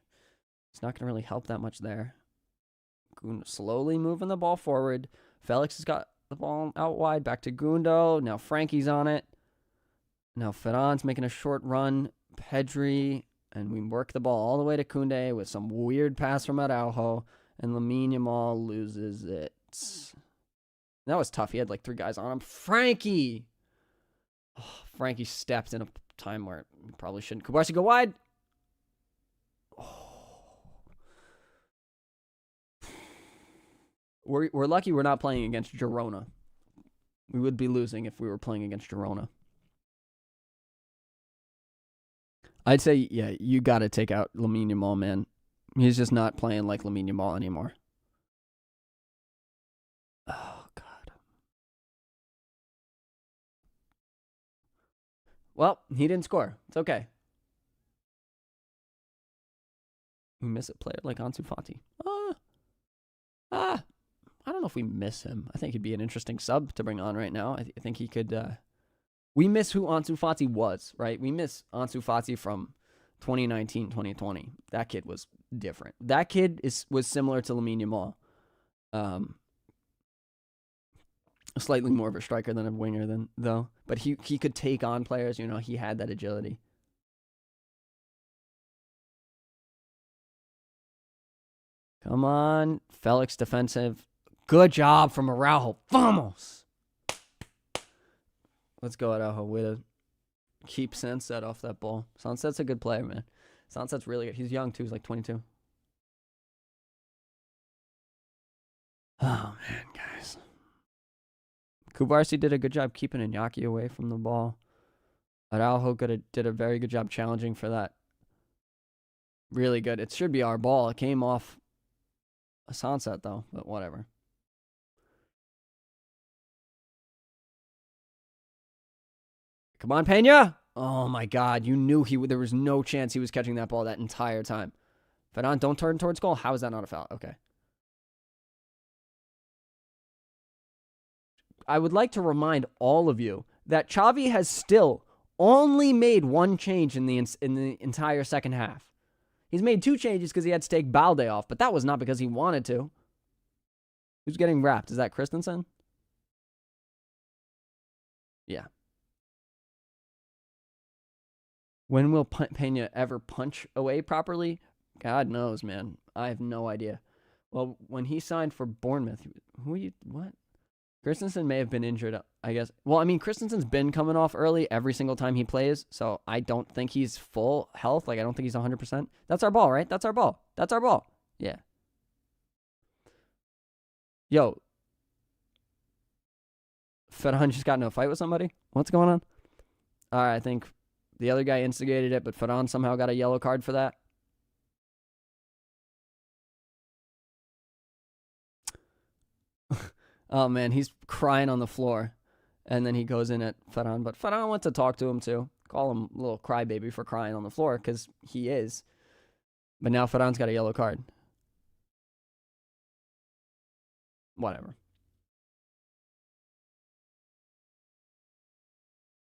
It's not going to really help that much there. Slowly moving the ball forward. Felix has got the ball out wide. Back to Gundo. Now Frankie's on it. Now Ferran's making a short run. Pedri. And we work the ball all the way to Koundé with some weird pass from Araujo. And Lamine Yamal loses it. That was tough. He had like 3 guys on him. Frankie! Oh, Frankie stepped in a time where he probably shouldn't. Kubarsi go wide. Oh. We're lucky we're not playing against Girona. We would be losing if we were playing against Girona. I'd say, yeah, you got to take out Lamine Yamal, man. He's just not playing like Lamine Yamal anymore. Oh, God. Well, he didn't score. It's okay. We miss a player like Ansu Fati. I don't know if we miss him. I think he'd be an interesting sub to bring on right now. I think he could. We miss who Ansu Fati was, right? We miss Ansu Fati from 2019, 2020. That kid was different. That kid was similar to Lamine Yamal. Slightly more of a striker than a winger, though. But he could take on players. You know, he had that agility. Come on, Felix defensive. Good job from Araujo. Vamos! Let's go, Araujo. Way to keep Sunset off that ball. Sunset's a good player, man. Sunset's really good. He's young, too. He's like 22. Oh, man, guys. Kubarsi did a good job keeping Iñaki away from the ball. Araujo did a very good job challenging for that. Really good. It should be our ball. It came off a Sunset, though, but whatever. Come on, Pena. Oh, my God. You knew there was no chance he was catching that ball that entire time. Ferran, don't turn towards goal. How is that not a foul? Okay. I would like to remind all of you that Xavi has still only made one change in the entire second half. He's made two changes because he had to take Balde off, but that was not because he wanted to. Who's getting wrapped? Is that Christensen? Yeah. When will Pena ever punch away properly? God knows, man. I have no idea. Well, when he signed for Bournemouth, what? Christensen may have been injured, I guess. Well, I mean, Christensen's been coming off early every single time he plays, so I don't think he's full health. Like, I don't think he's 100%. That's our ball, right? That's our ball. That's our ball. Yeah. Yo. Ferran just got in a fight with somebody? What's going on? All right, I think the other guy instigated it, but Ferran somehow got a yellow card for that. Oh, man, he's crying on the floor. And then he goes in at Ferran. But Ferran went to talk to him, too. Call him a little crybaby for crying on the floor, because he is. But now Ferran's got a yellow card. Whatever.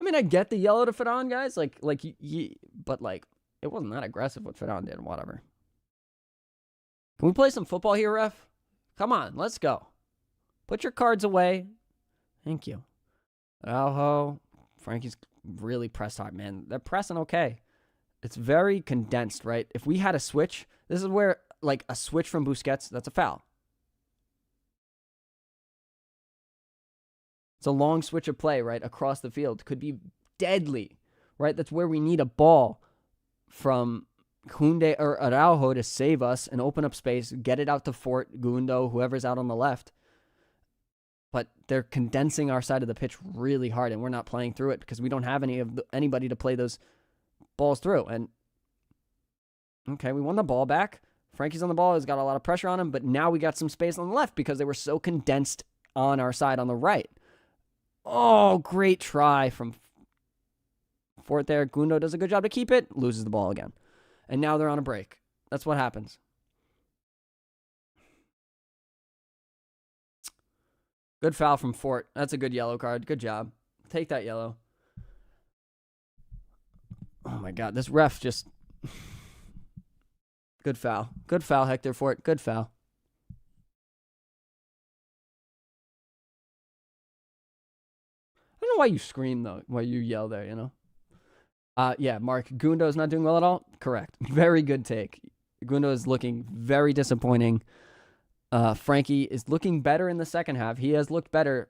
I mean, I get the yellow to Ferran, guys. But it wasn't that aggressive what Ferran did. Whatever. Can we play some football here, ref? Come on, let's go. Put your cards away. Thank you. Araujo. Frankie's really pressed hard, man. They're pressing okay. It's very condensed, right? If we had a switch, this is where, a switch from Busquets, that's a foul. It's a long switch of play, right, across the field. Could be deadly, right? That's where we need a ball from Koundé or Araujo to save us and open up space, get it out to Fort, Gundo, whoever's out on the left. But they're condensing our side of the pitch really hard, and we're not playing through it because we don't have anybody to play those balls through. And okay, we won the ball back. Frankie's on the ball. He's got a lot of pressure on him, but now we got some space on the left because they were so condensed on our side on the right. Oh, great try from Fort there. Gundo does a good job to keep it, loses the ball again. And now they're on a break. That's what happens. Good foul from Fort. That's a good yellow card. Good job. Take that yellow. Oh, my God. This ref just... Good foul. Good foul, Hector Fort. Good foul. I don't know why you scream, though. Why you yell there, you know? Yeah, Mark. Gundo's not doing well at all? Correct. Very good take. Gundo is looking very disappointing. Frankie is looking better in the second half. He has looked better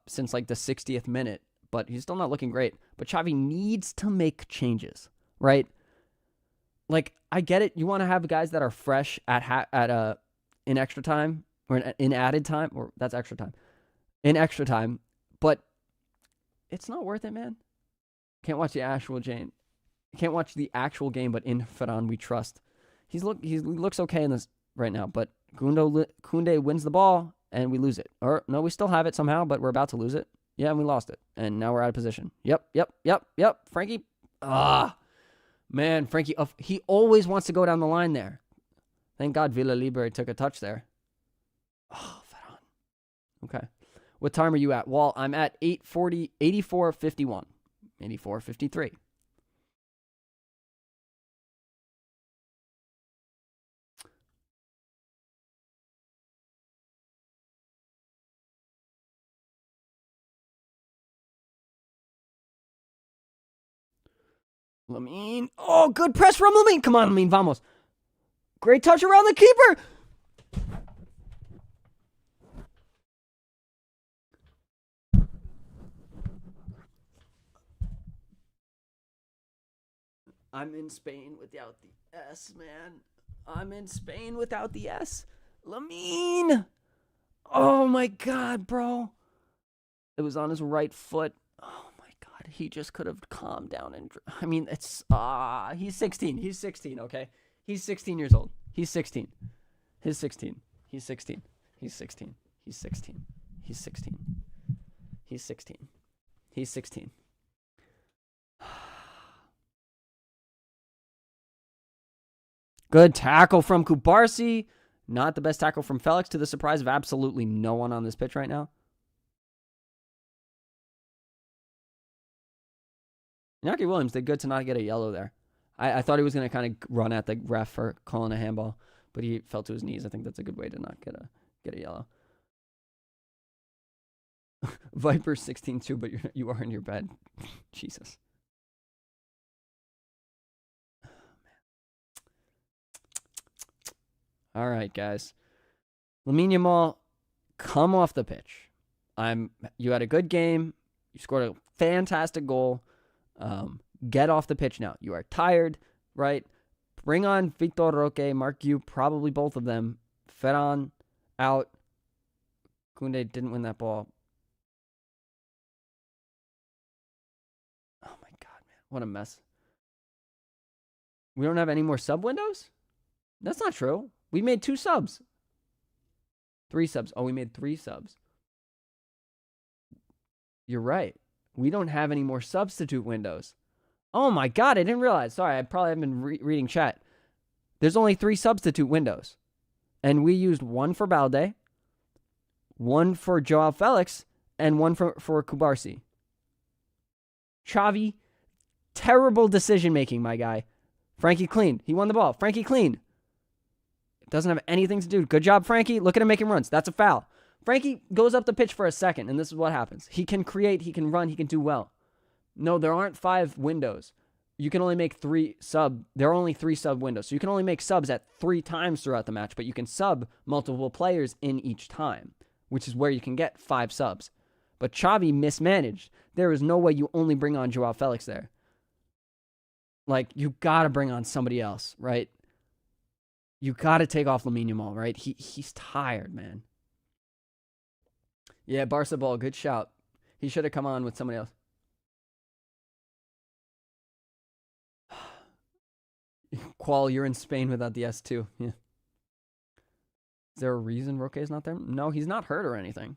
since the 60th minute, but he's still not looking great. But Xavi needs to make changes, right? I get it. You want to have guys that are fresh in extra time or in added time, or that's extra time. In extra time, but it's not worth it, man. Can't watch the actual game. Can't watch the actual game, but in Ferran we trust. He looks okay in this right now, but Koundé wins the ball, and we lose it. Or, no, we still have it somehow, but we're about to lose it. Yeah, and we lost it. And now we're out of position. Yep. Frankie. Man, Frankie, he always wants to go down the line there. Thank God Villalibre took a touch there. Oh, Ferran. Okay. What time are you at? Well, I'm at 8:40, 84:51. 84:53. Lamine. Oh, good press from Lamine. Come on, Lamine. Vamos. Great touch around the keeper. I'm in Spain without the S, man. I'm in Spain without the S. Lamine. Oh, my God, bro. It was on his right foot. Oh, my God. He just could have calmed down. I mean, it's... he's 16. He's 16, okay? He's 16 years old. He's 16. He's 16. He's 16. He's 16. He's 16. He's 16. He's 16. He's 16. Good tackle from Kubarsi. Not the best tackle from Felix, to the surprise of absolutely no one on this pitch right now. Iñaki Williams did good to not get a yellow there. I thought he was going to kind of run at the ref for calling a handball, but he fell to his knees. I think that's a good way to not get a yellow. Viper 16-2, but you are in your bed. Jesus. All right, guys. Lamine Yamal, come off the pitch. You had a good game. You scored a fantastic goal. Get off the pitch now. You are tired, right? Bring on Victor Roque, Mark Yu, probably both of them. Ferran out. Koundé didn't win that ball. Oh my God, man. What a mess. We don't have any more sub windows? That's not true. We made 2 subs. 3 subs. Oh, we made 3 subs. You're right. We don't have any more substitute windows. Oh my God, I didn't realize. Sorry, I probably haven't been reading chat. There's only 3 substitute windows. And we used 1 for Balde, 1 for Joao Felix, and 1 for Kubarsi. Xavi, terrible decision-making, my guy. Frankie clean. He won the ball. Frankie clean. Doesn't have anything to do. Good job, Frankie. Look at him making runs. That's a foul. Frankie goes up the pitch for a second, and this is what happens. He can create, he can run, he can do well. No, there aren't 5 windows. You can only make 3 sub. There are only 3 sub windows. So you can only make subs at 3 times throughout the match, but you can sub multiple players in each time, which is where you can get 5 subs. But Xavi mismanaged. There is no way you only bring on Joao Felix there. Like, you got to bring on somebody else, right? You got to take off Lamine Yamal, right? He's tired, man. Yeah, Barca ball, good shout. He should have come on with somebody else. Qual, you're in Spain without the S too. Yeah. Is there a reason Roque is not there? No, he's not hurt or anything.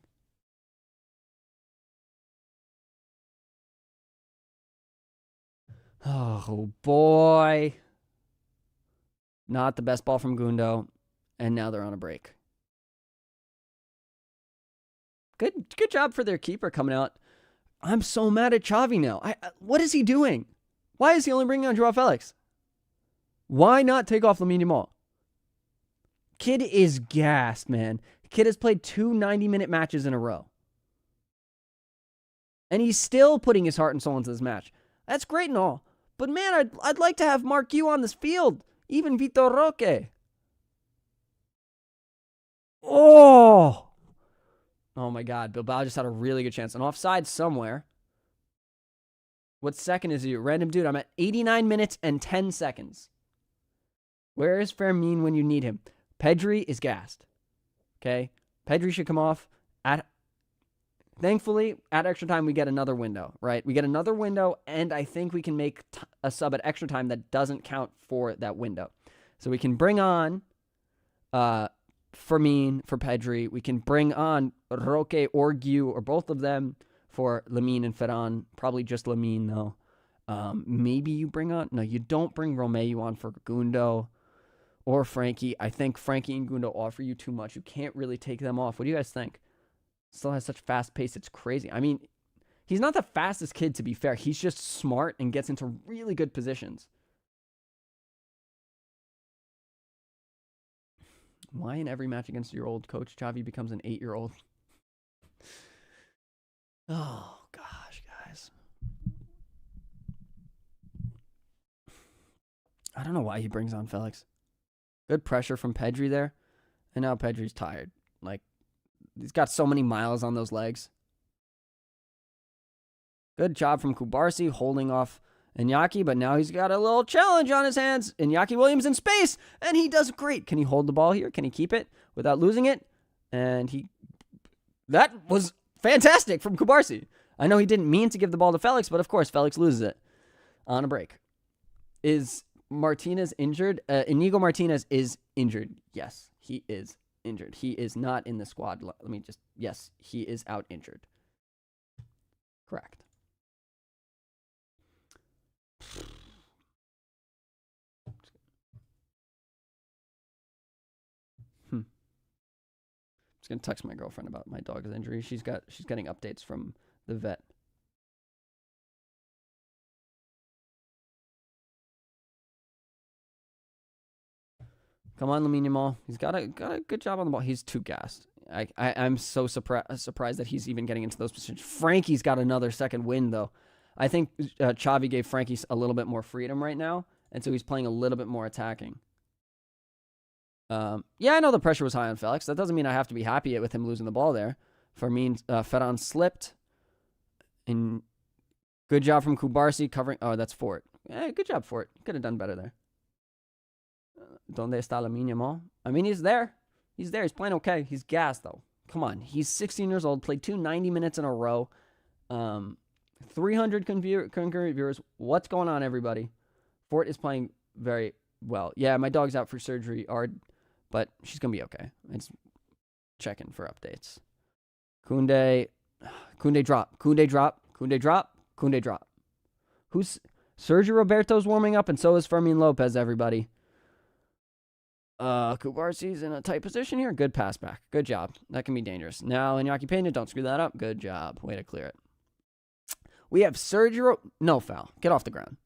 Oh, boy. Not the best ball from Gundo. And now they're on a break. Good job for their keeper coming out. I'm so mad at Xavi now. What is he doing? Why is he only bringing on Joao Felix? Why not take off Lamine Yamal? Kid is gassed, man. Kid has played 2 90-minute matches in a row. And he's still putting his heart and soul into this match. That's great and all. But man, I'd like to have Mark Yu on this field. Even Vitor Roque. Oh my God. Bilbao just had a really good chance. An offside somewhere. What second is he? Random dude. I'm at 89 minutes and 10 seconds. Where is Fermin when you need him? Pedri is gassed. Okay? Pedri should come off. Thankfully, at extra time, we get another window, right? We get another window, and I think we can make a sub at extra time that doesn't count for that window. So we can bring on Fermin for Pedri. We can bring on Roque or Gu or both of them for Lamine and Ferran. Probably just Lamine, though. Maybe you bring on... No, you don't bring Romeu on for Gundo or Frankie. I think Frankie and Gundo offer you too much. You can't really take them off. What do you guys think? Still has such fast pace. It's crazy. I mean, he's not the fastest kid, to be fair. He's just smart and gets into really good positions. Why in every match against your old coach, Xavi becomes an 8-year-old? Oh, gosh, guys. I don't know why he brings on Felix. Good pressure from Pedri there. And now Pedri's tired. Like, he's got so many miles on those legs. Good job from Kubarsi holding off Iñaki, but now he's got a little challenge on his hands. Iñaki Williams in space, and he does great. Can he hold the ball here? Can he keep it without losing it? And that was fantastic from Kubarsi. I know he didn't mean to give the ball to Felix, but of course Felix loses it on a break. Is Martinez injured? Inigo Martinez is injured. Yes, he is injured. He is not in the squad. Yes, he is out injured. Correct. Just gonna text my girlfriend about my dog's injury. She's getting updates from the vet. Come on, Lamine Yamal. He's got a good job on the ball. He's too gassed. I'm so surprised that he's even getting into those positions. Frankie's got another second win, though. I think Xavi gave Frankie a little bit more freedom right now, and so he's playing a little bit more attacking. Yeah, I know the pressure was high on Felix. That doesn't mean I have to be happy with him losing the ball there. Ferran slipped. And good job from Kubarsi covering. Oh, that's Fort. Good job, Fort. Could have done better there. Donde está Lamine Yamal? I mean, he's there. He's there. He's playing okay. He's gassed, though. Come on. He's 16 years old. Played 90 minutes in a row. 300 concurrent viewers. What's going on, everybody? Fort is playing very well. Yeah, my dog's out for surgery, but she's going to be okay. It's checking for updates. Kunde drop. Kunde drop. Who's Sergio Roberto's warming up, and so is Fermin Lopez, everybody. Kubarsi's in a tight position here. Good pass back. Good job. That can be dangerous. Now, Iñaki Peña, don't screw that up. Good job. Way to clear it. We have Sergio. No foul. Get off the ground.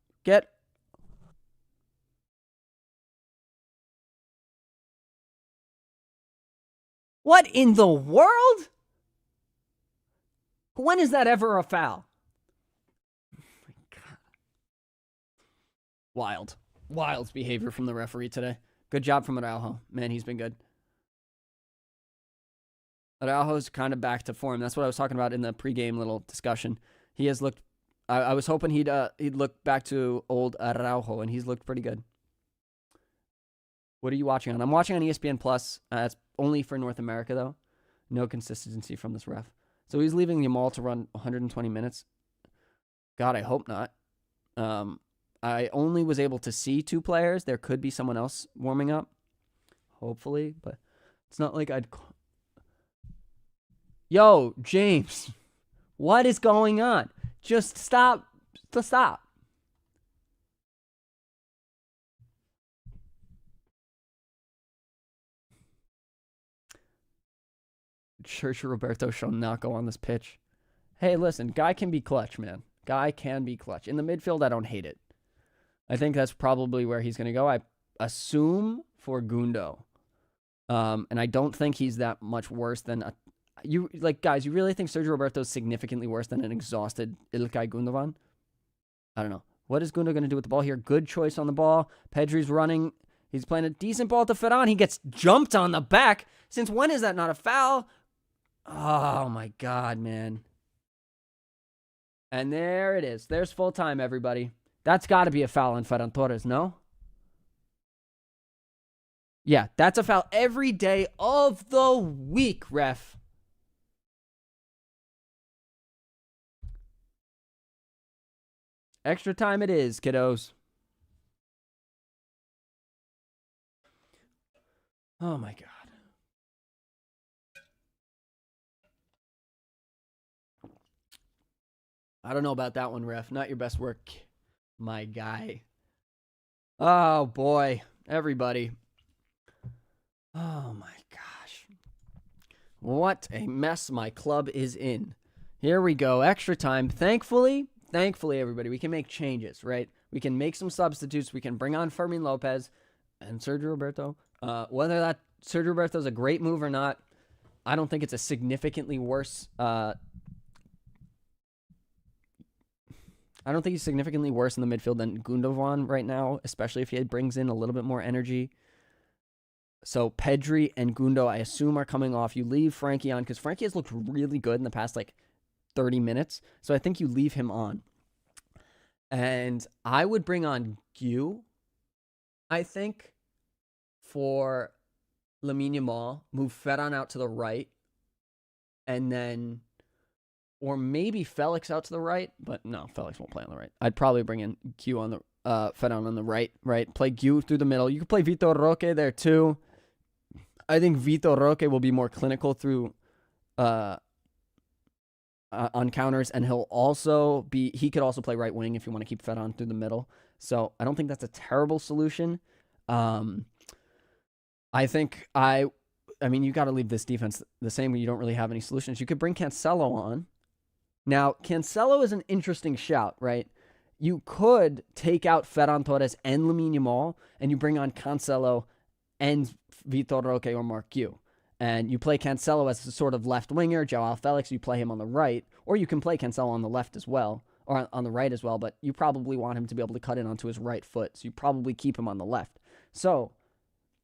What in the world? When is that ever a foul? Oh my God. Wild behavior from the referee today. Good job from Araujo. Man, he's been good. Araujo's kind of back to form. That's what I was talking about in the pregame little discussion. He has looked... I was hoping he'd look back to old Araujo, and he's looked pretty good. What are you watching on? I'm watching on ESPN Plus. It's only for North America, though. No consistency from this ref. So he's leaving Yamal to run 120 minutes. God, I hope not. I only was able to see 2 players. There could be someone else warming up. Hopefully, but it's not like I'd... Yo, James. What is going on? Just stop. Stop. Sergio Roberto shall not go on this pitch. Hey, listen, guy can be clutch, man. Guy can be clutch. In the midfield, I don't hate it. I think that's probably where he's going to go. I assume for Gundo. And I don't think he's that much worse than... guys, you really think Sergio Roberto is significantly worse than an exhausted Ilkay Gundogan? I don't know. What is Gundo going to do with the ball here? Good choice on the ball. Pedri's running. He's playing a decent ball to Ferran. He gets jumped on the back. Since when is that not a foul? Oh, my God, man. And there it is. There's full time, everybody. That's got to be a foul on Ferran Torres, no? Yeah, that's a foul every day of the week, ref. Extra time it is, kiddos. Oh, my God. I don't know about that one, ref. Not your best work, my guy. Oh, boy. Everybody. Oh, my gosh. What a mess my club is in. Here we go. Extra time. Thankfully, everybody, we can make changes, right? We can make some substitutes. We can bring on Fermin Lopez and Sergio Roberto. Whether that Sergio Roberto is a great move or not, I don't think it's a significantly worse. I don't think he's significantly worse in the midfield than Gundogan right now, especially if he brings in a little bit more energy. So Pedri and Gundo, I assume, are coming off. You leave Frankie on because Frankie has looked really good in the past 30 minutes. So I think you leave him on. And I would bring on Gu, I think, for Lamine Yamal, move Ferran out to the right, and then, or maybe Felix out to the right, but no, Felix won't play on the right. I'd probably bring in Gu on the, Ferran on the right? Play Gu through the middle. You could play Vitor Roque there too. I think Vitor Roque will be more clinical through, on counters, and he could also play right wing if you want to keep Ferran through the middle. So I don't think that's a terrible solution. I think you got to leave this defense the same way. You don't really have any solutions. You could bring Cancelo on. Now, Cancelo is an interesting shout, right? You could take out Ferran Torres and Lamine Yamal, and you bring on Cancelo and Vitor Roque or Mark Gu. And you play Cancelo as a sort of left winger, Joao Felix, you play him on the right, or you can play Cancelo on the left as well, or on the right as well, but you probably want him to be able to cut in onto his right foot, so you probably keep him on the left. So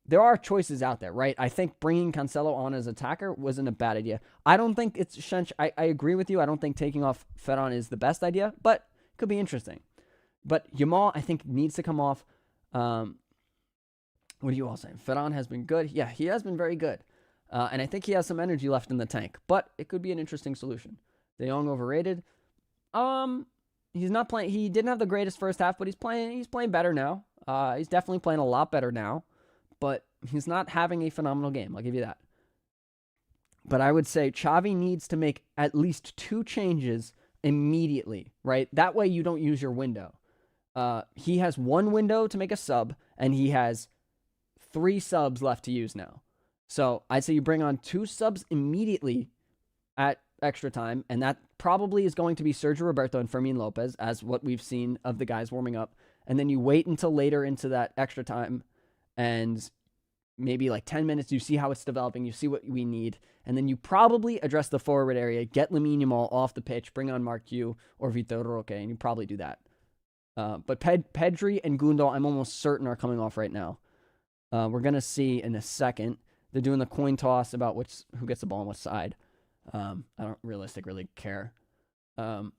there are choices out there, right? I think bringing Cancelo on as attacker wasn't a bad idea. I don't think it's Shench. I agree with you. I don't think taking off Ferran is the best idea, but it could be interesting. But Yamal, I think, needs to come off. What are you all saying? Ferran has been good. Yeah, he has been very good. And I think he has some energy left in the tank, but it could be an interesting solution. De Jong overrated. He's not playing. He didn't have the greatest first half, but he's playing better now. He's definitely playing a lot better now, but he's not having a phenomenal game. I'll give you that. But I would say Xavi needs to make at least 2 changes immediately, right? That way you don't use your window. He has 1 window to make a sub, and he has 3 subs left to use now. So I'd say you bring on 2 subs immediately at extra time, and that probably is going to be Sergio Roberto and Fermin Lopez, as what we've seen of the guys warming up. And then you wait until later into that extra time, and maybe 10 minutes, you see how it's developing, you see what we need, and then you probably address the forward area, get Lamine Yamal off the pitch, bring on Mark Gu or Vitor Roque, and you probably do that. But Pedri and Gundo, I'm almost certain, are coming off right now. We're going to see in a second. They're doing the coin toss about who gets the ball on which side. I don't realistically care. Got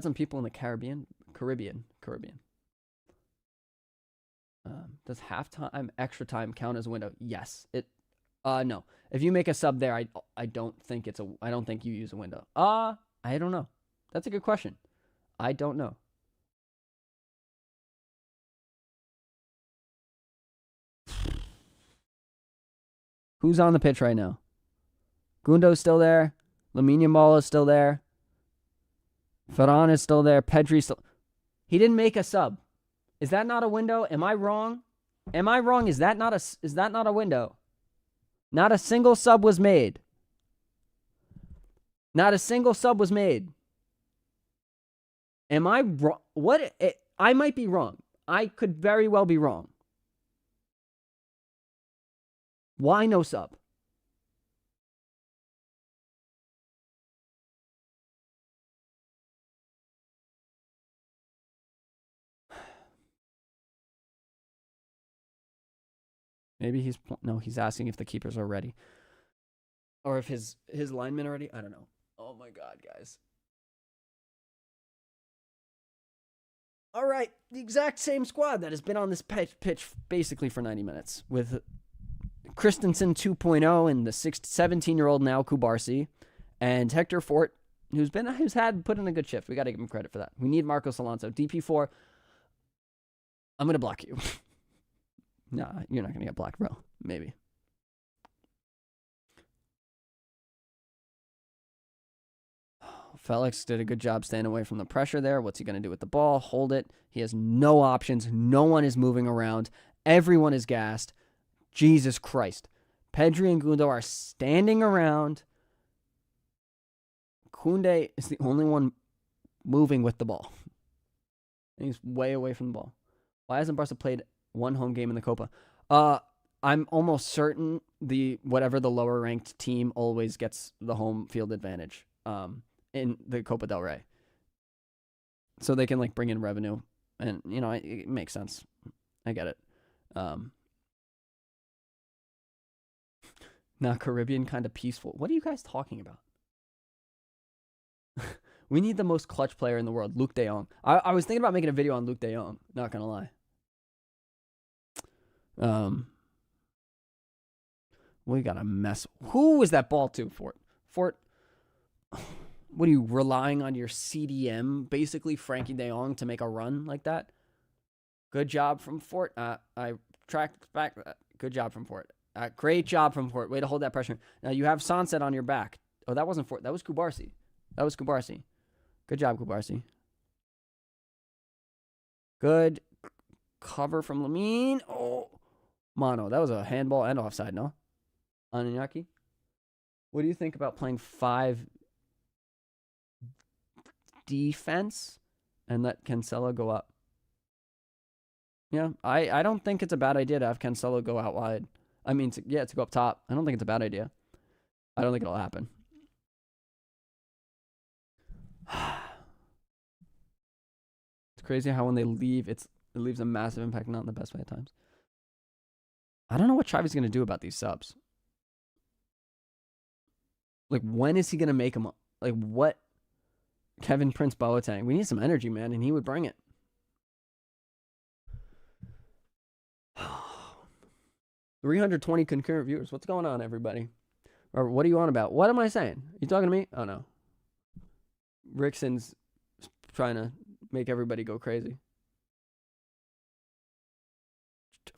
some people in the Caribbean. Does halftime, extra time count as a window? Yes. No. If you make a sub there, I don't think you use a window. I don't know. That's a good question. I don't know. Who's on the pitch right now? Gundo's still there. Lamine Yamal is still there. Ferran is still there. Pedri still. He didn't make a sub. Is that not a window? Am I wrong? Is that not a window? Not a single sub was made. Am I wrong? I might be wrong. I could very well be wrong. Why no sub? Maybe he's asking if the keepers are ready. Or if his linemen are ready. I don't know. Oh my God, guys. All right, the exact same squad that has been on this pitch basically for 90 minutes with Christensen 2.0 and the 17-year-old now Kubarsi, and Hector Fort, who's had put in a good shift. We got to give him credit for that. We need Marcos Alonso. DP4, I'm going to block you. Nah, you're not going to get blocked, bro. Maybe. Felix did a good job staying away from the pressure there. What's he going to do with the ball? Hold it. He has no options. No one is moving around. Everyone is gassed. Jesus Christ. Pedri and Gundo are standing around. Koundé is the only one moving with the ball. And he's way away from the ball. Why hasn't Barca played one home game in the Copa? I'm almost certain whatever the lower ranked team always gets the home field advantage in the Copa del Rey. So they can like bring in revenue. And, you know, it makes sense. I get it. Now Caribbean kind of peaceful. What are you guys talking about? We need the most clutch player in the world, Luke De Jong. I was thinking about making a video on Luke De Jong. Not gonna lie. We got a mess. Who was that ball to, Fort? Fort. What are you relying on your CDM, basically Frankie De Jong, to make a run like that? Good job from Fort. I tracked back. Good job from Fort. Great job from Fort. Way to hold that pressure. Now you have Sunset on your back. Oh, that wasn't Fort. That was Kubarsi. Good job, Kubarsi. Good cover from Lamine. Oh, Mono. That was a handball and offside, no? On Iñaki. What do you think about playing 5 defense and let Cancelo go up? Yeah, I don't think it's a bad idea to have Cancelo go out wide. I mean, to go up top. I don't think it's a bad idea. I don't think it'll happen. It's crazy how when they leave, it leaves a massive impact, not in the best way at times. I don't know what Xavi's going to do about these subs. Like, when is he going to make them? Like, what? Kevin Prince Boateng. We need some energy, man, and he would bring it. 320 concurrent viewers. What's going on, everybody? Or what are you on about? What am I saying? You talking to me? Oh, no. Rickson's trying to make everybody go crazy.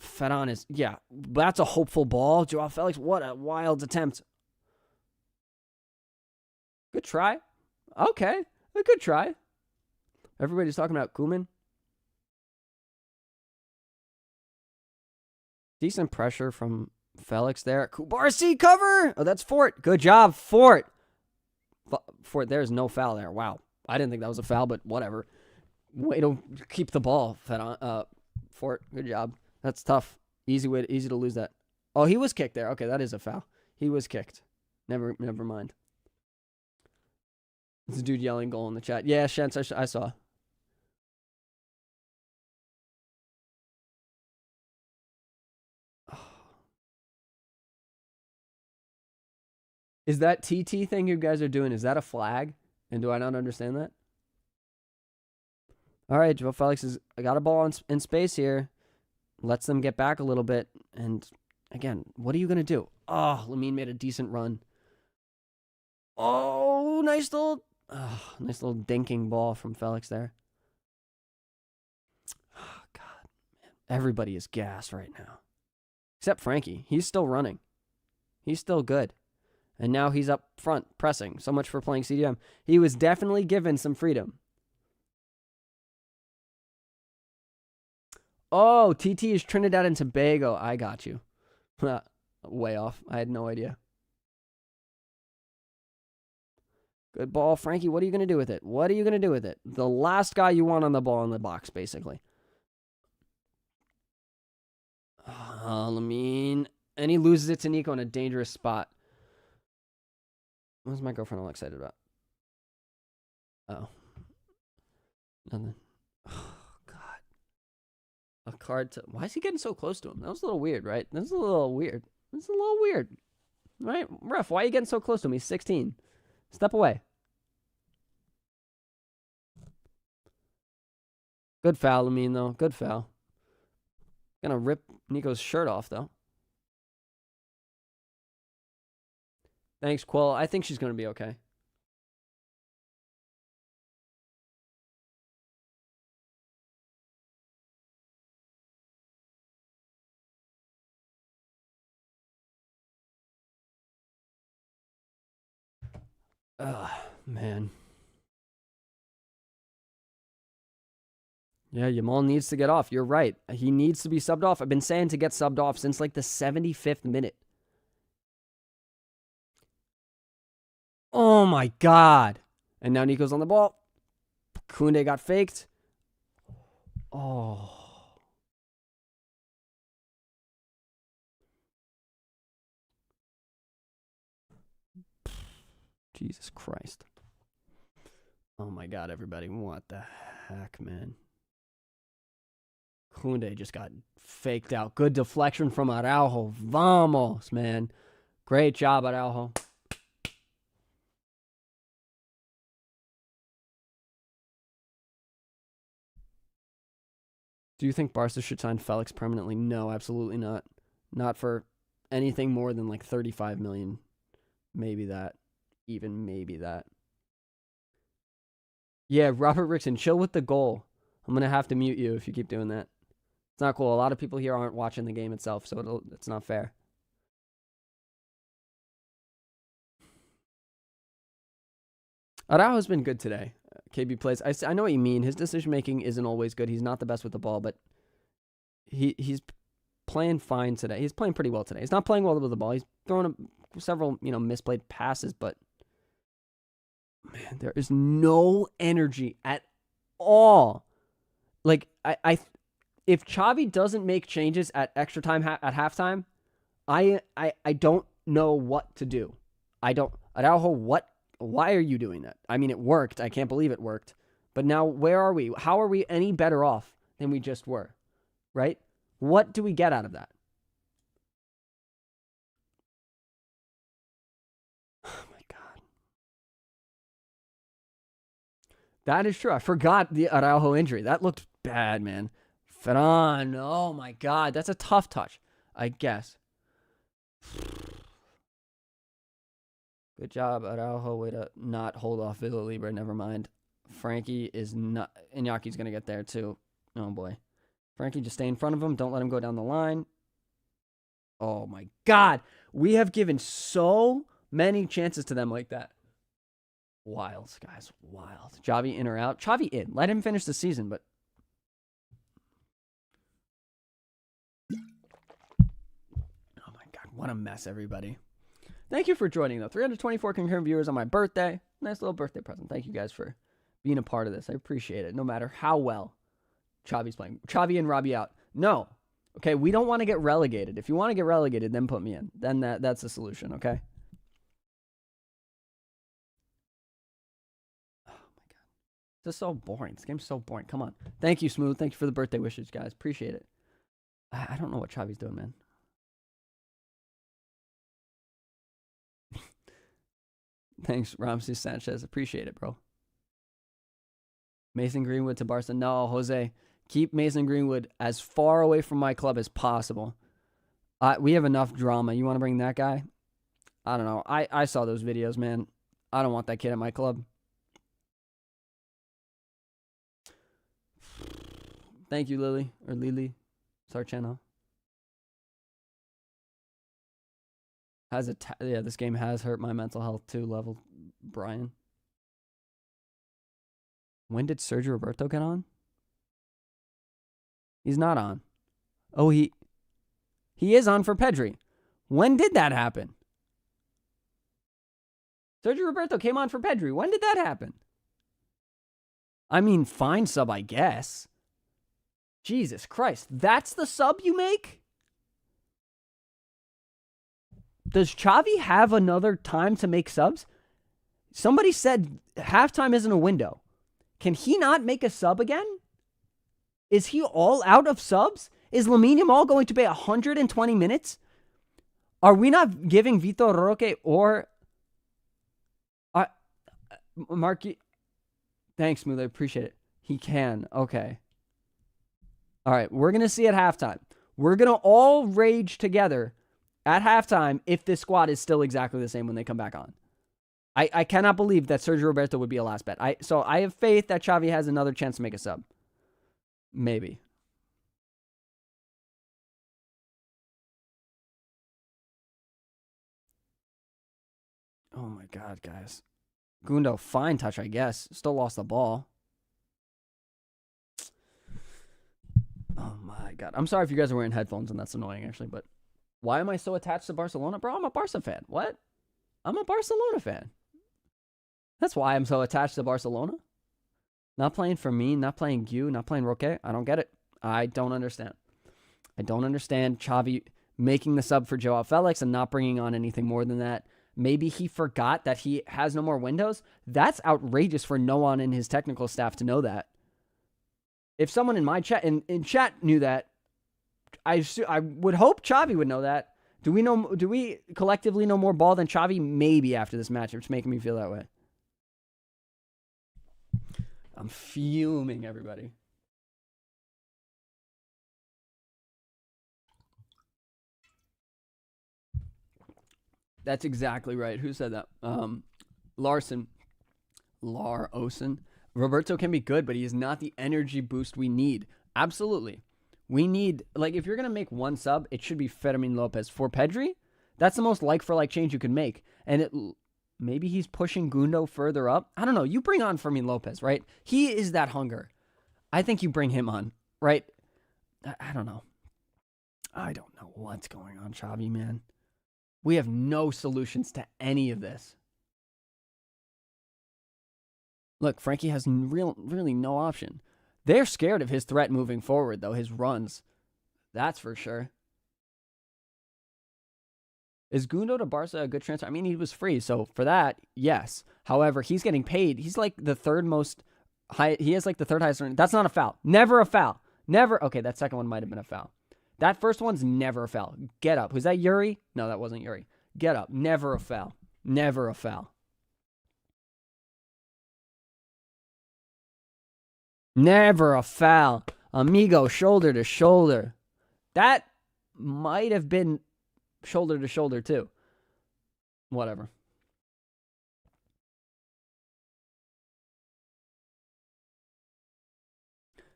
Ferran is, yeah, that's a hopeful ball. Joao Felix, what a wild attempt. Good try. Okay, a good try. Everybody's talking about Koeman. Decent pressure from Felix there. Kubarsi cover. Oh, that's Fort. Good job, Fort. Fort, there's no foul there. Wow. I didn't think that was a foul, but whatever. Way to keep the ball, Fort. Good job. That's tough. Easy to lose that. Oh, he was kicked there. Okay, that is a foul. He was kicked. Never mind. It's a dude yelling goal in the chat. Yeah, Shentz, I saw. Is that TT thing you guys are doing, is that a flag? And do I not understand that? All right, Joao Felix I got a ball in space here. Lets them get back a little bit. And again, what are you going to do? Oh, Lamine made a decent run. Oh, nice little dinking ball from Felix there. Oh, God. Man. Everybody is gassed right now. Except Frankie. He's still running. He's still good. And now he's up front pressing. So much for playing CDM. He was definitely given some freedom. Oh, TT is Trinidad and Tobago. I got you. Way off. I had no idea. Good ball, Frankie. What are you going to do with it? The last guy you want on the ball in the box, basically. Lamine. And he loses it to Nico in a dangerous spot. What's my girlfriend all excited about? Oh. Nothing. Oh, God. A card to... Why is he getting so close to him? That was a little weird, right? That's a little weird. Right? Ref, why are you getting so close to him? He's 16. Step away. Good foul, Lamine, though. Good foul. Gonna rip Nico's shirt off, though. Thanks, Quill. I think she's gonna be okay. Man. Yeah, Yamal needs to get off. You're right. He needs to be subbed off. I've been saying to get subbed off since like the 75th minute. Oh my God. And now Nico's on the ball. Koundé got faked. Oh. Jesus Christ. Oh my God, everybody. What the heck, man? Koundé just got faked out. Good deflection from Araujo. Vamos, man. Great job, Araujo. Do you think Barca should sign Felix permanently? No, absolutely not. Not for anything more than like 35 million. Maybe that. Even maybe that. Yeah, Robert Rickson, chill with the goal. I'm going to have to mute you if you keep doing that. It's not cool. A lot of people here aren't watching the game itself, so it's not fair. Araujo's been good today. KB plays. I know what you mean. His decision-making isn't always good. He's not the best with the ball, but he's playing fine today. He's playing pretty well today. He's not playing well with the ball. He's throwing several, misplayed passes, but man, there is no energy at all. Like, if Xavi doesn't make changes at extra time at halftime, I don't know what to do. Araujo, why are you doing that? I mean, it worked. I can't believe it worked. But now, where are we? How are we any better off than we just were? Right? What do we get out of that? Oh, my God. That is true. I forgot the Araujo injury. That looked bad, man. Ferran. Oh, my God. That's a tough touch, I guess. Good job, Araujo. Way to not hold off Villa Libre. Never mind. Frankie is not... Iñaki's going to get there, too. Oh, boy. Frankie, just stay in front of him. Don't let him go down the line. Oh, my God. We have given so many chances to them like that. Wild, guys. Wild. Xavi in or out? Xavi in. Let him finish the season, but... Oh, my God. What a mess, everybody. Thank you for joining, though. 324 concurrent viewers on my birthday. Nice little birthday present. Thank you guys for being a part of this. I appreciate it, no matter how well Xavi's playing. Xavi and Robby out. No. Okay, we don't want to get relegated. If you want to get relegated, then put me in. Then that's the solution, okay? Oh, my God. This is so boring. This game's so boring. Come on. Thank you, Smooth. Thank you for the birthday wishes, guys. Appreciate it. I don't know what Xavi's doing, man. Thanks, Ramsey Sanchez. Appreciate it, bro. Mason Greenwood to Barca. No, Jose. Keep Mason Greenwood as far away from my club as possible. We have enough drama. You want to bring that guy? I don't know. I saw those videos, man. I don't want that kid at my club. Thank you, Lily. Or Lily. Sarcheno. Yeah, this game has hurt my mental health too, level Brian. When did Sergio Roberto get on? He's not on. Oh, he is on for Pedri. When did that happen? Sergio Roberto came on for Pedri. When did that happen? I mean, fine sub, I guess. Jesus Christ. That's the sub you make? Does Xavi have another time to make subs? Somebody said halftime isn't a window. Can he not make a sub again? Is he all out of subs? Is Lamine Yamal going to be 120 minutes? Are we not giving Vitor Roque or Marky? Thanks, Smooth. I appreciate it. He can. Okay. All right. We're going to see at halftime. We're going to all rage together at halftime if this squad is still exactly the same when they come back on. I cannot believe that Sergio Roberto would be a last bet. So I have faith that Xavi has another chance to make a sub. Maybe. Oh my God, guys. Gundo, fine touch, I guess. Still lost the ball. my God. I'm sorry if you guys are wearing headphones and that's annoying, actually, but why am I so attached to Barcelona? Bro, I'm a Barca fan. What? I'm a Barcelona fan. That's why I'm so attached to Barcelona. Not playing for me, not playing you, not playing Roque. I don't get it. I don't understand. I don't understand Xavi making the sub for Joao Felix and not bringing on anything more than that. Maybe he forgot that he has no more windows. That's outrageous for no one in his technical staff to know that. If someone in my chat, in chat knew that, I would hope Xavi would know that. Do we collectively know more ball than Xavi? Maybe after this match. It's making me feel that way. I'm fuming, everybody. That's exactly right. Who said that? Larson. Roberto can be good, but he is not the energy boost we need. Absolutely. We need, like, if you're going to make one sub, it should be Fermin Lopez. For Pedri, that's the most like-for-like change you can make. And maybe he's pushing Gundo further up. I don't know. You bring on Fermin Lopez, right? He is that hunger. I think you bring him on, right? I don't know. I don't know what's going on, Xavi, man. We have no solutions to any of this. Look, Frankie has really no option. They're scared of his threat moving forward, though, his runs. That's for sure. Is Gundo to Barca a good transfer? I mean, he was free, so for that, yes. However, he's getting paid. He's like the third most high. He has like the third highest earning. That's not a foul. Never a foul. Never. Okay, that second one might have been a foul. That first one's never a foul. Get up. Was that Yuri? No, that wasn't Yuri. Get up. Never a foul. Never a foul. Never a foul. Amigo, shoulder to shoulder. That might have been shoulder to shoulder, too. Whatever.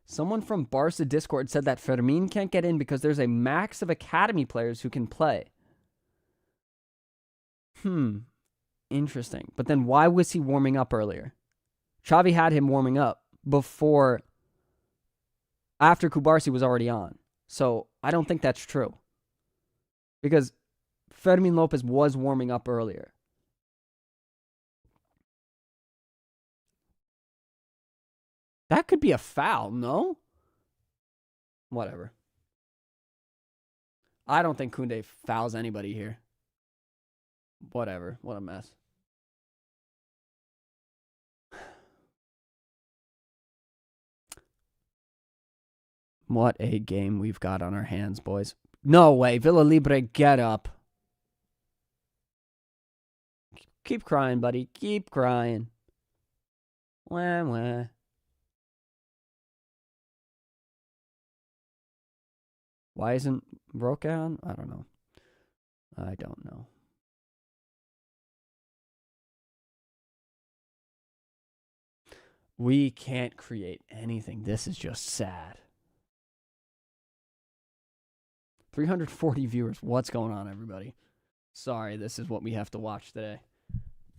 Someone from Barca Discord said that Fermin can't get in because there's a max of academy players who can play. Interesting. But then why was he warming up earlier? Xavi had him warming up after Kubarsi was already on. So I don't think that's true. Because Fermin Lopez was warming up earlier. That could be a foul, no? Whatever. I don't think Koundé fouls anybody here. Whatever. What a mess. What a game we've got on our hands, boys. No way. Villa Libre, get up. Keep crying, buddy. Keep crying. Wah, wah. Why isn't Roque on? I don't know. I don't know. We can't create anything. This is just sad. 340 viewers. What's going on, everybody? Sorry, this is what we have to watch today.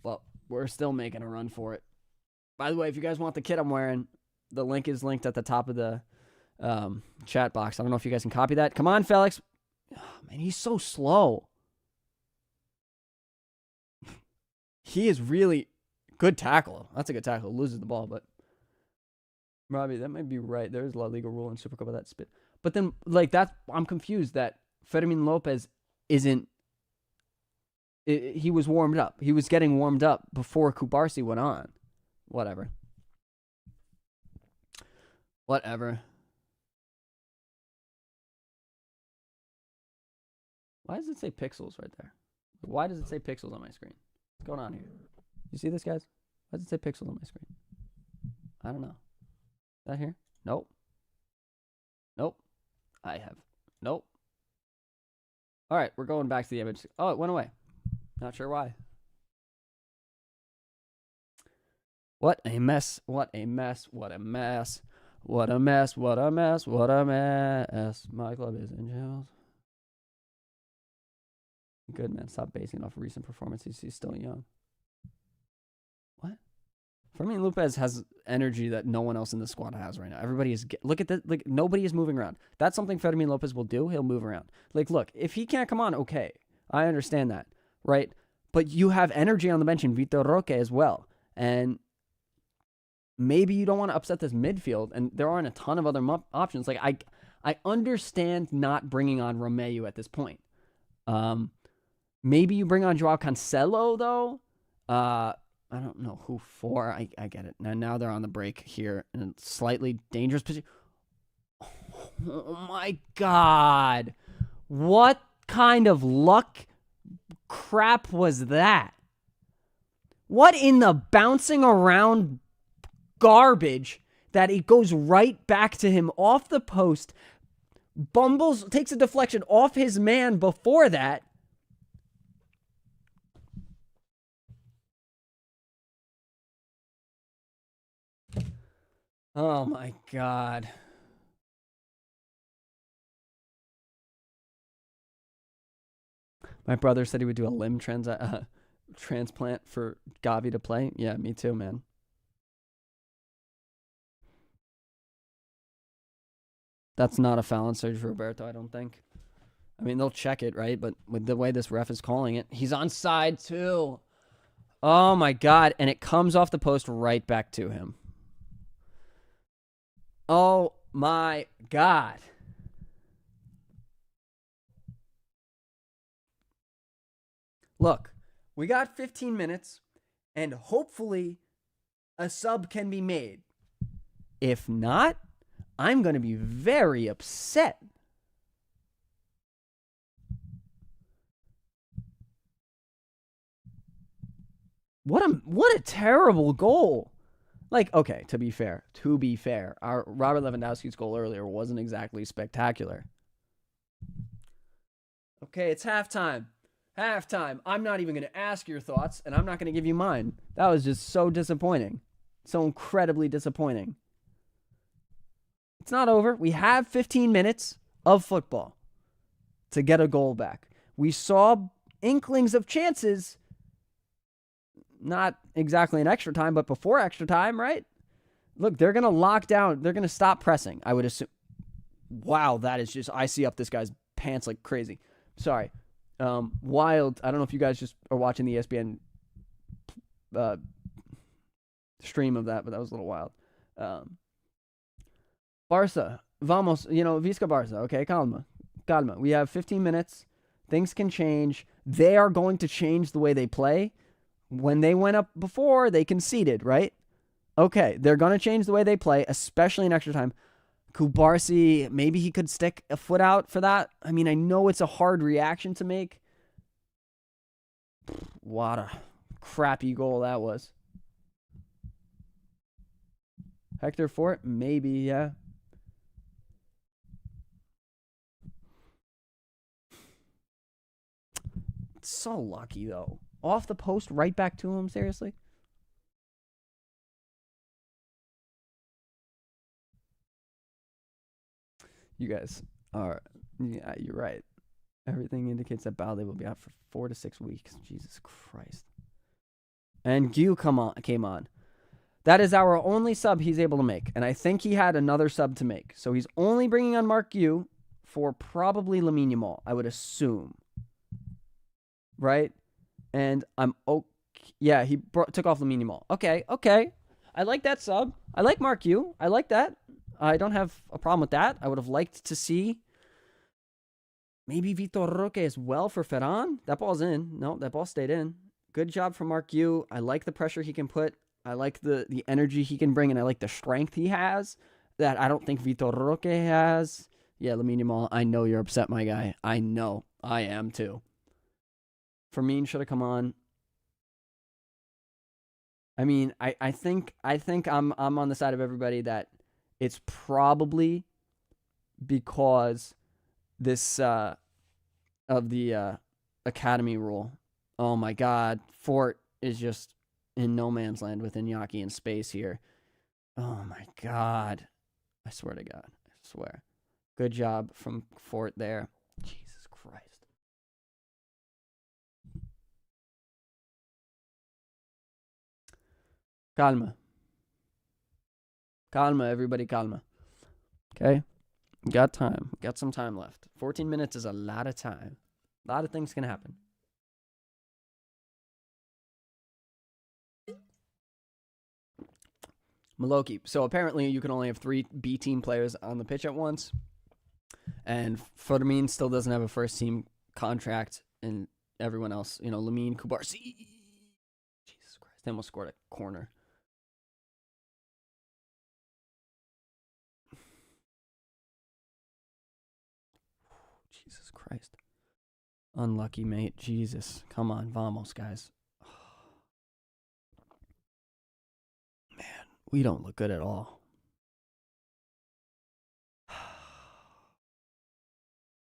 But we're still making a run for it. By the way, if you guys want the kit I'm wearing, the link is linked at the top of the chat box. I don't know if you guys can copy that. Come on, Felix. Oh, man, he's so slow. He is really good tackle. That's a good tackle. Loses the ball, but Robby, that might be right. There's La Liga rule in Supercopa that spit. But then, like, that, I'm confused that Fermin Lopez isn't. He was warmed up. He was getting warmed up before Kubarsi went on. Whatever. Why does it say pixels right there? Why does it say pixels on my screen? What's going on here? You see this, guys? Why does it say pixels on my screen? I don't know. Is that here? Nope. I have. Nope. All right, we're going back to the image. Oh, it went away. Not sure why. What a mess. What a mess. What a mess. What a mess. What a mess. What a mess. My club is in jails. Good, man. Stop basing off recent performances. He's still young. What? Fermin Lopez has energy that no one else in the squad has right now. Everybody is look at this. Like nobody is moving around. That's something Fermin Lopez will do. He'll move around. Like look, if he can't come on, okay, I understand that, right? But you have energy on the bench in Vitor Roque as well, and maybe you don't want to upset this midfield. And there aren't a ton of other options. Like I understand not bringing on Romeu at this point. Maybe you bring on Joao Cancelo though. I don't know who for. I get it. Now they're on the break here in a slightly dangerous position. Oh my God. What kind of luck crap was that? What in the bouncing around garbage that it goes right back to him off the post, takes a deflection off his man before that. Oh my God. My brother said he would do a limb transplant for Gavi to play. Yeah, me too, man. That's not a foul on Sergio Roberto, I don't think. I mean, they'll check it, right? But with the way this ref is calling it, he's onside too. Oh my God. And it comes off the post right back to him. Oh my God. Look, we got 15 minutes, and hopefully a sub can be made. If not, I'm going to be very upset. What a terrible goal. Like, okay, to be fair, our Robert Lewandowski's goal earlier wasn't exactly spectacular. Okay, it's halftime. I'm not even going to ask your thoughts, and I'm not going to give you mine. That was just so disappointing. So incredibly disappointing. It's not over. We have 15 minutes of football to get a goal back. We saw inklings of chances, not exactly in extra time, but before extra time, right? Look, they're going to lock down. They're going to stop pressing, I would assume. Wow, that is just icy up this guy's pants like crazy. Sorry. Wild. I don't know if you guys just are watching the ESPN stream of that, but that was a little wild. Barca, vamos, Visca Barca, okay, calma. We have 15 minutes. Things can change. They are going to change the way they play. When they went up before, they conceded, right? Okay, they're going to change the way they play, especially in extra time. Kubarsi, maybe he could stick a foot out for that. I mean, I know it's a hard reaction to make. What a crappy goal that was. Hector Fort, maybe, yeah. So lucky, though. Off the post, right back to him, seriously? You guys are, yeah, you're right. Everything indicates that Balde will be out for 4 to 6 weeks. Jesus Christ. And Gu came on. That is our only sub he's able to make. And I think he had another sub to make. So he's only bringing on Mark Gu for probably Lamine Yamal, I would assume. Right? And I'm okay. Yeah, he took off Lamine Yamal. Okay. I like that sub. I like Mark Gu. I like that. I don't have a problem with that. I would have liked to see maybe Vitor Roque as well for Ferran. That ball's in. No, that ball stayed in. Good job from Mark Gu. I like the pressure he can put. I like the energy he can bring, and I like the strength he has that I don't think Vitor Roque has. Yeah, Lamine Yamal, I know you're upset, my guy. I know. I am too. Fermin should have come on. I mean, I think I'm on the side of everybody that it's probably because this of the academy rule. Oh my God, Fort is just in no man's land with Iñaki in space here. Oh my God, I swear to God, I swear. Good job from Fort there. Jesus Christ. Calma. Calma, everybody, calma. Okay? Got time. Got some time left. 14 minutes is a lot of time. A lot of things can happen. Maloki. So apparently you can only have 3 B team players on the pitch at once. And Fermin still doesn't have a first team contract. And everyone else, Lamine, Kubarsi. Jesus Christ. They almost scored a corner. Jesus Christ. Unlucky, mate. Jesus. Come on. Vamos, guys. Man, we don't look good at all.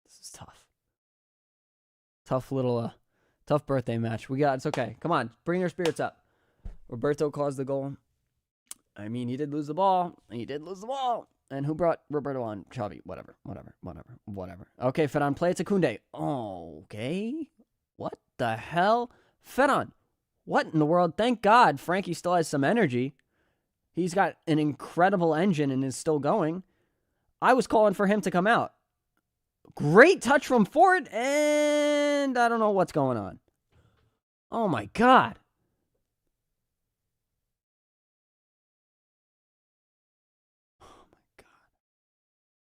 This is tough. Tough little, tough birthday match. It's okay. Come on. Bring your spirits up. Roberto caused the goal. I mean, he did lose the ball. And who brought Roberto on? Xavi. Whatever. Okay, Ferran, play it to Koundé. Okay. What the hell? Ferran, what in the world? Thank God Frankie still has some energy. He's got an incredible engine and is still going. I was calling for him to come out. Great touch from Ford, and I don't know what's going on. Oh, my God.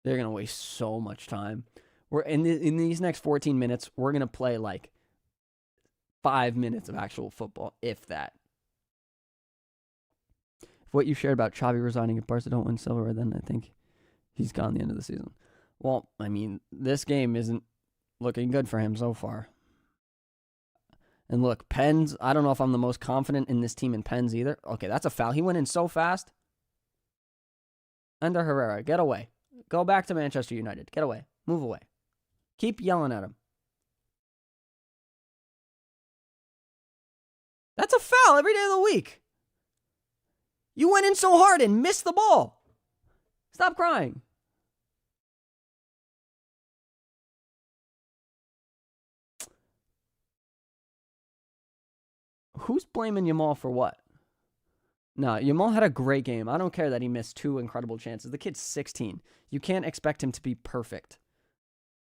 They're going to waste so much time. We're in these next 14 minutes, we're going to play like 5 minutes of actual football, if that. If what you shared about Xavi resigning if Barca don't win silverware, then I think he's gone the end of the season. Well, I mean, this game isn't looking good for him so far. And look, Pens, I don't know if I'm the most confident in this team in Pens either. Okay, that's a foul. He went in so fast. Ender Herrera, get away. Go back to Manchester United. Get away. Move away. Keep yelling at him. That's a foul every day of the week. You went in so hard and missed the ball. Stop crying. Who's blaming Yamal for what? No, Yamal had a great game. I don't care that he missed 2 incredible chances. The kid's 16. You can't expect him to be perfect.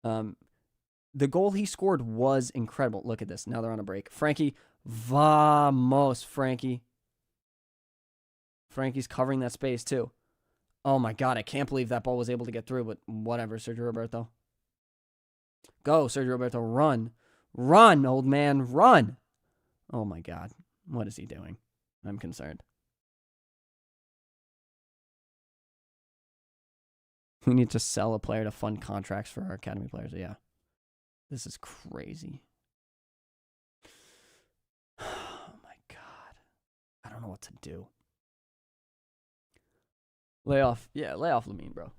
The goal he scored was incredible. Look at this. Now they're on a break. Frankie. Vamos, Frankie. Frankie's covering that space, too. Oh, my God. I can't believe that ball was able to get through, but whatever, Sergio Roberto. Go, Sergio Roberto. Run. Run, old man. Run. Oh, my God. What is he doing? I'm concerned. We need to sell a player to fund contracts for our academy players. Yeah. This is crazy. Oh, my God. I don't know what to do. Lay off. Yeah, lay off Lamine, bro.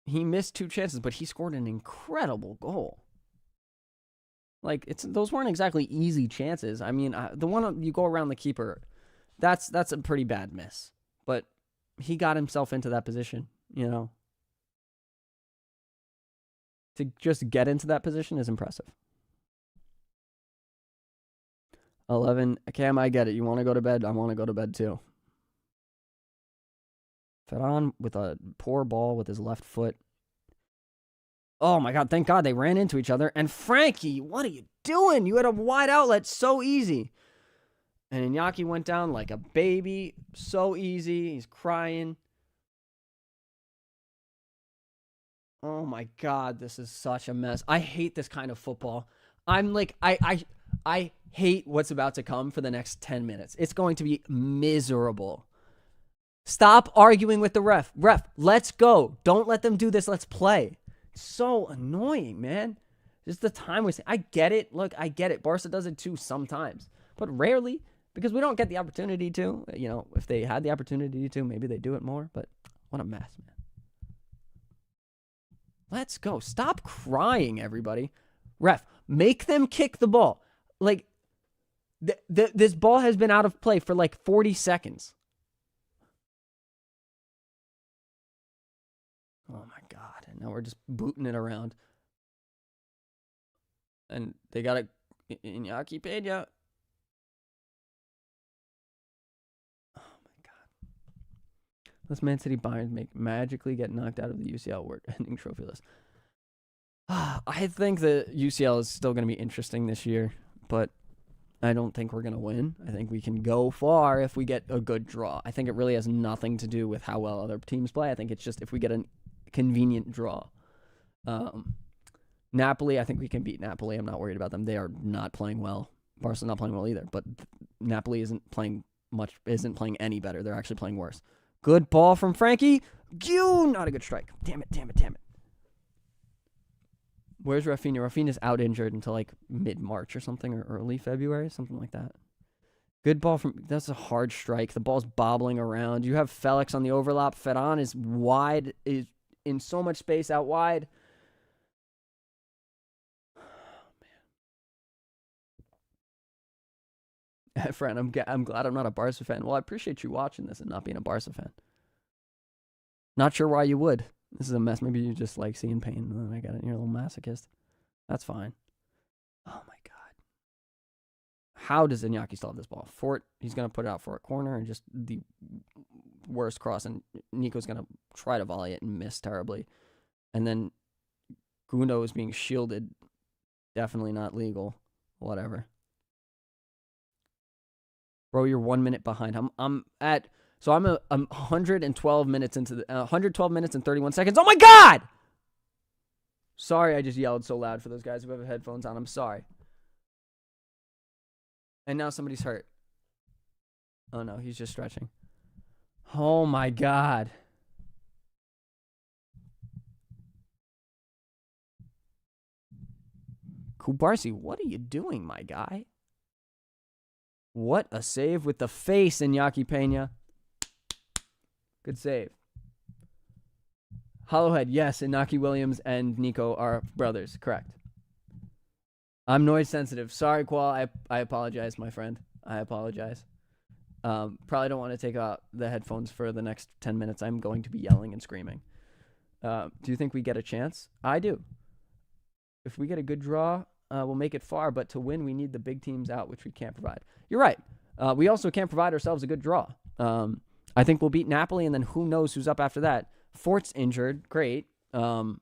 He missed 2 chances, but he scored an incredible goal. Like, those weren't exactly easy chances. I mean, the one you go around the keeper, that's a pretty bad miss. But he got himself into that position, To just get into that position is impressive. 11. Cam, I get it. You want to go to bed? I want to go to bed too. Ferran with a poor ball with his left foot. Oh, my God. Thank God they ran into each other. And Frankie, what are you doing? You had a wide outlet so easy. And Iñaki went down like a baby. So easy. He's crying. Oh, my God. This is such a mess. I hate this kind of football. I'm like, I hate what's about to come for the next 10 minutes. It's going to be miserable. Stop arguing with the ref. Ref, let's go. Don't let them do this. Let's play. It's so annoying, man. Just the time wasting. I get it. Look, I get it. Barca does it too sometimes, but rarely because we don't get the opportunity to. If they had the opportunity to, maybe they do it more, but what a mess, man. Let's go. Stop crying, everybody. Ref, make them kick the ball. Like, this ball has been out of play for like 40 seconds. Oh, my God. And now we're just booting it around. And they got Iñaki Peña. Oh, Let's Man City Bayern magically get knocked out of the UCL award-ending trophy list. I think the UCL is still going to be interesting this year, but I don't think we're going to win. I think we can go far if we get a good draw. I think it really has nothing to do with how well other teams play. I think it's just if we get a convenient draw. Napoli, I think we can beat Napoli. I'm not worried about them. They are not playing well. Barca's not playing well either, but Napoli isn't playing any better. They're actually playing worse. Good ball from Frankie. Not a good strike. Damn it. Where's Rafinha? Rafinha's out injured until like mid-March or something, or early February, something like that. Good ball from... That's a hard strike. The ball's bobbling around. You have Felix on the overlap. Ferran is wide, is in so much space out wide. Oh, man. Friend, I'm glad I'm not a Barca fan. Well, I appreciate you watching this and not being a Barca fan. Not sure why you would. This is a mess. Maybe you just like seeing pain. Oh, I got it. You're a little masochist. That's fine. Oh, my God. How does Iñaki still have this ball? Fort, he's going to put it out for a corner and just the worst cross. And Nico's going to try to volley it and miss terribly. And then Gundo is being shielded. Definitely not legal. Whatever. Bro, you're 1 minute behind. I'm 112 minutes into the 112 minutes and 31 seconds. Oh my God! Sorry, I just yelled so loud for those guys who have headphones on. I'm sorry. And now somebody's hurt. Oh no, he's just stretching. Oh my God. Kubarsi, what are you doing, my guy? What a save with the face, Iñaki Peña. Good save. Hollowhead, yes, Inaki Williams and Nico are brothers. Correct. I'm noise sensitive. Sorry, Qual. I apologize, my friend. I apologize. Probably don't want to take out the headphones for the next 10 minutes. I'm going to be yelling and screaming. Do you think we get a chance? I do. If we get a good draw, we'll make it far. But to win, we need the big teams out, which we can't provide. You're right. We also can't provide ourselves a good draw. I think we'll beat Napoli, and then who knows who's up after that. Fort's injured. Great. God,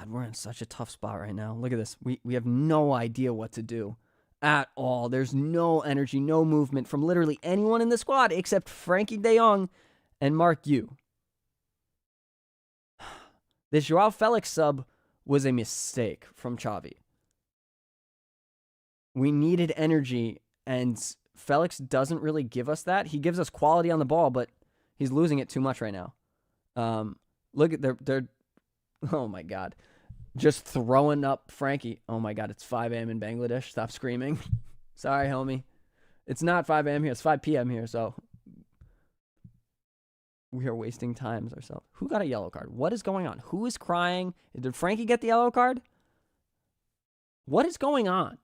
we're in such a tough spot right now. Look at this. We have no idea what to do at all. There's no energy, no movement from literally anyone in the squad except Frankie de Jong and Mark Yu. This Joao Felix sub was a mistake from Xavi. We needed energy, and Felix doesn't really give us that. He gives us quality on the ball, but he's losing it too much right now. Look at they're oh my God, just throwing up Frankie. Oh my God, it's 5 a.m. in Bangladesh. Stop screaming. Sorry, homie. It's not 5 a.m. here. It's 5 p.m. here. So we are wasting times ourselves. Who got a yellow card? What is going on? Who is crying? Did Frankie get the yellow card? What is going on?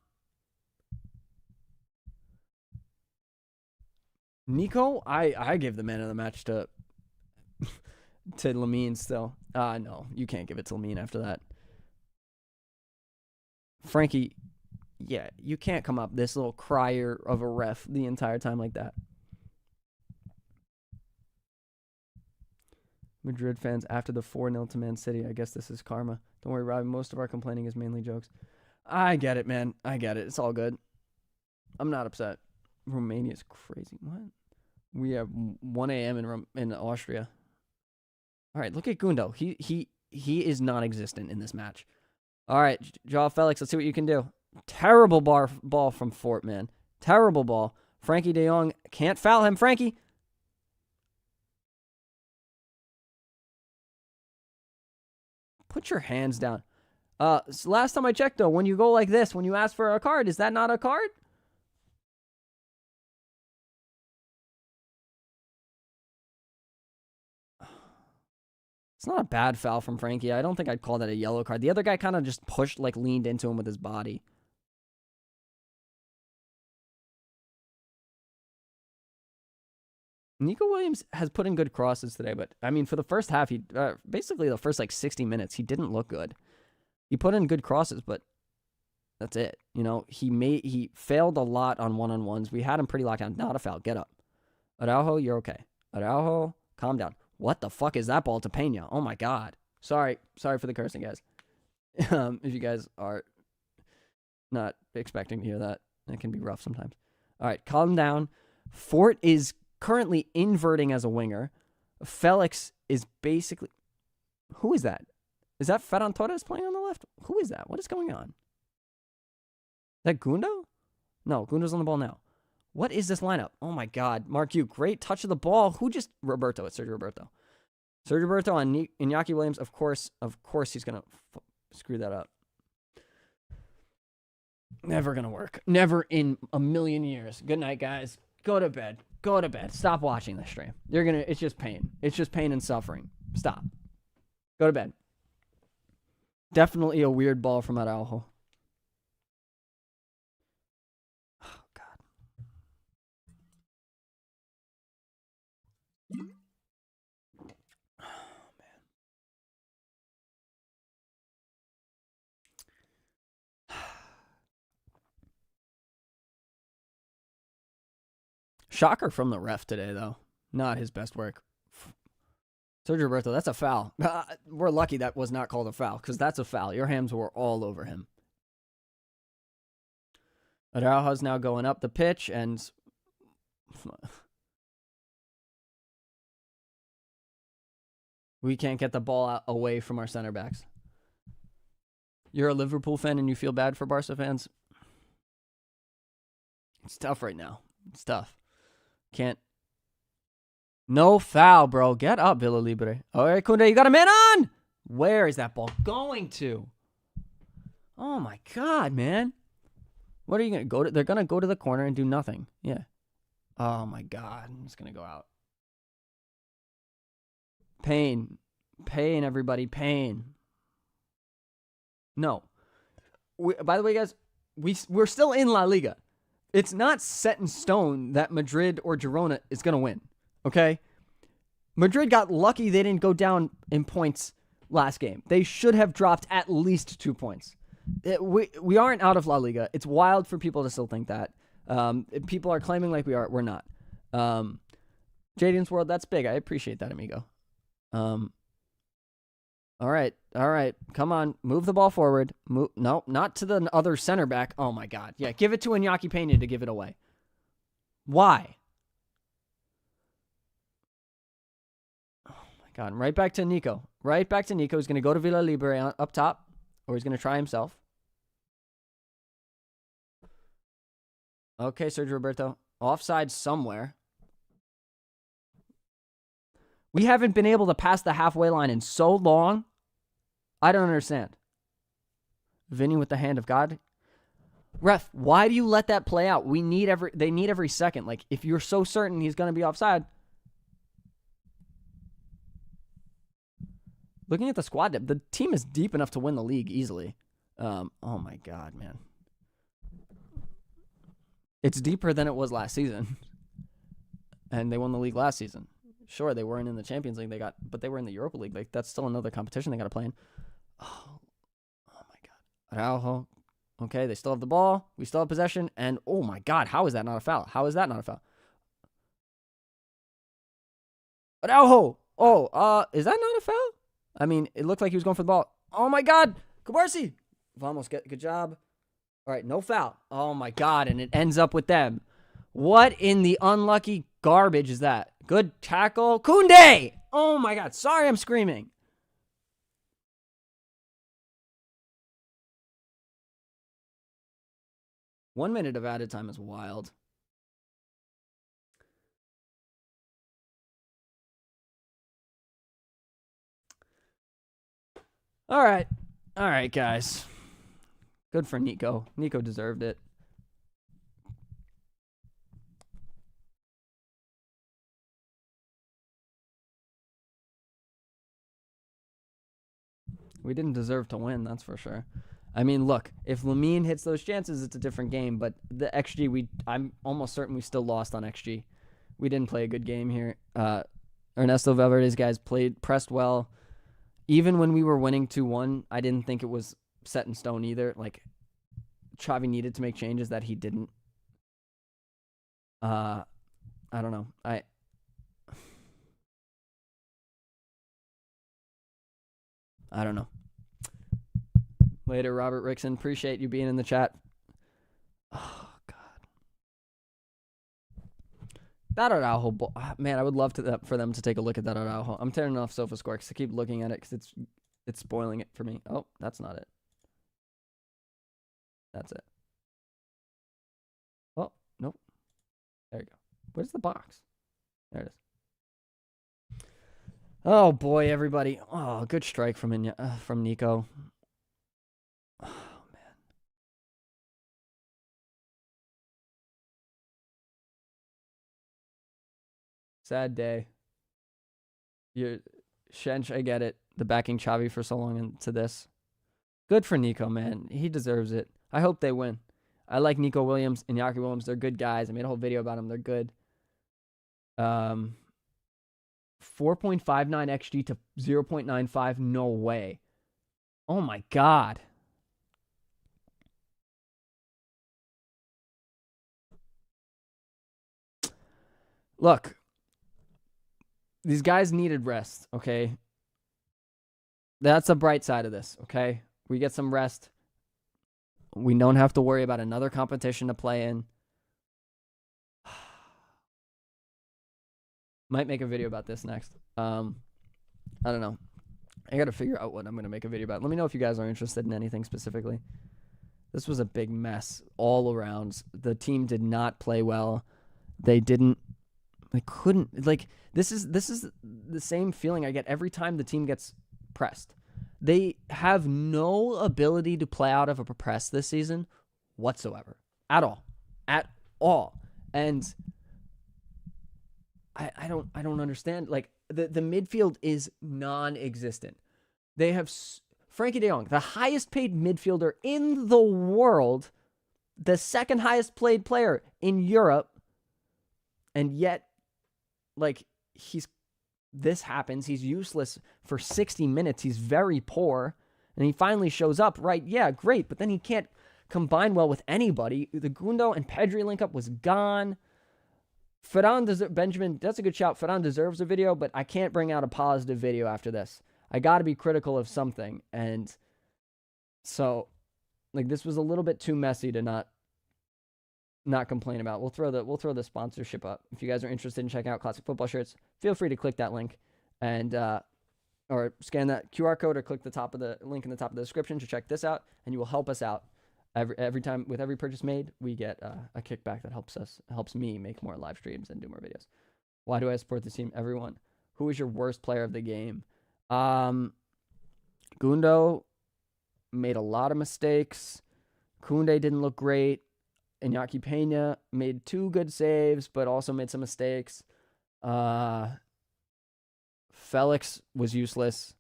Nico, I give the man of the match to Lamine still. No, you can't give it to Lamine after that. Frankie, yeah, you can't come up this little crier of a ref the entire time like that. Madrid fans after the 4-0 to Man City. I guess this is karma. Don't worry, Robby. Most of our complaining is mainly jokes. I get it, man. I get it. It's all good. I'm not upset. Romania's crazy. What? We have 1 a.m. in Austria. All right, look at Gundo. He is non-existent in this match. All right, Joao Felix, let's see what you can do. Terrible ball from Fort, man. Terrible ball. Frankie de Jong can't foul him. Frankie. Put your hands down. So last time I checked, though, when you go like this, when you ask for a card, is that not a card? It's not a bad foul from Frankie. I don't think I'd call that a yellow card. The other guy kind of just pushed, like leaned into him with his body. Nico Williams has put in good crosses today, but I mean, for the first half, basically the first like 60 minutes, he didn't look good. He put in good crosses, but That's it. You know, he failed a lot on one-on-ones. We had him pretty locked down. Not a foul. Get up. Araujo, you're okay. Araujo, calm down. What the fuck is that ball to Pena? Oh my God. Sorry for the cursing, guys. If you guys are not expecting to hear that, it can be rough sometimes. All right, calm down. Fort is currently inverting as a winger. Felix is basically... Who is that? Is that Ferran Torres playing on the left? Who is that? What is going on? Is that Gundo? No, Gundo's on the ball now. What is this lineup? Oh my God. Mark, you great touch of the ball. Who just... Roberto. It's Sergio Roberto. Sergio Roberto on Iñaki Williams. Of course he's going to screw that up. Never going to work. Never in a million years. Good night, guys. Go to bed. Go to bed. Stop watching this stream. It's just pain. It's just pain and suffering. Stop. Go to bed. Definitely a weird ball from Araujo. Oh, God. Oh, man. Shocker from the ref today, though. Not his best work. Sergio Roberto, that's a foul. We're lucky that was not called a foul, because that's a foul. Your hands were all over him. Araujo's now going up the pitch, and... we can't get the ball away from our center backs. You're a Liverpool fan and you feel bad for Barca fans? It's tough right now. It's tough. Can't. No foul, bro. Get up, Villa Libre. All right, Kunde, you got a man on. Where is that ball going to? Oh, my God, man. What are you going to go to? They're going to go to the corner and do nothing. Yeah. Oh, my God. It's going to go out. Pain. Pain, everybody. Pain. No. By the way, guys, we're still in La Liga. It's not set in stone that Madrid or Girona is going to win, okay? Madrid got lucky they didn't go down in points last game. They should have dropped at least 2 points. We aren't out of La Liga. It's wild for people to still think that. People are claiming like we are. We're not. Jaden's World, that's big. I appreciate that, amigo. All right. Come on. Move the ball forward. No, not to the other center back. Oh, my God. Yeah, give it to Iñaki Peña to give it away. Why? Oh, my God. And right back to Nico. Right back to Nico. He's going to go to Villa Libre up top, or he's going to try himself. Okay, Sergio Roberto. Offside somewhere. We haven't been able to pass the halfway line in so long. I don't understand. Vinny with the hand of God. Ref, why do you let that play out? They need every second. Like, if you're so certain he's going to be offside. Looking at the squad depth, the team is deep enough to win the league easily. Oh my God, man. It's deeper than it was last season. And they won the league last season. Sure, they weren't in the Champions League, but they were in the Europa League. Like, that's still another competition they got to play in. Oh my God. Araujo. Okay, they still have the ball. We still have possession. And, oh my God, how is that not a foul? How is that not a foul? Araujo. Oh, is that not a foul? I mean, it looked like he was going for the ball. Oh my God. Kubarsi. Vamos, good job. All right, no foul. Oh my God, and it ends up with them. What in the unlucky garbage is that? Good tackle. Koundé! Oh my God. Sorry I'm screaming. One minute of added time is wild. All right. All right, guys. Good for Nico. Nico deserved it. We didn't deserve to win, that's for sure. I mean, look, if Lamine hits those chances, it's a different game. But the XG, I'm almost certain we still lost on XG. We didn't play a good game here. Ernesto Valverde's guys pressed well. Even when we were winning 2-1, I didn't think it was set in stone either. Like, Xavi needed to make changes that he didn't. I don't know. I don't know. Later, Robert Rickson. Appreciate you being in the chat. Oh, God. That Araujo, man, I would love for them to take a look at that Araujo. I'm turning off SofaScore because I keep looking at it because it's spoiling it for me. Oh, that's not it. That's it. Oh, nope. There you go. Where's the box? There it is. Oh, boy, everybody. Oh, good strike from Nico. Oh, man. Sad day. Shench, I get it. The backing Xavi for so long into this. Good for Nico, man. He deserves it. I hope they win. I like Nico Williams and Iñaki Williams. They're good guys. I made a whole video about them. They're good. 4.59 XG to 0.95. No way. Oh, my God. Look. These guys needed rest, okay? That's a bright side of this, okay? We get some rest. We don't have to worry about another competition to play in. Might make a video about this next. I don't know. I got to figure out what I'm going to make a video about. Let me know if you guys are interested in anything specifically. This was a big mess all around. The team did not play well. They couldn't, like, this is the same feeling I get every time the team gets pressed. They have no ability to play out of a press this season whatsoever. At all. And I don't understand. Like, the midfield is non-existent. They have Frankie de Jong, the highest paid midfielder in the world, the second highest paid player in Europe, and yet, like, this happens. He's useless for 60 minutes. He's very poor. And he finally shows up, right? Yeah, great. But then he can't combine well with anybody. The Gundo and Pedri link up was gone. Benjamin, that's a good shout. Ferran deserves a video, but I can't bring out a positive video after this. I got to be critical of something. And so, like, this was a little bit too messy to not complain about. We'll throw the sponsorship up. If you guys are interested in checking out classic football shirts, feel free to click that link and or scan that QR code or click the top of the link in the top of the description to check this out, and you will help us out. Every time with every purchase made, we get a kickback that helps me make more live streams and do more videos. Why do I support this team? Everyone. Who is your worst player of the game? Gundo made a lot of mistakes. Koundé didn't look great. Iñaki Peña made 2 good saves, but also made some mistakes. Felix was useless.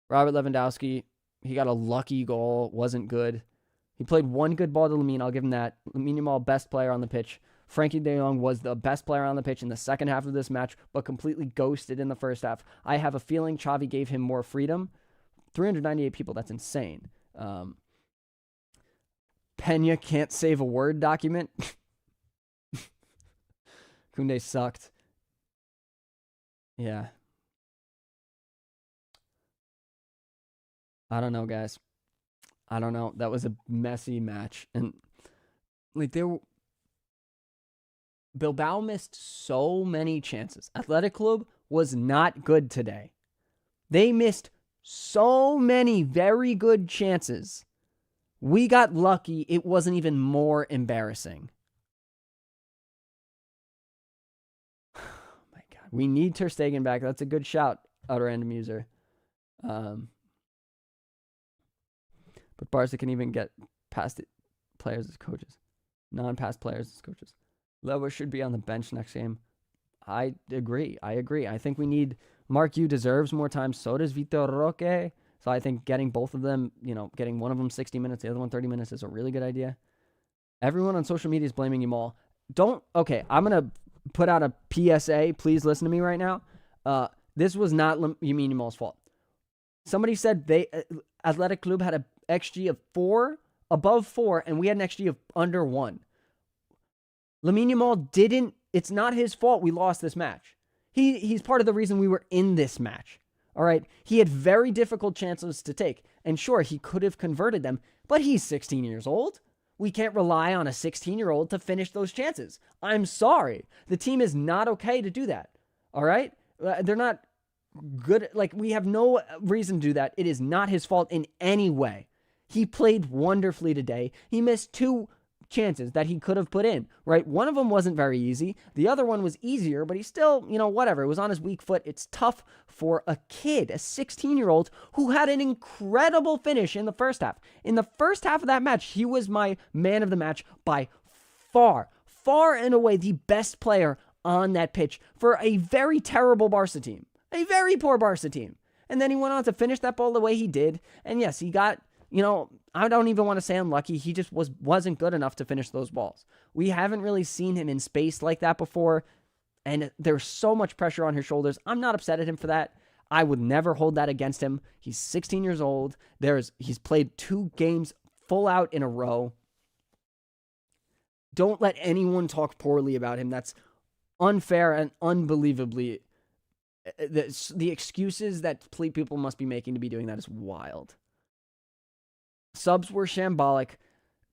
Robert Lewandowski, he got a lucky goal, wasn't good. He played 1 good ball to Lamine, I'll give him that. Lamine Yamal, best player on the pitch. Frankie de Jong was the best player on the pitch in the second half of this match, but completely ghosted in the first half. I have a feeling Xavi gave him more freedom. 398 people, that's insane. Peña can't save a Word document. Koundé sucked. Yeah. I don't know, guys. I don't know. That was a messy match. And, like, Bilbao missed so many chances. Athletic Club was not good today. They missed so many very good chances. We got lucky. It wasn't even more embarrassing. Oh, my God. We need Ter Stegen back. That's a good shout, Outer Random User. But Barca can even get past players as coaches. Non-past players as coaches. Lewa should be on the bench next game. I agree. I think we need... Mark Yu deserves more time. So does Vitor Roque. So I think getting both of them, getting one of them 60 minutes, the other one 30 minutes is a really good idea. Everyone on social media is blaming Yamal. Okay, I'm going to put out a PSA. Please listen to me right now. This was not Yamal's fault. Somebody said Athletic Club had a XG of 4 above 4, and we had an XG of under 1. Lamine Yamal didn't, it's not his fault we lost this match. He's part of the reason we were in this match. All right. He had very difficult chances to take. And sure, he could have converted them, but he's 16 years old. We can't rely on a 16-year-old to finish those chances. I'm sorry. The team is not okay to do that. All right. They're not good. Like, we have no reason to do that. It is not his fault in any way. He played wonderfully today. He missed 2 chances that he could have put in, right? One of them wasn't very easy. The other one was easier, but he still, whatever. It was on his weak foot. It's tough for a kid, a 16-year-old who had an incredible finish in the first half. In the first half of that match, he was my man of the match by far and away the best player on that pitch for a very terrible Barca team, a very poor Barca team. And then he went on to finish that ball the way he did. And yes, he got, I don't even want to say unlucky. He just wasn't good enough to finish those balls. We haven't really seen him in space like that before, and there's so much pressure on his shoulders. I'm not upset at him for that. I would never hold that against him. He's 16 years old. He's played 2 games full out in a row. Don't let anyone talk poorly about him. That's unfair and unbelievably... The excuses that people must be making to be doing that is wild. Subs were shambolic.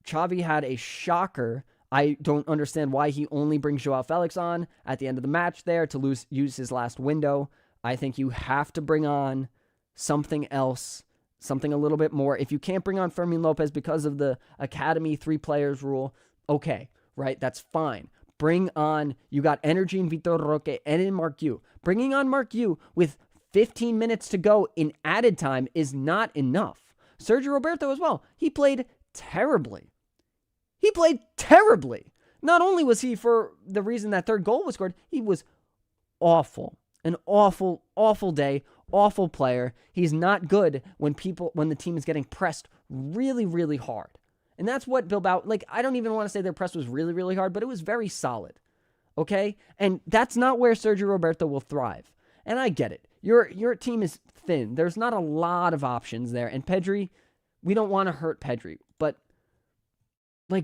Xavi had a shocker. I don't understand why he only brings Joao Felix on at the end of the match there to use his last window. I think you have to bring on something else, something a little bit more. If you can't bring on Fermin Lopez because of the Academy 3 players rule, okay, right? That's fine. Bring on, you got energy in Vitor Roque and in Mark Yu. Bringing on Mark Yu with 15 minutes to go in added time is not enough. Sergio Roberto as well. He played terribly. Not only was he, for the reason that 3rd goal was scored, he was awful. An awful, awful day, awful player. He's not good when the team is getting pressed really, really hard. And that's what Bilbao, I don't even want to say their press was really, really hard, but it was very solid. Okay? And that's not where Sergio Roberto will thrive. And I get it. Your team is thin. There's not a lot of options there. And Pedri, we don't want to hurt Pedri. But,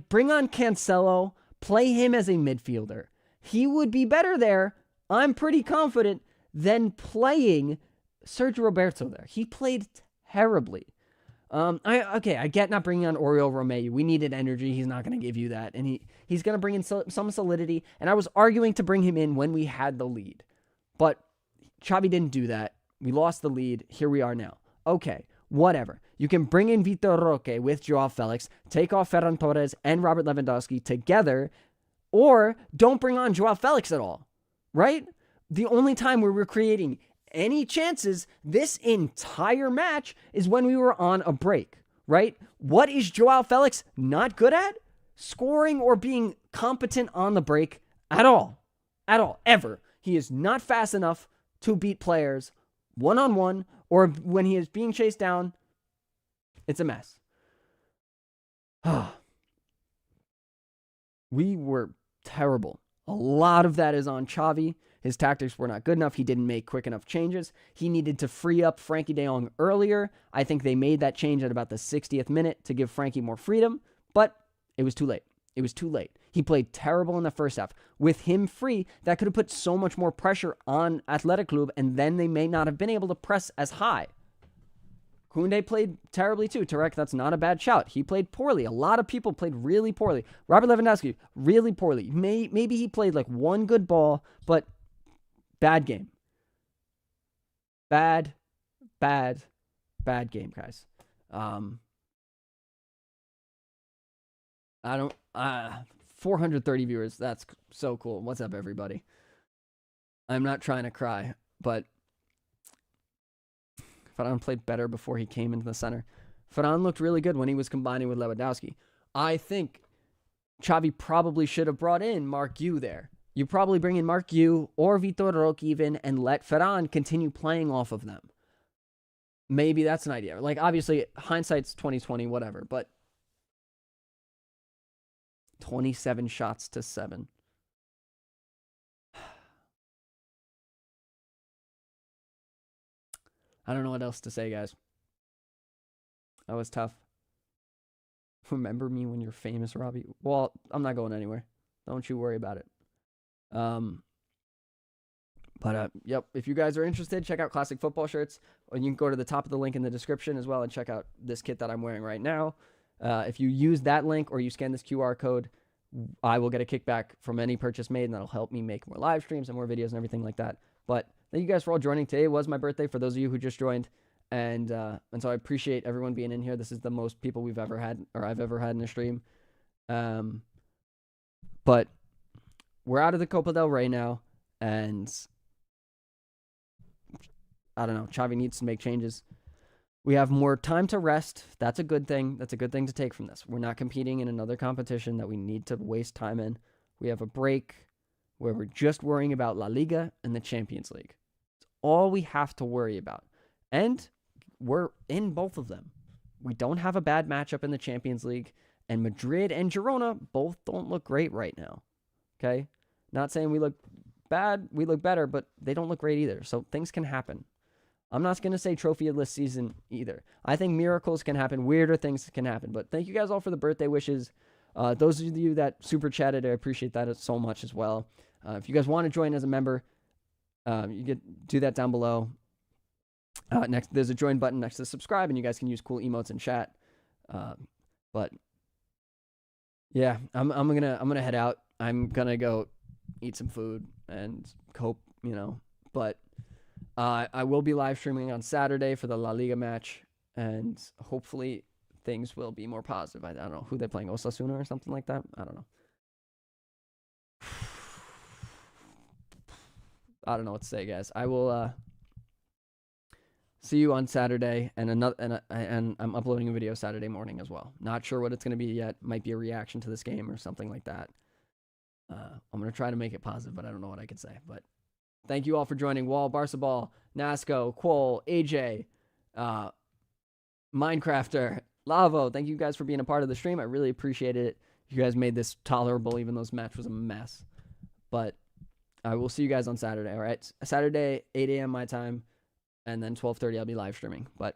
bring on Cancelo. Play him as a midfielder. He would be better there, I'm pretty confident, than playing Sergio Roberto there. He played terribly. I get not bringing on Oriol Romeu. We needed energy. He's not going to give you that. And he's going to bring in some solidity. And I was arguing to bring him in when we had the lead. But Xavi didn't do that. We lost the lead. Here we are now. Okay, whatever. You can bring in Vitor Roque with Joao Felix, take off Ferran Torres and Robert Lewandowski together, or don't bring on Joao Felix at all, right? The only time we were creating any chances this entire match is when we were on a break, right? What is Joao Felix not good at? Scoring or being competent on the break at all, ever. He is not fast enough to beat players one-on-one, or when he is being chased down, it's a mess. We were terrible. A lot of that is on Xavi. His tactics were not good enough. He didn't make quick enough changes. He needed to free up Frankie de Jong earlier. I think they made that change at about the 60th minute to give Frankie more freedom, but it was too late. He played terrible in the first half. With him free, that could have put so much more pressure on Athletic Club, and then they may not have been able to press as high. Koundé played terribly too. Tarek, that's not a bad shout. He played poorly. A lot of people played really poorly. Robert Lewandowski, really poorly. Maybe he played one good ball, but bad game. Bad game, guys. 430 viewers. That's so cool. What's up, everybody? I'm not trying to cry, but Ferran played better before he came into the center. Ferran looked really good when he was combining with Lewandowski. I think Xavi probably should have brought in Mark Yu there. You probably bring in Mark Yu or Vitor Roque even and let Ferran continue playing off of them. Maybe that's an idea. Obviously, hindsight's 2020, whatever, but 27 shots to 7. I don't know what else to say, guys. That was tough. Remember me when you're famous, Robby. Well, I'm not going anywhere. Don't you worry about it. Yep, if you guys are interested, check out Classic Football Shirts. Or you can go to the top of the link in the description as well and check out this kit that I'm wearing right now. If you use that link or you scan this QR code, I will get a kickback from any purchase made, and that'll help me make more live streams and more videos and everything like that. But thank you guys for all joining. Today was my birthday for those of you who just joined. And so I appreciate everyone being in here. This is the most people we've ever had, or I've ever had in a stream. But we're out of the Copa del Rey now, and I don't know. Xavi needs to make changes. We have more time to rest. That's a good thing. That's a good thing to take from this. We're not competing in another competition that we need to waste time in. We have a break where we're just worrying about La Liga and the Champions League. It's all we have to worry about. And we're in both of them. We don't have a bad matchup in the Champions League, and Madrid and Girona both don't look great right now. Okay? Not saying we look bad, we look better, but they don't look great either. So things can happen. I'm not going to say trophy-less season either. I think miracles can happen, weirder things can happen. But thank you guys all for the birthday wishes. Those of you that super chatted, I appreciate that so much as well. If you guys want to join as a member, you can do that down below. Next, there's a join button next to subscribe, and you guys can use cool emotes in chat. But yeah, I'm gonna head out. I'm gonna go eat some food and cope, But I will be live streaming on Saturday for the La Liga match, and hopefully things will be more positive. I don't know who they're playing, Osasuna or something like that. I don't know. I don't know what to say, guys. I will see you on Saturday, and I'm uploading a video Saturday morning as well. Not sure what it's going to be yet. Might be a reaction to this game or something like that. I'm going to try to make it positive, but I don't know what I could say. But thank you all for joining. Wall, Barca Ball, Nasco, Quol, AJ, Minecrafter, Lavo. Thank you guys for being a part of the stream. I really appreciated it. You guys made this tolerable, even though this match was a mess. But I will see you guys on Saturday, all right? Saturday, 8 a.m. my time. And then 12:30, I'll be live streaming. But